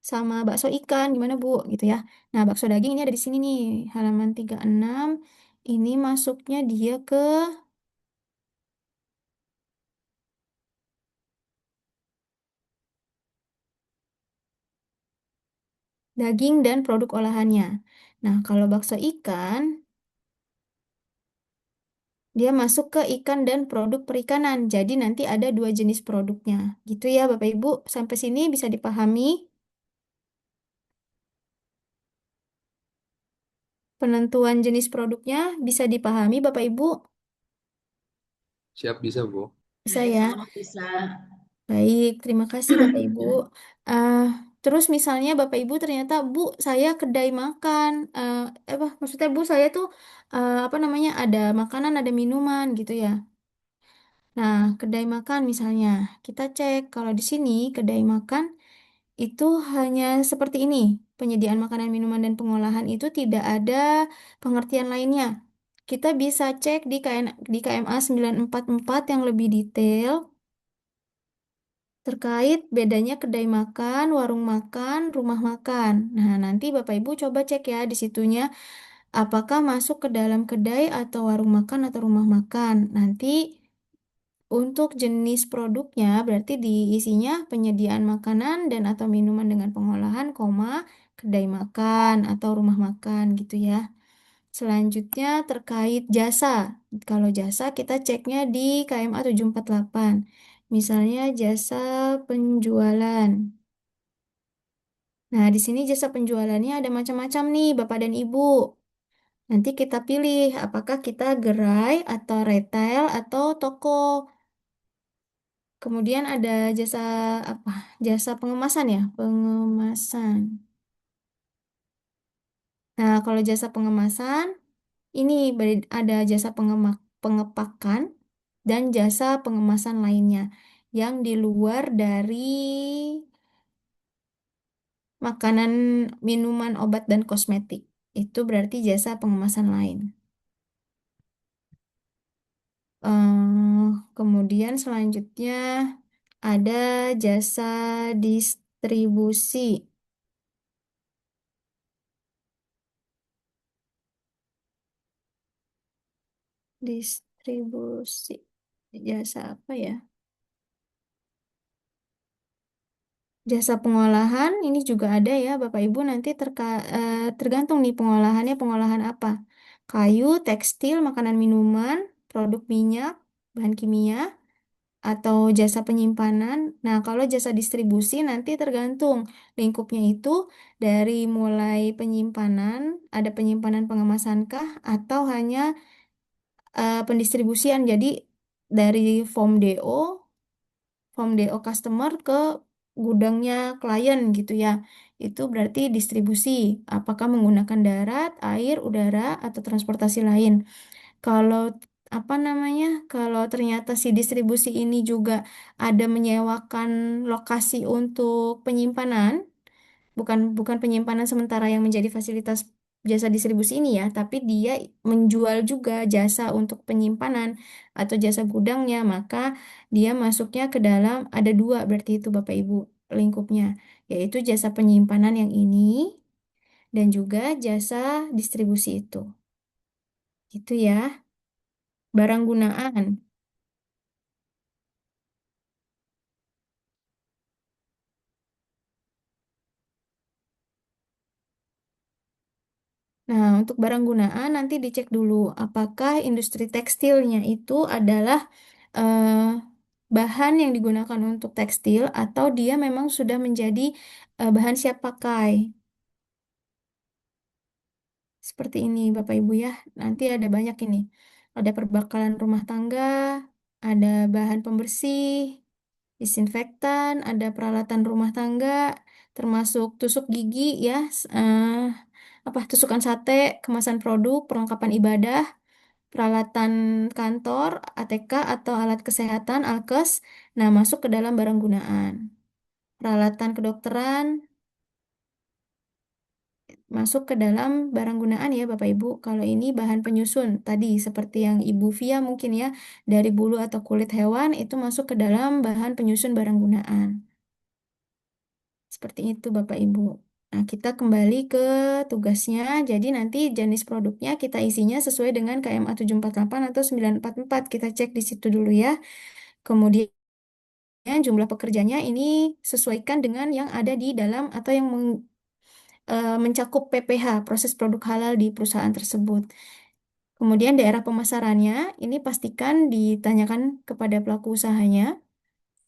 Sama bakso ikan gimana Bu gitu ya. Nah, bakso daging ini ada di sini nih, halaman 36. Ini masuknya dia ke daging dan produk olahannya. Nah, kalau bakso ikan dia masuk ke ikan dan produk perikanan. Jadi nanti ada dua jenis produknya. Gitu ya Bapak Ibu. Sampai sini bisa dipahami. Penentuan jenis produknya bisa dipahami Bapak Ibu. Siap bisa, Bu. Bisa ya. Bisa. Baik, terima kasih Bapak Ibu. Ah, terus misalnya Bapak Ibu ternyata Bu, saya kedai makan, apa maksudnya Bu saya tuh apa namanya ada makanan, ada minuman gitu ya. Nah, kedai makan misalnya kita cek kalau di sini kedai makan itu hanya seperti ini. Penyediaan makanan, minuman dan pengolahan itu tidak ada pengertian lainnya. Kita bisa cek di KMA 944 yang lebih detail terkait bedanya kedai makan, warung makan, rumah makan. Nah, nanti Bapak Ibu coba cek ya di situnya apakah masuk ke dalam kedai atau warung makan atau rumah makan. Nanti untuk jenis produknya berarti diisinya penyediaan makanan dan atau minuman dengan pengolahan, koma, kedai makan atau rumah makan gitu ya. Selanjutnya terkait jasa. Kalau jasa kita ceknya di KMA 748. Misalnya jasa penjualan. Nah, di sini jasa penjualannya ada macam-macam nih, Bapak dan Ibu. Nanti kita pilih apakah kita gerai atau retail atau toko. Kemudian ada jasa apa? Jasa pengemasan ya, pengemasan. Nah, kalau jasa pengemasan ini ada jasa pengepakan dan jasa pengemasan lainnya yang di luar dari makanan, minuman, obat, dan kosmetik. Itu berarti jasa pengemasan lain. Kemudian selanjutnya ada jasa distribusi. Distribusi. Jasa apa ya? Jasa pengolahan ini juga ada ya Bapak Ibu nanti tergantung nih pengolahannya pengolahan apa. Kayu, tekstil, makanan minuman, produk minyak, bahan kimia, atau jasa penyimpanan. Nah, kalau jasa distribusi nanti tergantung lingkupnya itu dari mulai penyimpanan, ada penyimpanan pengemasan kah atau hanya pendistribusian. Jadi dari form DO customer ke gudangnya klien gitu ya. Itu berarti distribusi. Apakah menggunakan darat, air, udara, atau transportasi lain. Kalau apa namanya? Kalau ternyata si distribusi ini juga ada menyewakan lokasi untuk penyimpanan, bukan bukan penyimpanan sementara yang menjadi fasilitas jasa distribusi ini ya, tapi dia menjual juga jasa untuk penyimpanan atau jasa gudangnya, maka dia masuknya ke dalam ada dua berarti itu Bapak Ibu lingkupnya, yaitu jasa penyimpanan yang ini dan juga jasa distribusi itu. Itu ya, barang gunaan. Nah, untuk barang gunaan nanti dicek dulu apakah industri tekstilnya itu adalah eh, bahan yang digunakan untuk tekstil atau dia memang sudah menjadi bahan siap pakai. Seperti ini Bapak Ibu ya. Nanti ada banyak ini. Ada perbakalan rumah tangga, ada bahan pembersih, disinfektan, ada peralatan rumah tangga, termasuk tusuk gigi ya, apa tusukan sate, kemasan produk, perlengkapan ibadah, peralatan kantor, ATK atau alat kesehatan, alkes, nah masuk ke dalam barang gunaan. Peralatan kedokteran masuk ke dalam barang gunaan ya Bapak Ibu. Kalau ini bahan penyusun tadi seperti yang Ibu Via mungkin ya dari bulu atau kulit hewan itu masuk ke dalam bahan penyusun barang gunaan. Seperti itu Bapak Ibu. Nah, kita kembali ke tugasnya. Jadi nanti jenis produknya kita isinya sesuai dengan KMA 748 atau 944. Kita cek di situ dulu ya. Kemudian jumlah pekerjanya ini sesuaikan dengan yang ada di dalam atau yang mencakup PPH, proses produk halal di perusahaan tersebut. Kemudian daerah pemasarannya ini pastikan ditanyakan kepada pelaku usahanya.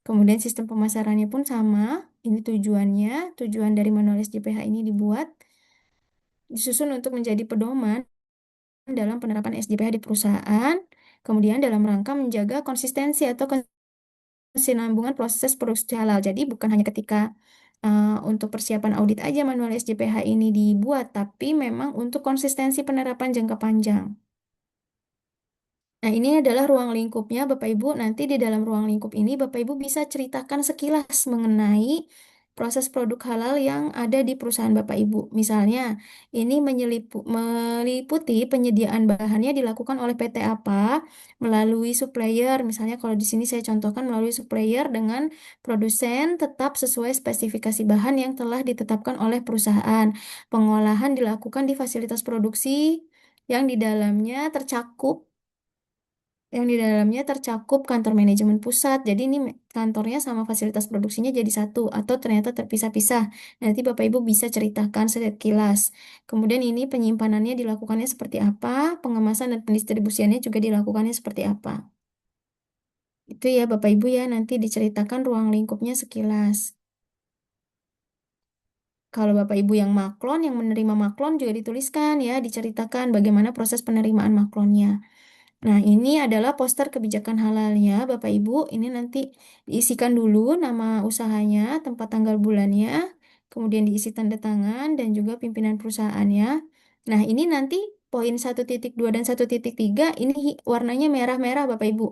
Kemudian sistem pemasarannya pun sama. Ini tujuannya, tujuan dari manual SJPH ini dibuat, disusun untuk menjadi pedoman dalam penerapan SJPH di perusahaan. Kemudian dalam rangka menjaga konsistensi atau kesinambungan proses produksi halal. Jadi bukan hanya ketika untuk persiapan audit aja manual SJPH ini dibuat, tapi memang untuk konsistensi penerapan jangka panjang. Nah, ini adalah ruang lingkupnya, Bapak Ibu. Nanti di dalam ruang lingkup ini, Bapak Ibu bisa ceritakan sekilas mengenai proses produk halal yang ada di perusahaan Bapak Ibu. Misalnya, ini meliputi penyediaan bahannya dilakukan oleh PT apa, melalui supplier. Misalnya, kalau di sini saya contohkan melalui supplier dengan produsen tetap sesuai spesifikasi bahan yang telah ditetapkan oleh perusahaan. Pengolahan dilakukan di fasilitas produksi yang di dalamnya tercakup kantor manajemen pusat. Jadi ini kantornya sama fasilitas produksinya jadi satu atau ternyata terpisah-pisah. Nanti Bapak Ibu bisa ceritakan sekilas. Kemudian ini penyimpanannya dilakukannya seperti apa, pengemasan dan pendistribusiannya juga dilakukannya seperti apa. Itu ya Bapak Ibu ya, nanti diceritakan ruang lingkupnya sekilas. Kalau Bapak Ibu yang maklon, yang menerima maklon juga dituliskan ya, diceritakan bagaimana proses penerimaan maklonnya. Nah, ini adalah poster kebijakan halalnya, Bapak Ibu. Ini nanti diisikan dulu nama usahanya, tempat tanggal bulannya, kemudian diisi tanda tangan dan juga pimpinan perusahaannya. Nah, ini nanti poin 1.2 dan 1.3 ini warnanya merah-merah, Bapak Ibu.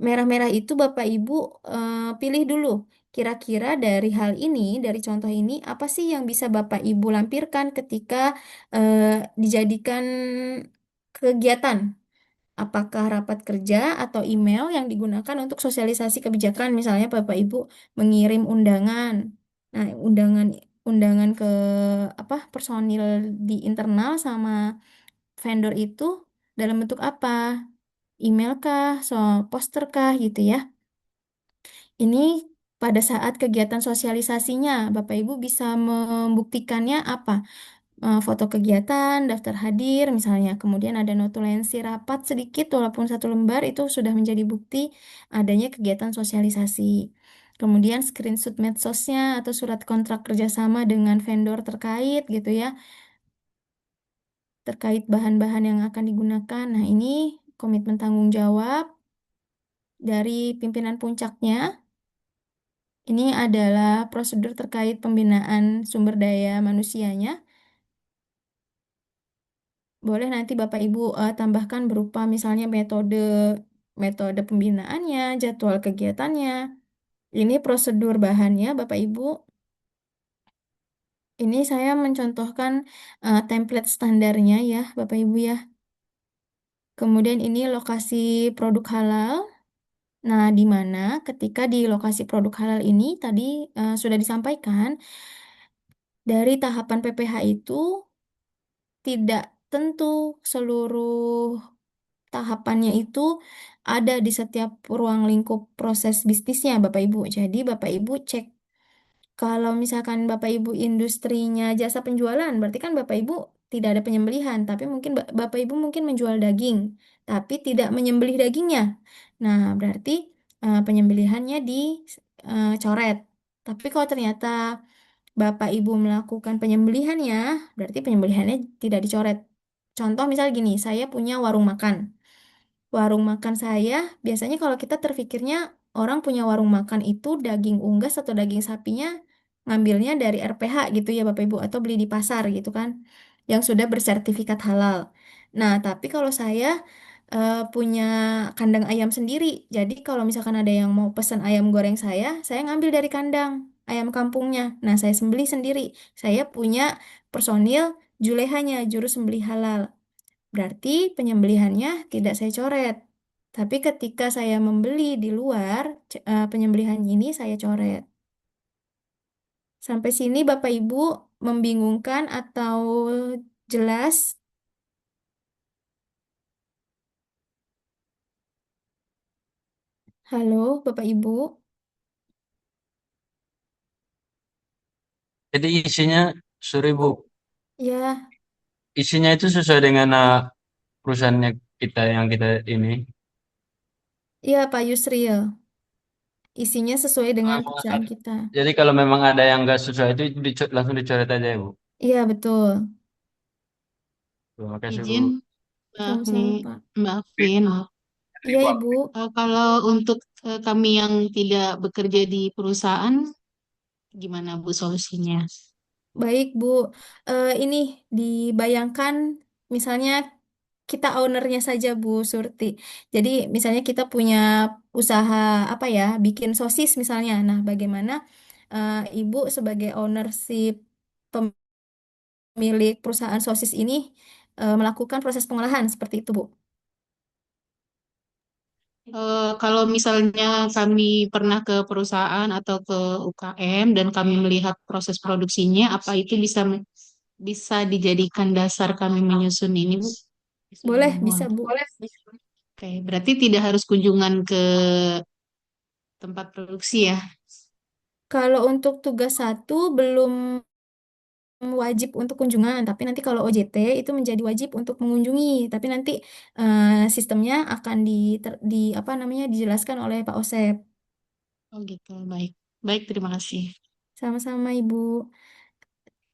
Merah-merah itu Bapak Ibu pilih dulu. Kira-kira dari hal ini, dari contoh ini, apa sih yang bisa Bapak Ibu lampirkan ketika dijadikan kegiatan? Apakah rapat kerja atau email yang digunakan untuk sosialisasi kebijakan, misalnya Bapak Ibu mengirim undangan. Nah, undangan ke apa personil di internal sama vendor itu dalam bentuk apa? Email kah, so poster kah gitu ya. Ini pada saat kegiatan sosialisasinya, Bapak Ibu bisa membuktikannya apa? Foto kegiatan, daftar hadir misalnya, kemudian ada notulensi rapat sedikit walaupun 1 lembar itu sudah menjadi bukti adanya kegiatan sosialisasi. Kemudian screenshot medsosnya atau surat kontrak kerjasama dengan vendor terkait gitu ya, terkait bahan-bahan yang akan digunakan. Nah, ini komitmen tanggung jawab dari pimpinan puncaknya. Ini adalah prosedur terkait pembinaan sumber daya manusianya. Boleh nanti Bapak Ibu tambahkan berupa misalnya metode metode pembinaannya, jadwal kegiatannya. Ini prosedur bahannya Bapak Ibu. Ini saya mencontohkan template standarnya ya Bapak Ibu ya. Kemudian ini lokasi produk halal. Nah, di mana ketika di lokasi produk halal ini tadi sudah disampaikan dari tahapan PPH itu tidak tentu seluruh tahapannya itu ada di setiap ruang lingkup proses bisnisnya, Bapak Ibu. Jadi, Bapak Ibu cek kalau misalkan Bapak Ibu industrinya jasa penjualan, berarti kan Bapak Ibu tidak ada penyembelihan, tapi mungkin Bapak Ibu mungkin menjual daging, tapi tidak menyembelih dagingnya. Nah, berarti penyembelihannya dicoret. Tapi kalau ternyata Bapak Ibu melakukan penyembelihannya, berarti penyembelihannya tidak dicoret. Contoh misal gini, saya punya warung makan. Warung makan saya, biasanya kalau kita terfikirnya orang punya warung makan itu daging unggas atau daging sapinya ngambilnya dari RPH gitu ya Bapak Ibu atau beli di pasar gitu kan yang sudah bersertifikat halal. Nah, tapi kalau saya punya kandang ayam sendiri. Jadi kalau misalkan ada yang mau pesan ayam goreng saya ngambil dari kandang ayam kampungnya. Nah, saya sembelih sendiri. Saya punya personil julehanya, juru sembelih halal. Berarti penyembelihannya tidak saya coret. Tapi ketika saya membeli di luar, penyembelihan ini saya coret. Sampai sini Bapak Ibu membingungkan atau jelas? Halo Bapak Ibu. Jadi isinya, sorry Bu, Ya, isinya itu sesuai dengan perusahaannya kita yang kita ini. iya Pak Yusril. Isinya sesuai Kalau dengan memang perusahaan kita. jadi kalau memang ada yang nggak sesuai itu langsung dicoret aja ya Bu. Iya betul. Terima kasih Bu. Izin, Sama-sama Pak. Mbak Vin. Iya Ibu. Kalau untuk kami yang tidak bekerja di perusahaan, gimana Bu solusinya? Baik Bu. Ini dibayangkan misalnya kita ownernya saja Bu Surti. Jadi misalnya kita punya usaha apa ya, bikin sosis misalnya. Nah, bagaimana Ibu sebagai ownership pemilik perusahaan sosis ini melakukan proses pengolahan seperti itu Bu? Kalau misalnya kami pernah ke perusahaan atau ke UKM dan kami melihat proses produksinya, apa itu bisa dijadikan dasar kami menyusun ini, Bu? Menyusun Boleh, manual. bisa Bu. Oke, berarti tidak harus kunjungan ke tempat produksi ya? Kalau untuk tugas satu belum wajib untuk kunjungan, tapi nanti kalau OJT itu menjadi wajib untuk mengunjungi. Tapi nanti sistemnya akan di apa namanya dijelaskan oleh Pak Osep. Oh gitu, baik. Baik, terima kasih. Sama-sama Ibu.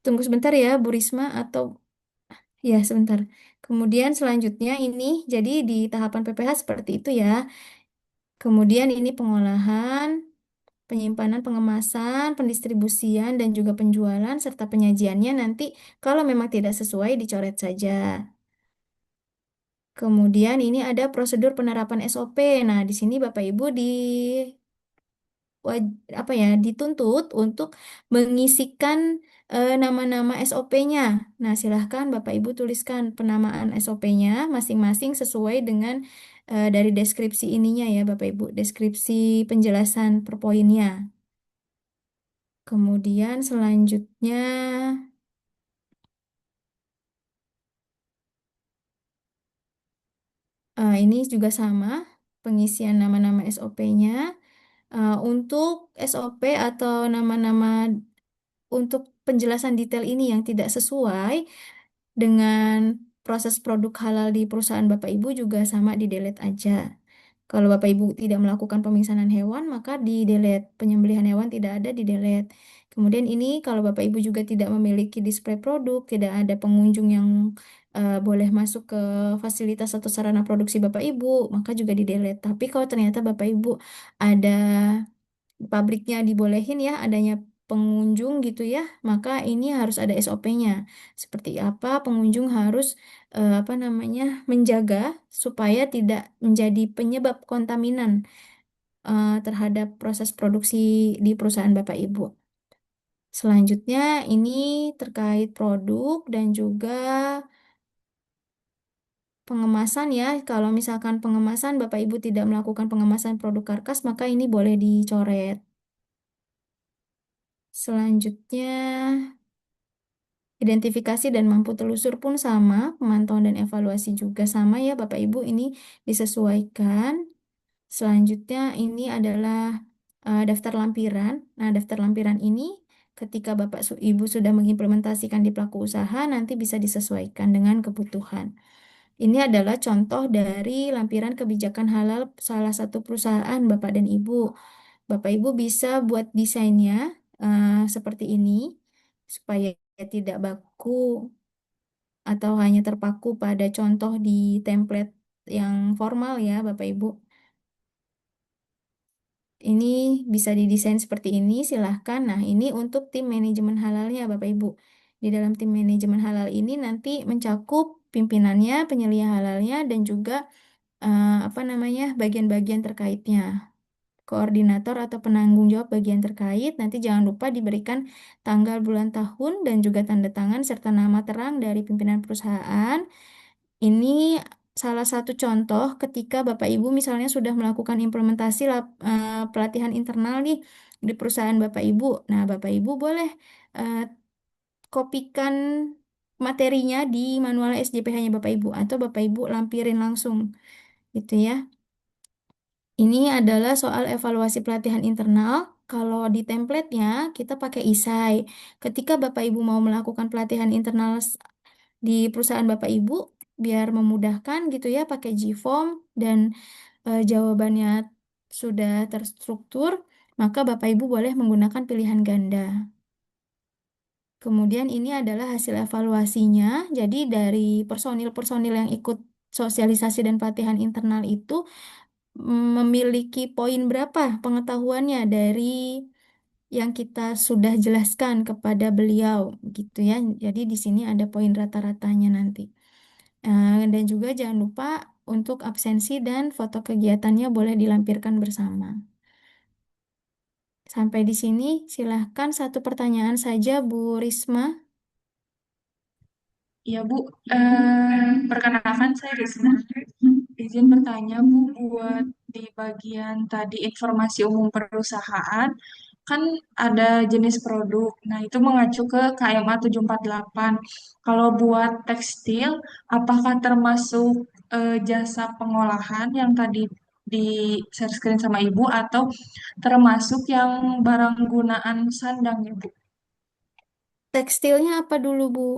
Tunggu sebentar ya Bu Risma atau Ya, sebentar. Kemudian selanjutnya ini, jadi di tahapan PPH seperti itu ya. Kemudian ini pengolahan, penyimpanan, pengemasan, pendistribusian, dan juga penjualan, serta penyajiannya nanti kalau memang tidak sesuai dicoret saja. Kemudian ini ada prosedur penerapan SOP. Nah, di sini Bapak Ibu apa ya dituntut untuk mengisikan nama-nama SOP-nya. Nah, silahkan Bapak Ibu tuliskan penamaan SOP-nya masing-masing sesuai dengan dari deskripsi ininya ya Bapak Ibu, deskripsi penjelasan per poinnya. Kemudian selanjutnya ini juga sama pengisian nama-nama SOP-nya. Untuk SOP atau nama-nama untuk penjelasan detail ini yang tidak sesuai dengan proses produk halal di perusahaan Bapak Ibu juga sama di delete aja. Kalau Bapak Ibu tidak melakukan pemingsanan hewan, maka di delete. Penyembelihan hewan tidak ada di delete. Kemudian ini kalau Bapak Ibu juga tidak memiliki display produk, tidak ada pengunjung yang boleh masuk ke fasilitas atau sarana produksi Bapak Ibu, maka juga di delete. Tapi kalau ternyata Bapak Ibu ada pabriknya dibolehin ya adanya pengunjung gitu ya, maka ini harus ada SOP-nya. Seperti apa pengunjung harus apa namanya menjaga supaya tidak menjadi penyebab kontaminan terhadap proses produksi di perusahaan Bapak Ibu. Selanjutnya ini terkait produk dan juga pengemasan ya. Kalau misalkan pengemasan Bapak Ibu tidak melakukan pengemasan produk karkas, maka ini boleh dicoret. Selanjutnya, identifikasi dan mampu telusur pun sama, pemantauan dan evaluasi juga sama ya Bapak Ibu, ini disesuaikan. Selanjutnya ini adalah daftar lampiran. Nah, daftar lampiran ini ketika Bapak Ibu sudah mengimplementasikan di pelaku usaha, nanti bisa disesuaikan dengan kebutuhan. Ini adalah contoh dari lampiran kebijakan halal salah satu perusahaan Bapak dan Ibu. Bapak Ibu bisa buat desainnya seperti ini supaya tidak baku atau hanya terpaku pada contoh di template yang formal ya Bapak Ibu. Ini bisa didesain seperti ini, silahkan. Nah, ini untuk tim manajemen halalnya Bapak Ibu. Di dalam tim manajemen halal ini nanti mencakup pimpinannya, penyelia halalnya, dan juga apa namanya bagian-bagian terkaitnya. Koordinator atau penanggung jawab bagian terkait, nanti jangan lupa diberikan tanggal, bulan, tahun, dan juga tanda tangan serta nama terang dari pimpinan perusahaan. Ini salah satu contoh ketika Bapak Ibu misalnya sudah melakukan implementasi pelatihan internal nih di perusahaan Bapak Ibu. Nah, Bapak Ibu boleh eh, kopikan materinya di manual SJPH-nya Bapak Ibu atau Bapak Ibu lampirin langsung gitu ya. Ini adalah soal evaluasi pelatihan internal. Kalau di template-nya kita pakai isai. Ketika Bapak Ibu mau melakukan pelatihan internal di perusahaan Bapak Ibu, biar memudahkan gitu ya, pakai Gform dan jawabannya sudah terstruktur, maka Bapak Ibu boleh menggunakan pilihan ganda. Kemudian ini adalah hasil evaluasinya. Jadi dari personil-personil yang ikut sosialisasi dan pelatihan internal itu memiliki poin berapa pengetahuannya dari yang kita sudah jelaskan kepada beliau gitu ya. Jadi di sini ada poin rata-ratanya nanti. Dan juga jangan lupa untuk absensi dan foto kegiatannya boleh dilampirkan bersama. Sampai di sini silahkan satu pertanyaan saja Bu Risma. Ya Bu, perkenalkan saya Rizna. Izin bertanya Bu, buat di bagian tadi informasi umum perusahaan, kan ada jenis produk. Nah, itu mengacu ke KMA 748. Kalau buat tekstil, apakah termasuk jasa pengolahan yang tadi di share screen sama Ibu atau termasuk yang barang gunaan sandang ya Bu? Tekstilnya apa dulu Bu?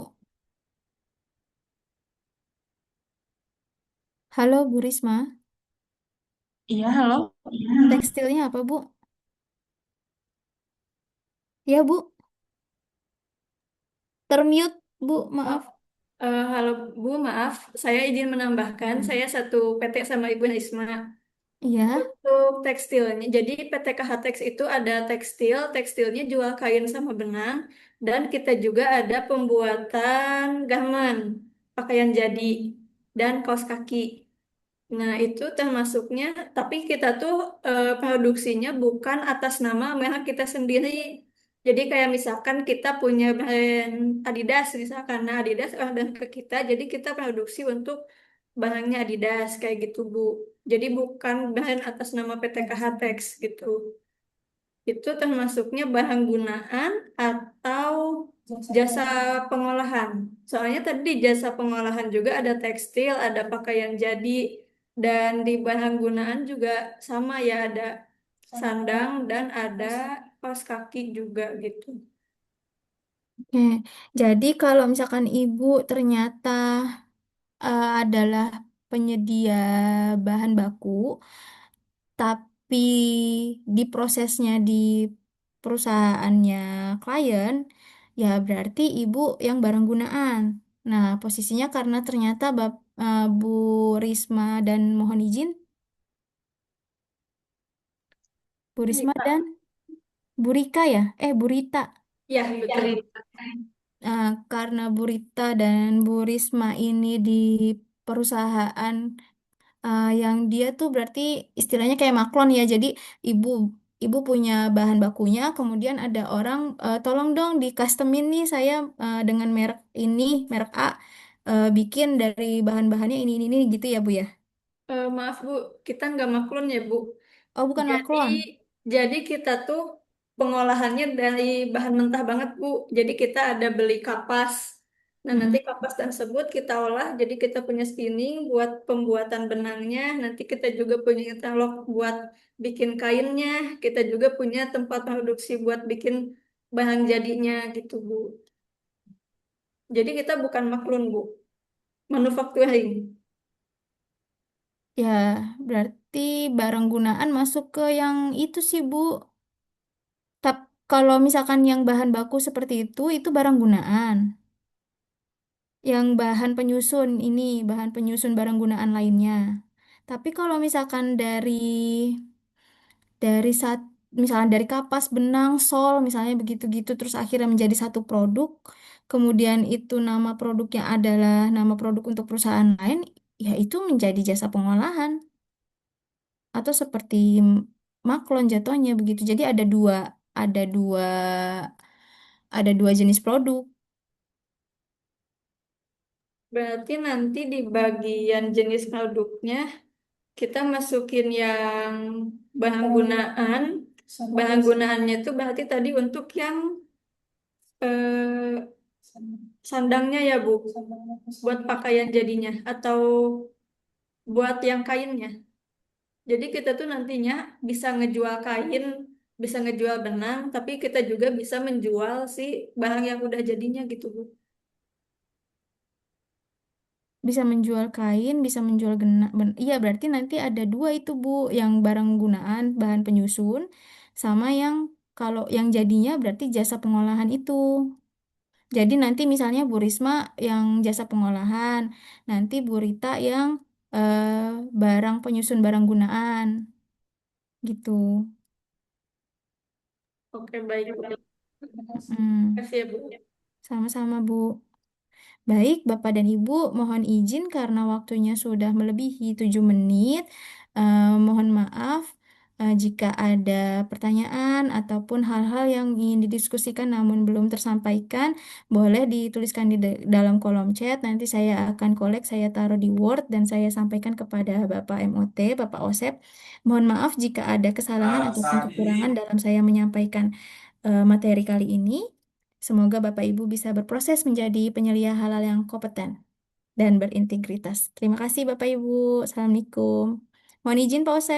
Halo Bu Risma. Iya, halo. Tekstilnya apa Bu? Ya Bu, termute Bu, maaf. Halo Bu, maaf, saya izin menambahkan, saya satu PT sama Ibu Isma. Iya. Untuk tekstilnya, jadi PT KH Teks itu ada tekstil, tekstilnya jual kain sama benang, dan kita juga ada pembuatan garmen, pakaian jadi, dan kaos kaki. Nah, itu termasuknya, tapi kita tuh produksinya bukan atas nama merek kita sendiri. Jadi kayak misalkan kita punya brand Adidas misalkan, nah Adidas order ke kita, jadi kita produksi untuk barangnya Adidas kayak gitu Bu. Jadi bukan brand atas nama PT KH Tex gitu. Itu termasuknya barang gunaan atau jasa pengolahan. Soalnya tadi di jasa pengolahan juga ada tekstil, ada pakaian jadi, dan di barang gunaan juga sama ya, ada sandang dan ada kaos kaki juga gitu. Oke, jadi kalau misalkan ibu ternyata adalah penyedia bahan baku, tapi di prosesnya di perusahaannya klien, ya berarti ibu yang barang gunaan. Nah, posisinya karena ternyata Bu Risma dan mohon izin, Bu Risma dan Bu Rika ya? Bu Rita. Ya, betul. Karena Bu Rita dan Bu Risma ini di perusahaan yang dia tuh berarti istilahnya kayak maklon ya. Jadi ibu ibu punya bahan bakunya, kemudian ada orang tolong dong di customin nih saya dengan merek ini, merek A bikin dari bahan-bahannya ini gitu ya Bu ya. Maaf Bu, kita nggak maklun ya Bu. Oh, bukan Jadi, maklon. jadi kita tuh pengolahannya dari bahan mentah banget, Bu. Jadi kita ada beli kapas. Nah, nanti Mm-mm. kapas tersebut kita olah. Jadi kita punya spinning buat pembuatan benangnya. Nanti kita juga punya interlock buat bikin kainnya. Kita juga punya tempat produksi buat bikin bahan jadinya gitu, Bu. Jadi kita bukan maklun, Bu. Manufacturing. Ya, berarti barang gunaan masuk ke yang itu sih Bu. Tapi kalau misalkan yang bahan baku seperti itu barang gunaan. Yang bahan penyusun ini, bahan penyusun barang gunaan lainnya. Tapi kalau misalkan dari saat misalnya dari kapas, benang, sol, misalnya begitu-gitu, terus akhirnya menjadi satu produk, kemudian itu nama produknya adalah nama produk untuk perusahaan lain, ya itu menjadi jasa pengolahan atau seperti maklon jatuhnya begitu. Jadi ada dua, ada dua jenis produk. Berarti nanti di bagian jenis produknya kita masukin yang bahan gunaan. Bahan gunaannya itu berarti tadi untuk yang eh, sandangnya ya Bu, buat pakaian jadinya atau buat yang kainnya. Jadi kita tuh nantinya bisa ngejual kain, bisa ngejual benang, tapi kita juga bisa menjual si barang yang udah jadinya gitu Bu. Bisa menjual kain, bisa menjual iya, berarti nanti ada dua itu Bu, yang barang gunaan, bahan penyusun, sama yang kalau yang jadinya berarti jasa pengolahan itu. Jadi nanti misalnya Bu Risma yang jasa pengolahan, nanti Bu Rita yang eh, barang penyusun barang gunaan, gitu. Oke, baik Bu. Hmm, Kasih ya Bu. sama-sama Bu. Baik, Bapak dan Ibu, mohon izin karena waktunya sudah melebihi 7 menit. Mohon maaf jika ada pertanyaan ataupun hal-hal yang ingin didiskusikan namun belum tersampaikan, boleh dituliskan di dalam kolom chat. Nanti saya akan kolek, saya taruh di Word dan saya sampaikan kepada Bapak MOT, Bapak OSEP. Mohon maaf jika ada kesalahan ataupun kekurangan dalam saya menyampaikan materi kali ini. Semoga Bapak Ibu bisa berproses menjadi penyelia halal yang kompeten dan berintegritas. Terima kasih Bapak Ibu. Assalamualaikum. Mohon izin Pak Ose.